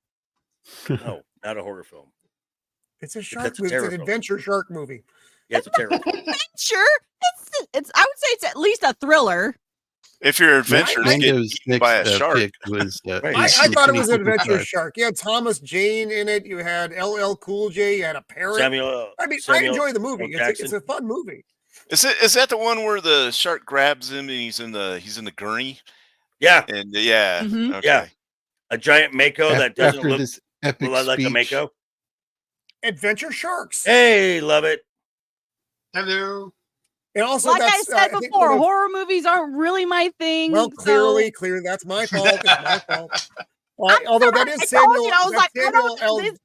No, not a horror film. It's a shark That's a movie. It's terror an film. adventure shark movie. Yeah, it's a terror film. adventure. It's. I would say it's at least a thriller. If your adventures get Mando's eaten by a next shark, pick was. I thought it was an adventure shark. You had Thomas Jane in it. You had LL Cool J. You had a parrot. I enjoy the movie. It's a fun movie. Is that the one where the shark grabs him and he's in the gurney? Yeah, and okay. Yeah, a giant mako that doesn't After look this epic like a speech, mako. Adventure Sharks. Hey, love it. Hello. And also, Like I that's, said think before, horror movies aren't really my thing. Well, clearly, that's my fault. It's my fault. Although that is Samuel. I was like, Samuel I L. don't.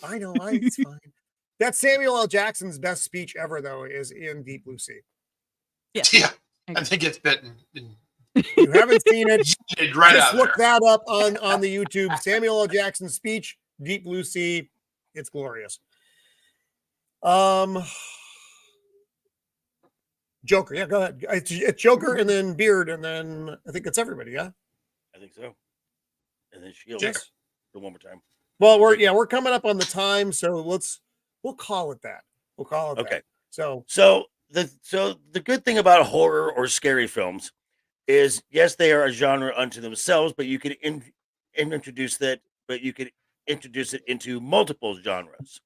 I know, it's fine. That's Samuel L. Jackson's best speech ever, though, is in Deep Blue Sea. Yeah, I think it's bitten. You haven't seen it? Right Just out look there. that up on the YouTube. Samuel L. Jackson's speech, Deep Blue Sea. It's glorious. Joker, yeah, go ahead. It's Joker and then Beard, and then I think it's everybody, yeah? I think so. And then Shield. Yes. One more time. Well, we're coming up on the time, so we'll call it that. We'll call it Okay. that. So the good thing about horror or scary films is, yes, they are a genre unto themselves, but you can introduce that, but you can introduce it into multiple genres.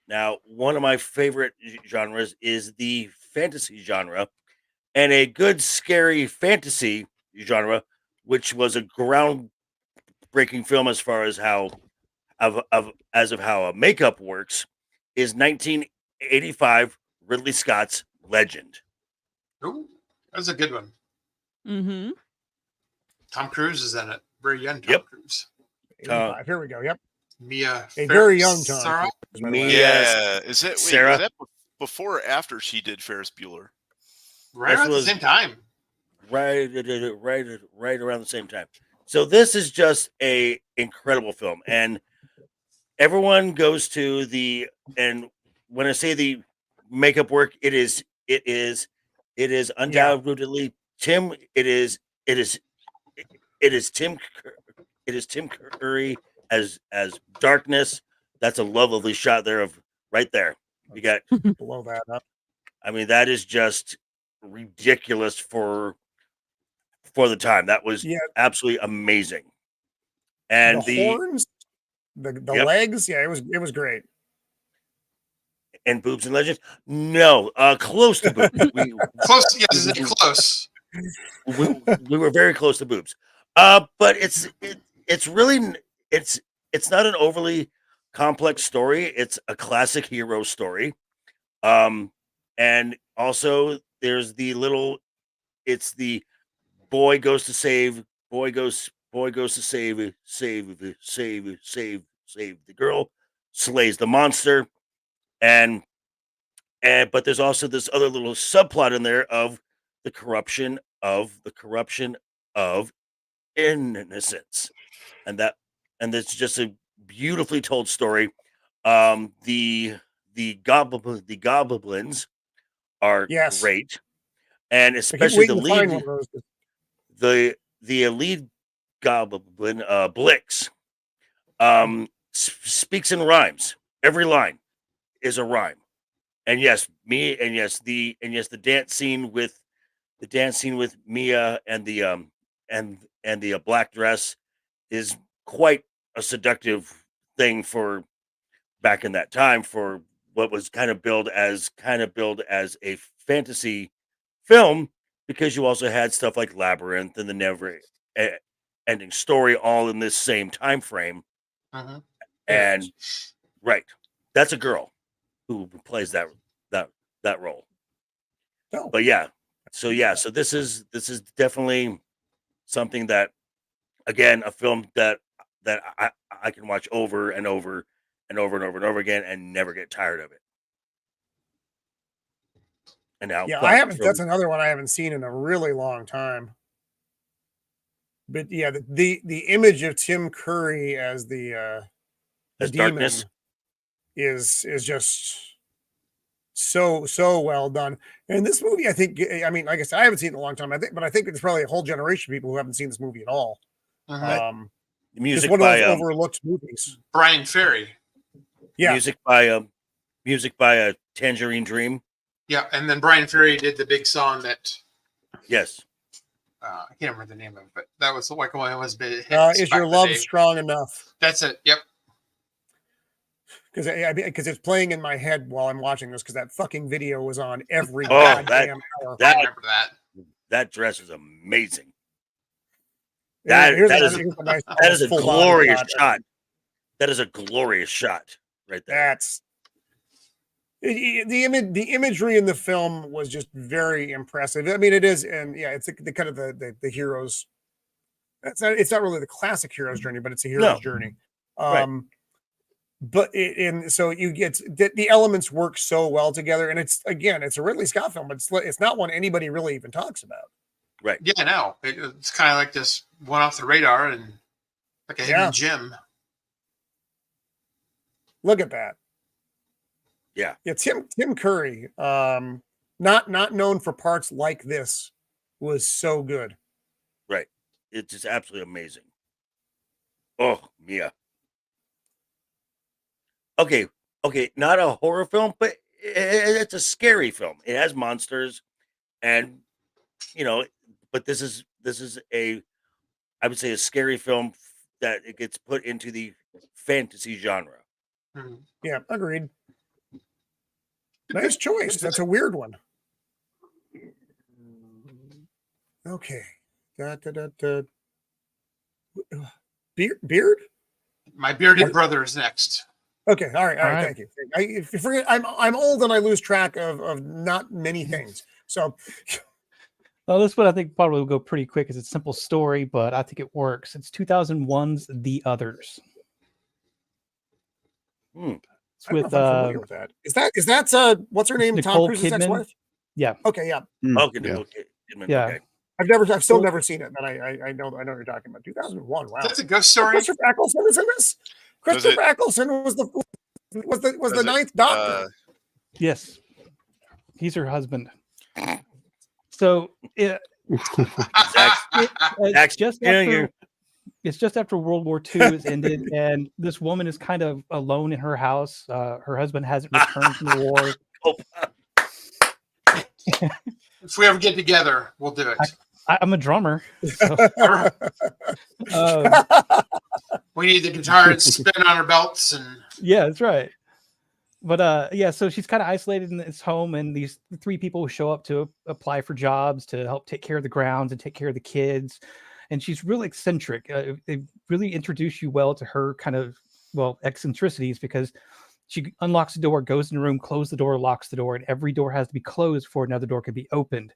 Now, one of my favorite genres is the fantasy genre, and a good scary fantasy genre, which was a groundbreaking film as far as how of how a makeup works, is 1985 Ridley Scott's Legend. Ooh, that's a good one. Mm-hmm. Tom Cruise is in it. Very young Tom Cruise. 85. Here we go. Yep. Mia. A very young Tom Sarah? Cruise, by the way. Yeah. Is it Sarah? was that before or after she did Ferris Bueller? Right at the same time. Right around the same time. So this is just a incredible film, and everyone goes to and when I say the makeup work, it is undoubtedly Tim. It is Tim. It is Tim Curry as Darkness. That's a lovely shot there of right there. You got blow that up. I mean, that is just ridiculous for the time. That was absolutely amazing. And the horns, the legs, it was great. And boobs and legends? No, close to boobs. Close, yes, close. We were very close to boobs. But it's really it's not an overly complex story. It's a classic hero story. And also there's it's the boy goes to save the girl, slays the monster, and but there's also this other little subplot in there of the corruption of innocence, and it's just a beautifully told story. The goblins are great, and especially the lead goblin, Blix, speaks in rhymes. Every line is a rhyme, and the dance scene with Mia and the black dress is quite a seductive thing for back in that time, for what was kind of billed as a fantasy film, because you also had stuff like Labyrinth and the Never Ending Story all in this same time frame. And right, that's a girl who plays that role. But so this is definitely something that, again, a film that I can watch over and over and over and over and over again and never get tired of it. And now, I haven't. That's another one I haven't seen in a really long time. But the image of Tim Curry as the demon Darkness is just so well done. And this movie, I think, I mean, like I said, I haven't seen it in a long time. But I think there's probably a whole generation of people who haven't seen this movie at all. Music one by of those overlooked movies. Brian Ferry. Yeah. Music by Tangerine Dream. Yeah, and then Brian Ferry did the big song that. Yes. I can't remember the name of it, but that was like one was big. Is Your Love Strong Enough? That's it. Yep. Because it's playing in my head while I'm watching this, because that fucking video was on every goddamn hour. I remember that. That dress is amazing. That is a glorious shot. That is a glorious shot right there. That's the imagery in the film was just very impressive. I mean, it is, and it's the kind of the heroes. It's not really the classic hero's journey, but it's a hero's journey. But so you get the elements work so well together, and it's a Ridley Scott film, but it's not one anybody really even talks about. Right. Yeah, no, it's kind of like this one off the radar and like a hidden gem. Look at that. Yeah. Tim Curry, not known for parts like this, was so good. Right. It's just absolutely amazing. Oh, Mia. Okay, not a horror film, but it's a scary film. It has monsters, and but this is I would say a scary film that it gets put into the fantasy genre. Yeah, agreed. Nice choice. That's a weird one. Okay. Beard? My bearded brother is next. Okay. All right. Thank you. If you forget, I'm old and I lose track of not many things. So. Well, this one I think probably will go pretty quick. It's a simple story, but I think it works. It's 2001's The Others. It's I don't know if I'm familiar with that. Is that what's her name? Tom Cruise's ex-wife? Yeah. Okay. Yeah. Yeah. Okay. I've still never seen it, but I know what you're talking about. 2001. Wow. That's a ghost story. Christopher Eccleston is in this. Christopher Eccleston was the ninth Doctor. Yes. He's her husband. So it's just after World War II has ended, and this woman is kind of alone in her house. Her husband hasn't returned from the war. If we ever get together, we'll do it. I'm a drummer. So. We need the guitar and spin on our belts, and yeah, that's right. But so she's kind of isolated in this home, and these three people show up to apply for jobs to help take care of the grounds and take care of the kids. And she's really eccentric. They really introduce you well to her kind of eccentricities, because she unlocks the door, goes in the room, closes the door, locks the door, and every door has to be closed before another door can be opened.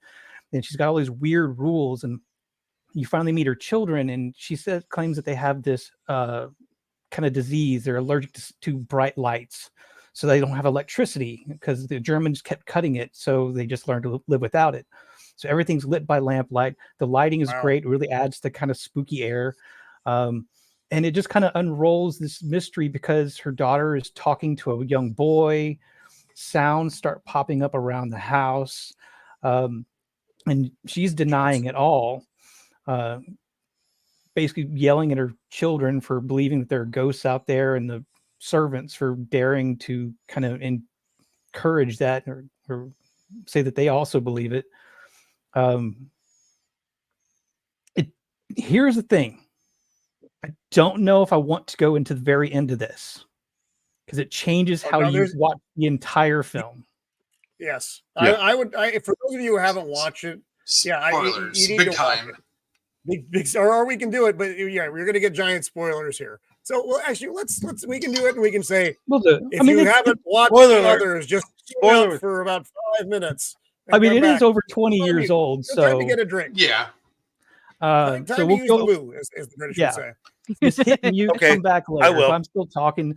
And she's got all these weird rules. And you finally meet her children, and she claims that they have this kind of disease. They're allergic to bright lights. So they don't have electricity because the Germans kept cutting it. So they just learned to live without it. So everything's lit by lamplight. The lighting is great. It really adds to kind of spooky air. And it just kind of unrolls this mystery, because her daughter is talking to a young boy. Sounds start popping up around the house. And she's denying it all. Basically yelling at her children for believing that there are ghosts out there, and the servants for daring to kind of encourage that or say that they also believe it. Here's the thing. I don't know if I want to go into the very end of this, because it changes how you watch the entire film. Yes. Yeah. I would, for those of you who haven't watched it, spoilers, you need big to time. Or we can do it, but yeah, we're going to get giant spoilers here. So, well, actually, we can do it, and we can say, if you haven't watched Others, just spoil for about 5 minutes. I mean, it is over 20 years old, so time to get a drink. Yeah. Time so to we'll use go. the loo, as the British would say. Just hit mute. Okay, come back later. I will. If I'm still talking.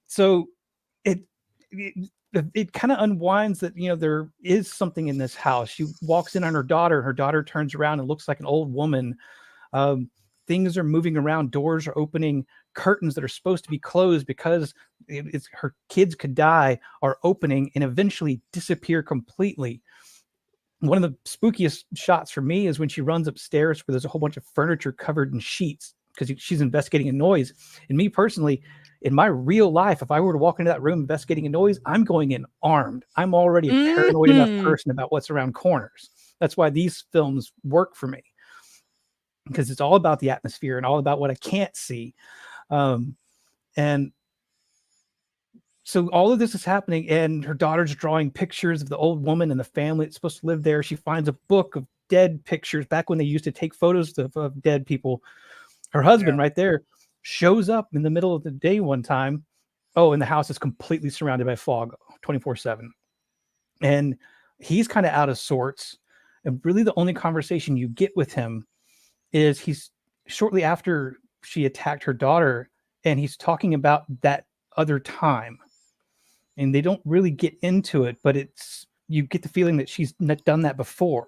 So it kind of unwinds that there is something in this house. She walks in on her daughter. Her daughter turns around and looks like an old woman. Things are moving around. Doors are opening. Curtains that are supposed to be closed because it's her kids could die are opening and eventually disappear completely. One of the spookiest shots for me is when she runs upstairs where there's a whole bunch of furniture covered in sheets because she's investigating a noise. And me personally, in my real life, if I were to walk into that room investigating a noise, I'm going in armed. I'm already a paranoid enough person about what's around corners. That's why these films work for me, because it's all about the atmosphere and all about what I can't see. And so all of this is happening, and her daughter's drawing pictures of the old woman and the family that's supposed to live there. She finds a book of dead pictures back when they used to take photos of dead people. Her husband right there shows up in the middle of the day one time. Oh, and the house is completely surrounded by fog 24/7. And he's kind of out of sorts. And really the only conversation you get with him is he's shortly after she attacked her daughter, and he's talking about that other time. And they don't really get into it, but you get the feeling that she's done that before.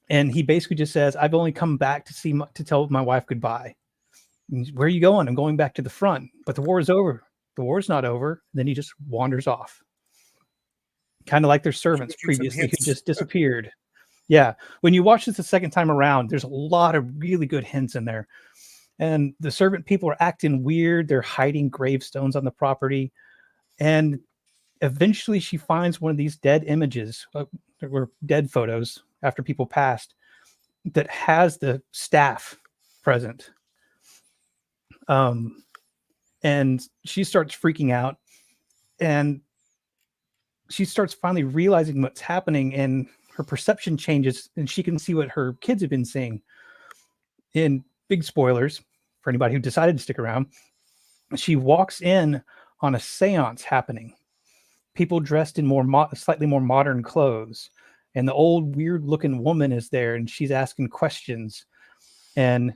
And he basically just says, I've only come back to tell my wife goodbye. And where are you going? I'm going back to the front, but the war is over. The war's not over. Then he just wanders off. Kind of like their servants previously who just disappeared. Yeah. When you watch this the second time around, there's a lot of really good hints in there. And the servant people are acting weird. They're hiding gravestones on the property. And eventually she finds one of these dead images, or dead photos after people passed, that has the staff present. And she starts freaking out, and she starts finally realizing what's happening, and her perception changes, and she can see what her kids have been seeing. In big spoilers for anybody who decided to stick around, she walks in on a seance happening. People dressed in slightly more modern clothes, and the old weird looking woman is there, and she's asking questions. And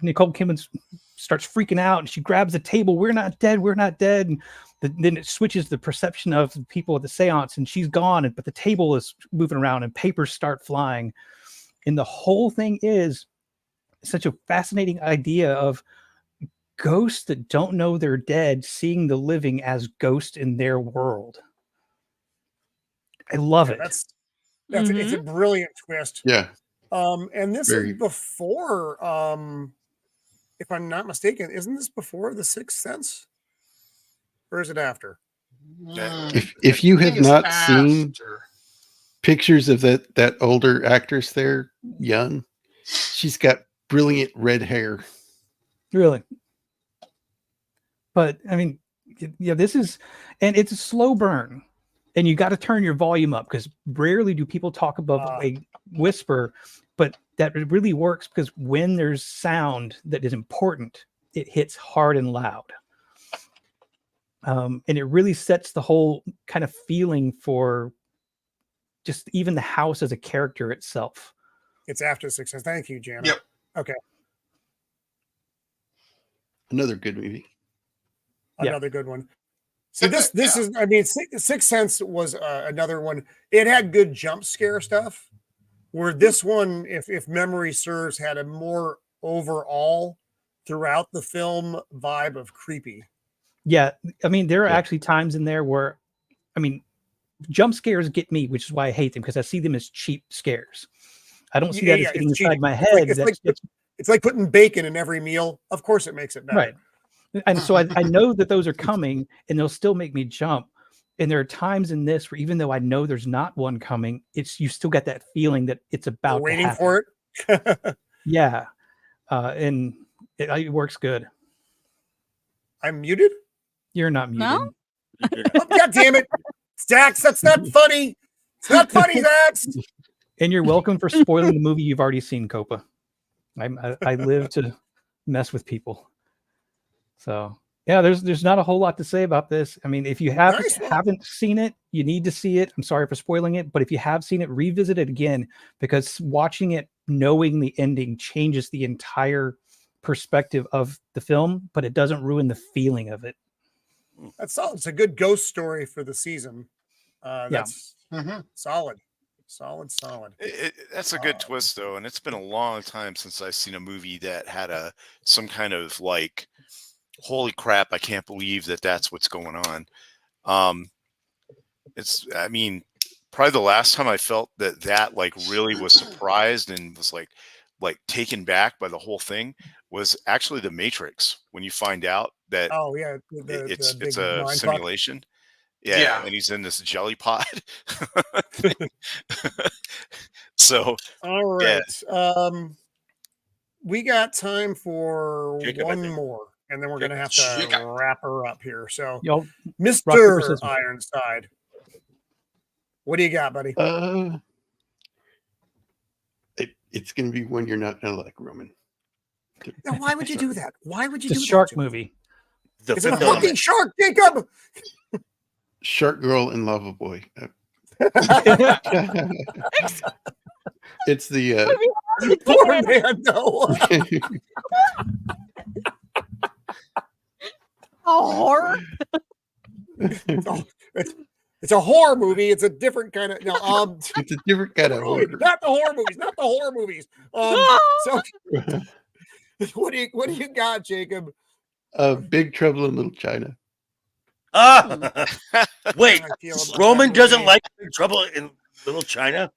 Nicole Kidman starts freaking out, and she grabs the table. We're not dead. We're not dead. And then it switches the perception of the people at the seance, and she's gone. But the table is moving around, and papers start flying. And the whole thing is such a fascinating idea of ghosts that don't know they're dead, seeing the living as ghosts in their world. I love it. It's a brilliant twist. Yeah. And this is before, if I'm not mistaken, isn't this before The Sixth Sense? Or is it after? If you had not seen pictures of that older actress there, young, she's got brilliant red hair. Really? But I mean, yeah, this is, and it's a slow burn, and you got to turn your volume up, because rarely do people talk above a whisper, but that really works, because when there's sound that is important, it hits hard and loud. And it really sets the whole kind of feeling for just even the house as a character itself. It's after The Sixth Sense. Thank you, Jana. Yep. Okay. Another good movie. Another good one. So this is, I mean, Sixth Sense was another one. It had good jump scare stuff, where this one, if memory serves, had a more overall throughout the film vibe of creepy. Yeah, I mean, there are actually times in there where, I mean, jump scares get me, which is why I hate them, because I see them as cheap scares. I don't see that as getting inside my head. It's like putting bacon in every meal. Of course, it makes it better. Right. And so I know that those are coming, and they'll still make me jump. And there are times in this where, even though I know there's not one coming, you still get that feeling that it's about waiting to for it. Yeah. And it works good. I'm muted? You're not muted. No? Oh, God damn it. Zax, that's not funny. It's not funny, Zax. And you're welcome for spoiling the movie you've already seen, Copa. I live to mess with people. So yeah, there's not a whole lot to say about this. I mean, if you haven't seen it, you need to see it. I'm sorry for spoiling it, but if you have seen it, revisit it again, because watching it, knowing the ending, changes the entire perspective of the film, but it doesn't ruin the feeling of it. That's solid. It's a good ghost story for the season. That's solid. That's a good twist, though, and it's been a long time since I've seen a movie that had some kind of like, holy crap, I can't believe that's what's going on. I mean, probably the last time I felt that like really was surprised and was like taken back by the whole thing was actually The Matrix, when you find out that it's a simulation. Yeah, and he's in this jelly pod. So all right. We got time for one more, and then we're gonna have to wrap her up here. So Mr. Ironside, what do you got, buddy? It's gonna be one you're not gonna like, Roman. Now, why would you do that? Why would you do that? It's a shark that, movie. Is it a fucking shark, Jacob? Shark Girl and Lava Boy. It's the poor man. No. Horror. It's a horror movie. It's a different kind of it's a different kind of horror. Not the horror movies. Not the horror movies. So what do you got, Jacob? Big Trouble in Little China. Wait, Roman doesn't like Big Trouble in Little China?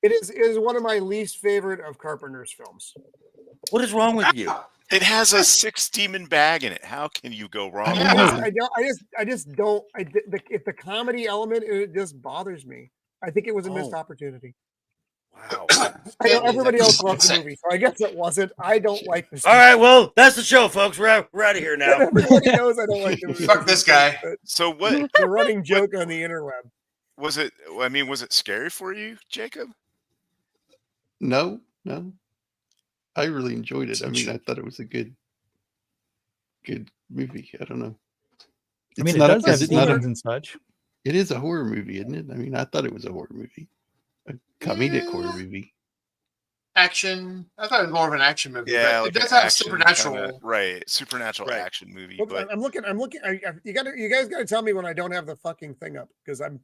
It is one of my least favorite of Carpenter's films. What is wrong with you? It has a 6 demon bag in it. How can you go wrong? I just don't. If the comedy element, it just bothers me. I think it was a missed opportunity. Wow. I know everybody else loves the movie, so I guess it wasn't. I don't like this. All right, well, that's the show, folks. We're out of here now. Everybody knows I don't like the movie. Fuck this guy. So what? The running joke on the interweb. Was it? I mean, was it scary for you, Jacob? No. I really enjoyed it. I mean, I thought it was a good movie. I don't know. I mean, it does have demons and such. It is a horror movie, isn't it? I mean, I thought it was a horror movie, a comedic horror movie. Action. I thought it was more of an action movie. Yeah, but like it does an have action supernatural. kinda, right? Supernatural action movie. Look, But I'm looking. You guys got to tell me when I don't have the fucking thing up because I'm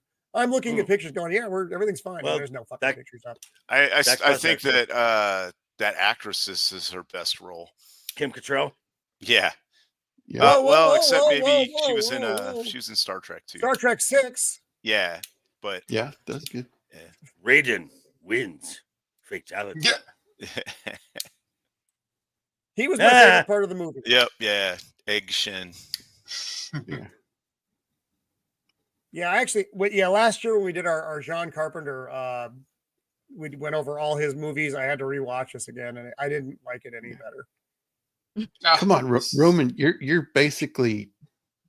looking at pictures, going, yeah, everything's fine. Well, there's no fucking pictures up. I think that that actress is her best role. Kim Cattrall. Yeah. Yeah. Except maybe she was in Star Trek too. Star Trek 6. Yeah, but yeah, that's good. Yeah. Raiden wins. Fatality. Yeah. He was my favorite part of the movie. Yep. Yeah. Egg Shin. Yeah, actually, last year when we did our John Carpenter, we went over all his movies. I had to rewatch this again, and I didn't like it any better. Come on, Roman, you're basically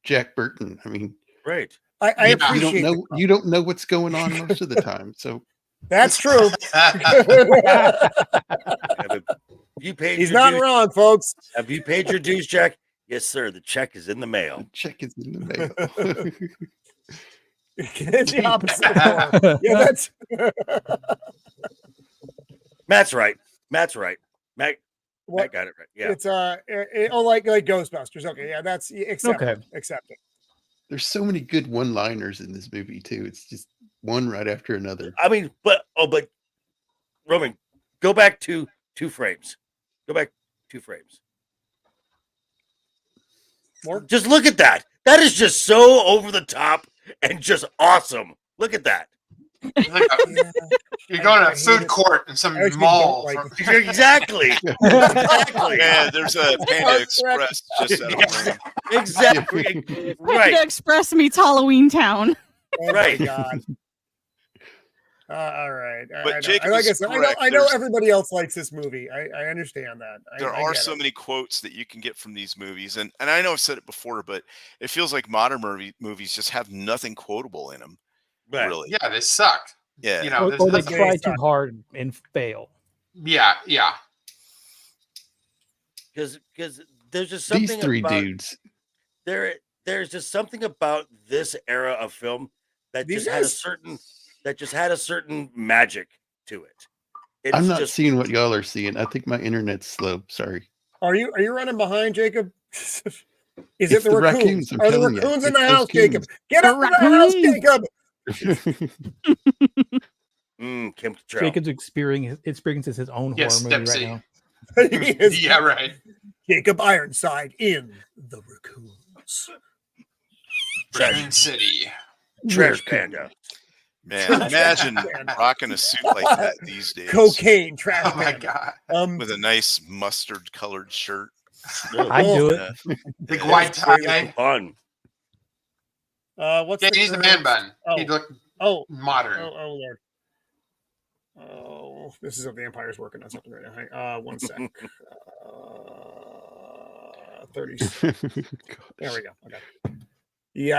Jack Burton. I mean, right. I appreciate you don't know what's going on most of the time, so that's true. He's not wrong, folks. Have you paid your dues, Jack? Yes, sir. The check is in the mail. The check is in the mail. It's the opposite of horror. Yeah, that's Matt's right. Matt got it right. Yeah. It's like Ghostbusters. Okay, yeah, that's accept it. There's so many good one-liners in this movie too. It's just one right after another. I mean, but Roman, go back 2 frames. Go back 2 frames. More? Just look at that. That is just so over the top and just awesome. Look at that. You're going to a food court in some mall. Exactly. Yeah, there's a Panda Express just out of Exactly. Panda Express meets Halloween Town. Oh right. My God. All right. But Jacob, like I said, I know everybody else likes this movie. I understand that. There are so many quotes that you can get from these movies, and I know I've said it before, but it feels like modern movies just have nothing quotable in them. Right. Really. Yeah, they suck. Yeah. You know, or they try too hard and fail. Yeah. Because there's just something These three about, dudes. There's just something about this era of film that just had a certain magic to it. I'm not seeing what y'all are seeing. I think my internet's slow. Sorry. Are you running behind, Jacob? Is It's it the raccoons? Are the raccoons in the house, Jacob? Get up in the house, Jacob! Kim Cattrall. Jacob's experiences his own horror movie right now. Yeah, right. Jacob Ironside in The Raccoons. Raccoon City. Trash Panda. Man, imagine rocking a suit like that these days. Cocaine, trash. Oh my God. With a nice mustard-colored shirt. I do it. Big white tie. Fun. What's he's the man bun. He'd look modern. Oh Lord. Oh, this is the Empire's working on something right now. Hang, 1 sec. 30. There we go. Okay. Yeah,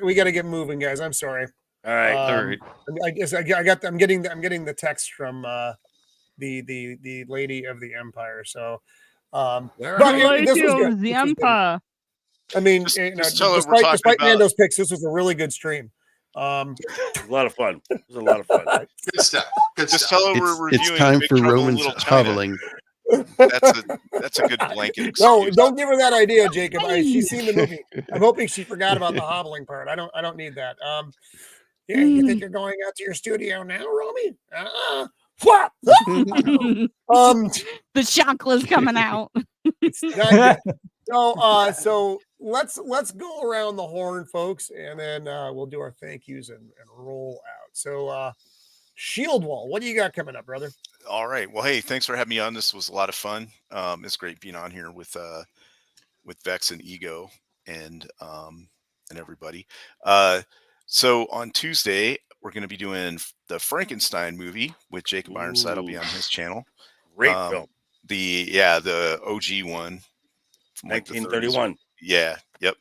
we gotta get moving, guys. I'm sorry. All right. I guess I'm getting the text from the lady of the Empire. So, the Empire. I mean, despite Mando's picks, this was a really good stream. A lot of fun. It was a lot of fun. Good stuff. Just tell her we're reviewing. It's time Big for Trouble in Roman's Little China. hoveling. That's a good blanket excuse. No, don't give her that idea, Jacob. She's seen the movie. I'm hoping she forgot about the hobbling part. I don't need that. Yeah, you think you're going out to your studio now, Romy? What? The chocolate's coming out. So let's go around the horn, folks, and then we'll do our thank yous and roll out. So Shieldwall, what do you got coming up, brother? All right. Well, hey, thanks for having me on. This was a lot of fun. It's great being on here with Vex and Ego and everybody. So on Tuesday, we're going to be doing the Frankenstein movie with Jacob Ironside. I'll be on his channel. Great film. The OG one from like the 1931. 30s. Yeah. Yep.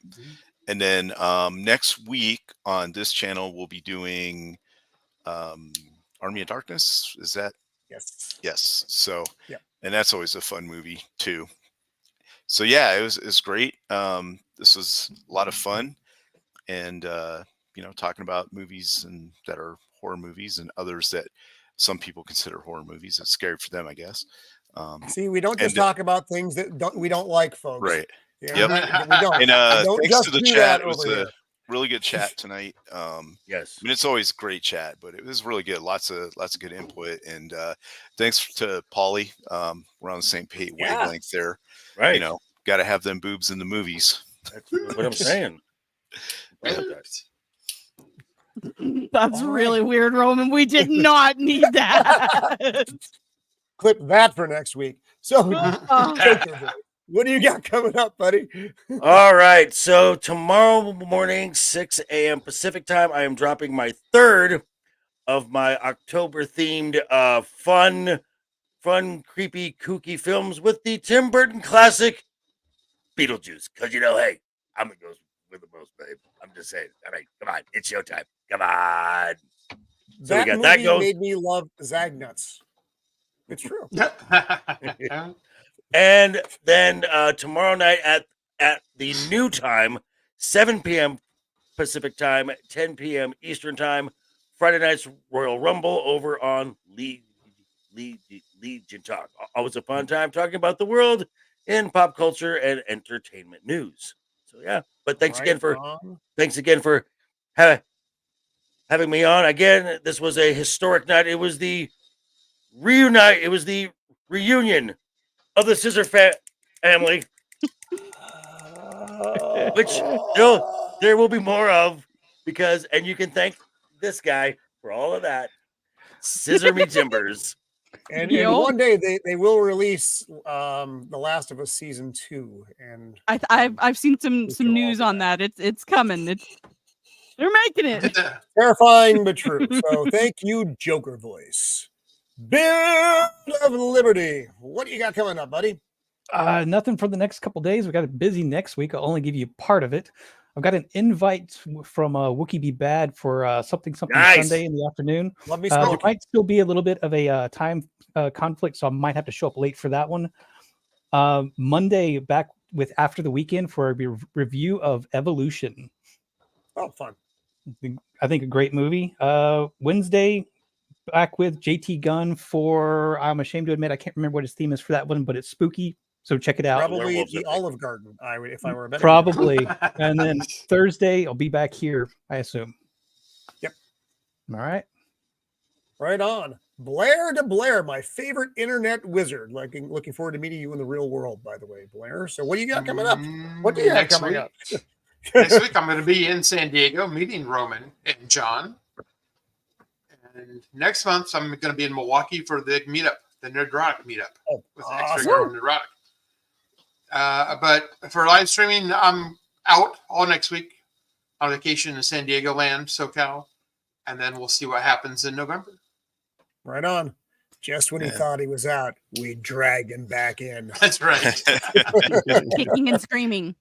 And then next week on this channel, we'll be doing Army of Darkness. Is that? Yes. So, and that's always a fun movie too. So yeah, it was great. This was a lot of fun, and talking about movies and that are horror movies and others that some people consider horror movies. It's scary for them, I guess. See, we don't just talk about things that we don't like, folks. Right. Yeah, Yep. we don't. And thanks to the chat. It was a really good chat tonight. Yes. I mean, it's always great chat, but it was really good. Lots of good input, and thanks to Paulie. We're on the same wavelength there. Right. Got to have them boobs in the movies. That's what I'm saying. That's really weird, Roman. We did not need that. Clip that for next week. So, what do you got coming up, buddy? All right. So tomorrow morning, 6 a.m. Pacific time, I am dropping my third of my October-themed fun, creepy, kooky films with the Tim Burton classic Beetlejuice. Because, hey, I'm going to go with the most, babe. I'm just saying. All right, come on. It's showtime. Come on. So That movie made me love Zagnuts. It's true. And then tomorrow night at the new time, 7 p.m. Pacific time, 10 p.m. Eastern time, Friday night's Royal Rumble over on Legion Talk. Always a fun time talking about the world in pop culture and entertainment news. So yeah, but thanks again for having me on again. This was a historic night. It was the reunion of the Scissor family, which there will be more of and you can thank this guy for all of that. Scissor me timbers. And one day they will release The Last of Us season 2, and I've seen some news on that. It's coming. They're making it. Terrifying but true. So thank you, Joker Voice. Build of Liberty. What do you got coming up, buddy? Nothing for the next couple days. We got it busy next week. I'll only give you part of it. I've got an invite from Wookie Be Bad for something Nice. Sunday in the afternoon. Let me there might still be a little bit of a time conflict, so I might have to show up late for that one. Monday, back with After the Weekend for a review of Evolution. Oh, fun. I think a great movie. Wednesday, back with JT Gunn for, I'm ashamed to admit, I can't remember what his theme is for that one, but it's spooky. So check it out. Probably the Olive Garden, if I were a better Probably. And then Thursday, I'll be back here, I assume. Yep. All right. Right on. Blair de Blair, my favorite internet wizard. Looking forward to meeting you in the real world, by the way, Blair. So what do you got coming up? What do you have coming up? Next week, I'm going to be in San Diego meeting Roman and John. And next month, I'm going to be in Milwaukee for the meetup, the Nerdrotic meetup. With Extra Girl Nerdrotic. But for live streaming, I'm out all next week on vacation in San Diego land, SoCal. And then we'll see what happens in November. Right on. Just when he thought he was out, we dragged him back in. That's right. Kicking and screaming.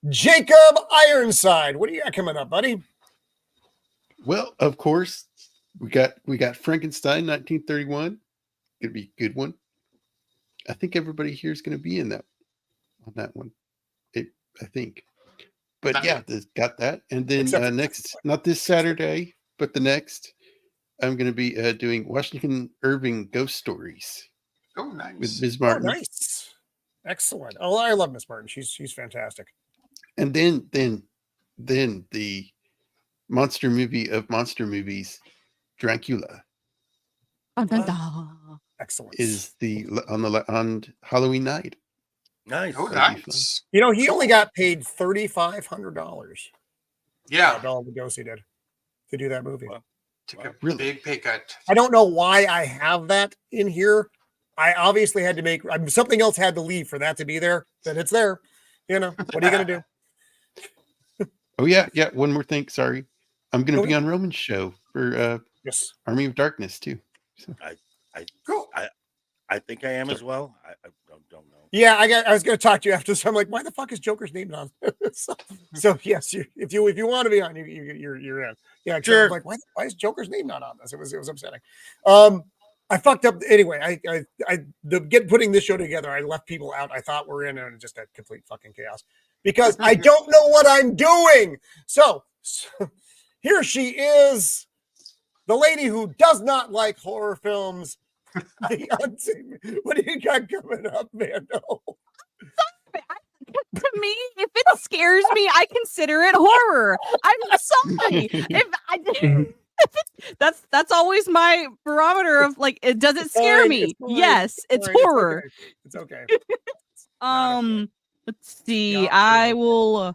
Jacob Ironside, what do you got coming up, buddy? Well, of course, we got Frankenstein 1931. Gonna be a good one. I think everybody here is going to be on that one. I think. But yeah, got that. And then next, not this Saturday, but the next, I'm going to be doing Washington Irving Ghost Stories. Oh, nice. With Ms. Martin. Oh, nice. Excellent. Oh, I love Miss Martin. She's fantastic. And then the monster movie of monster movies, Dracula. Excellent. Is on Halloween night. Nice. Oh, nice. He only got paid $3,500. Yeah. Bela Lugosi did to do that movie. Wow. Took a big pay cut. I don't know why I have that in here. I obviously had to make something else had to leave for that to be there. But it's there. You know, what are you gonna do? Oh yeah. One more thing. Sorry, I'm gonna be on Roman's show for yes, Army of Darkness too. So. I think I am as well. I don't know. Yeah, I was going to talk to you after this. I'm like, why the fuck is Joker's name on? so yes, if you want to be on, you're in. Yeah, sure. I was like, why is Joker's name not on this? It was upsetting. I fucked up anyway. Putting this show together, I left people out I thought were in, and just a complete fucking chaos because I don't know what I'm doing. So here she is, the lady who does not like horror films. What do you got coming up, Mando? To me, if it scares me, I consider it horror. I'm sorry. That's always my barometer of like, does it scare me? Yes, it's horror. It's okay. Let's see. I will.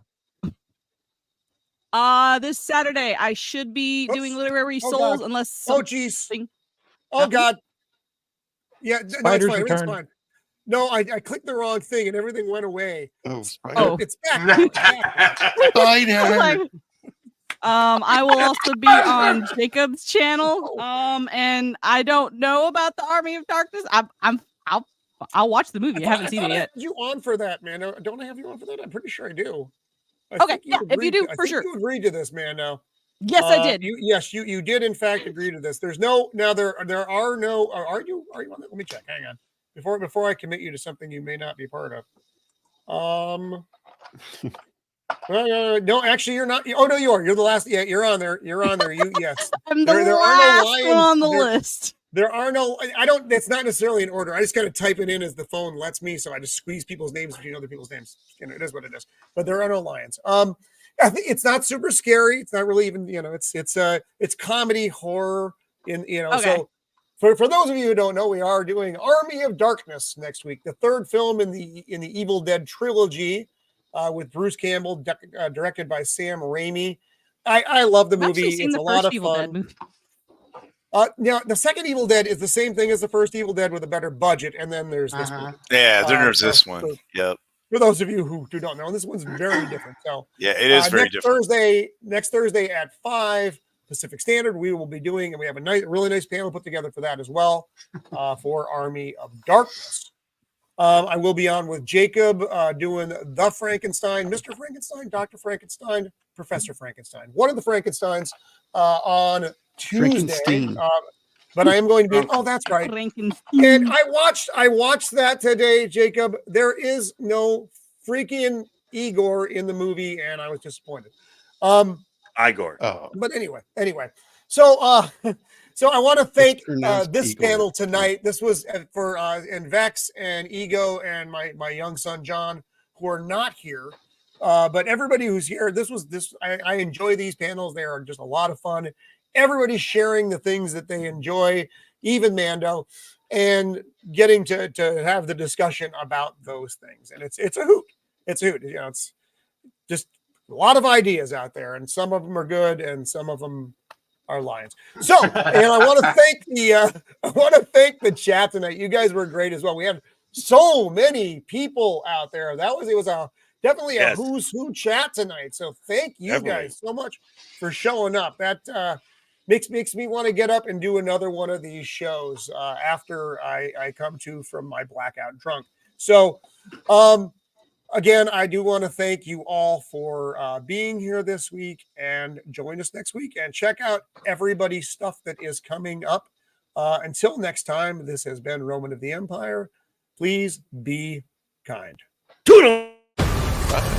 This Saturday I should be doing Literary Souls, unless. Oh jeez. Oh God. Yeah, no, it's fine. It's fine. No, I clicked the wrong thing and everything went away. It's back. Spider. I will also be on Jacob's channel. And I don't know about the Army of Darkness. I'll watch the movie. I haven't seen it yet. You on for that, man? Don't I have you on for that? I'm pretty sure I do. Okay, yeah, if you do, for sure. You agreed to this, man. Now. Yes, I did. You did in fact agree to this. There's no there are no. Are you on that? Let me check. Hang on. Before I commit you to something you may not be part of. No, actually you're not. Oh no, you are. You're the last. Yeah, you're on there. You're on there. Yes. I'm the last one on the list. There are no. I don't. That's not necessarily in order. I just got to type it in as the phone lets me. So I just squeeze people's names between other people's names. You know, it is what it is. But there are no lions. I think it's not super scary. It's not really even, it's comedy horror So for those of you who don't know, we are doing Army of Darkness next week, the third film in the Evil Dead trilogy, with Bruce Campbell, directed by Sam Raimi. I love the movie. It's a lot of fun. Now the second Evil Dead is the same thing as the first Evil Dead with a better budget, and then there's this one. Yeah, there's this one. Yep. For those of you who don't know, this one's very different. So yeah, it is very different. Next Thursday at 5 Pacific Standard, we will be doing, and we have a really nice panel put together for that as well, for Army of Darkness. I will be on with Jacob doing the Frankenstein, Mr. Frankenstein, Dr. Frankenstein, Professor Frankenstein, one of the Frankensteins on Tuesday. But I am going to be. Oh, that's right. And I watched that today, Jacob. There is no freaking Igor in the movie, and I was disappointed. Igor. Oh. But anyway. So I want to thank this Igor. panel tonight. This was for and Vex and Ego and my young son John, who are not here. But everybody who's here, I enjoy these panels. They are just a lot of fun. Everybody's sharing the things that they enjoy, even Mando, and getting to have the discussion about those things. And it's a hoot. It's a hoot. It's just a lot of ideas out there, and some of them are good, and some of them are lions. So, and I want to thank the chat tonight. You guys were great as well. We had so many people out there. It was definitely a who's who chat tonight. So thank you guys so much for showing up. That makes me want to get up and do another one of these shows after I come to from my blackout drunk. So again, I do want to thank you all for being here this week, and join us next week and check out everybody's stuff that is coming up. Until next time, this has been Roman of the Empire. Please be kind. Toodle! Bye.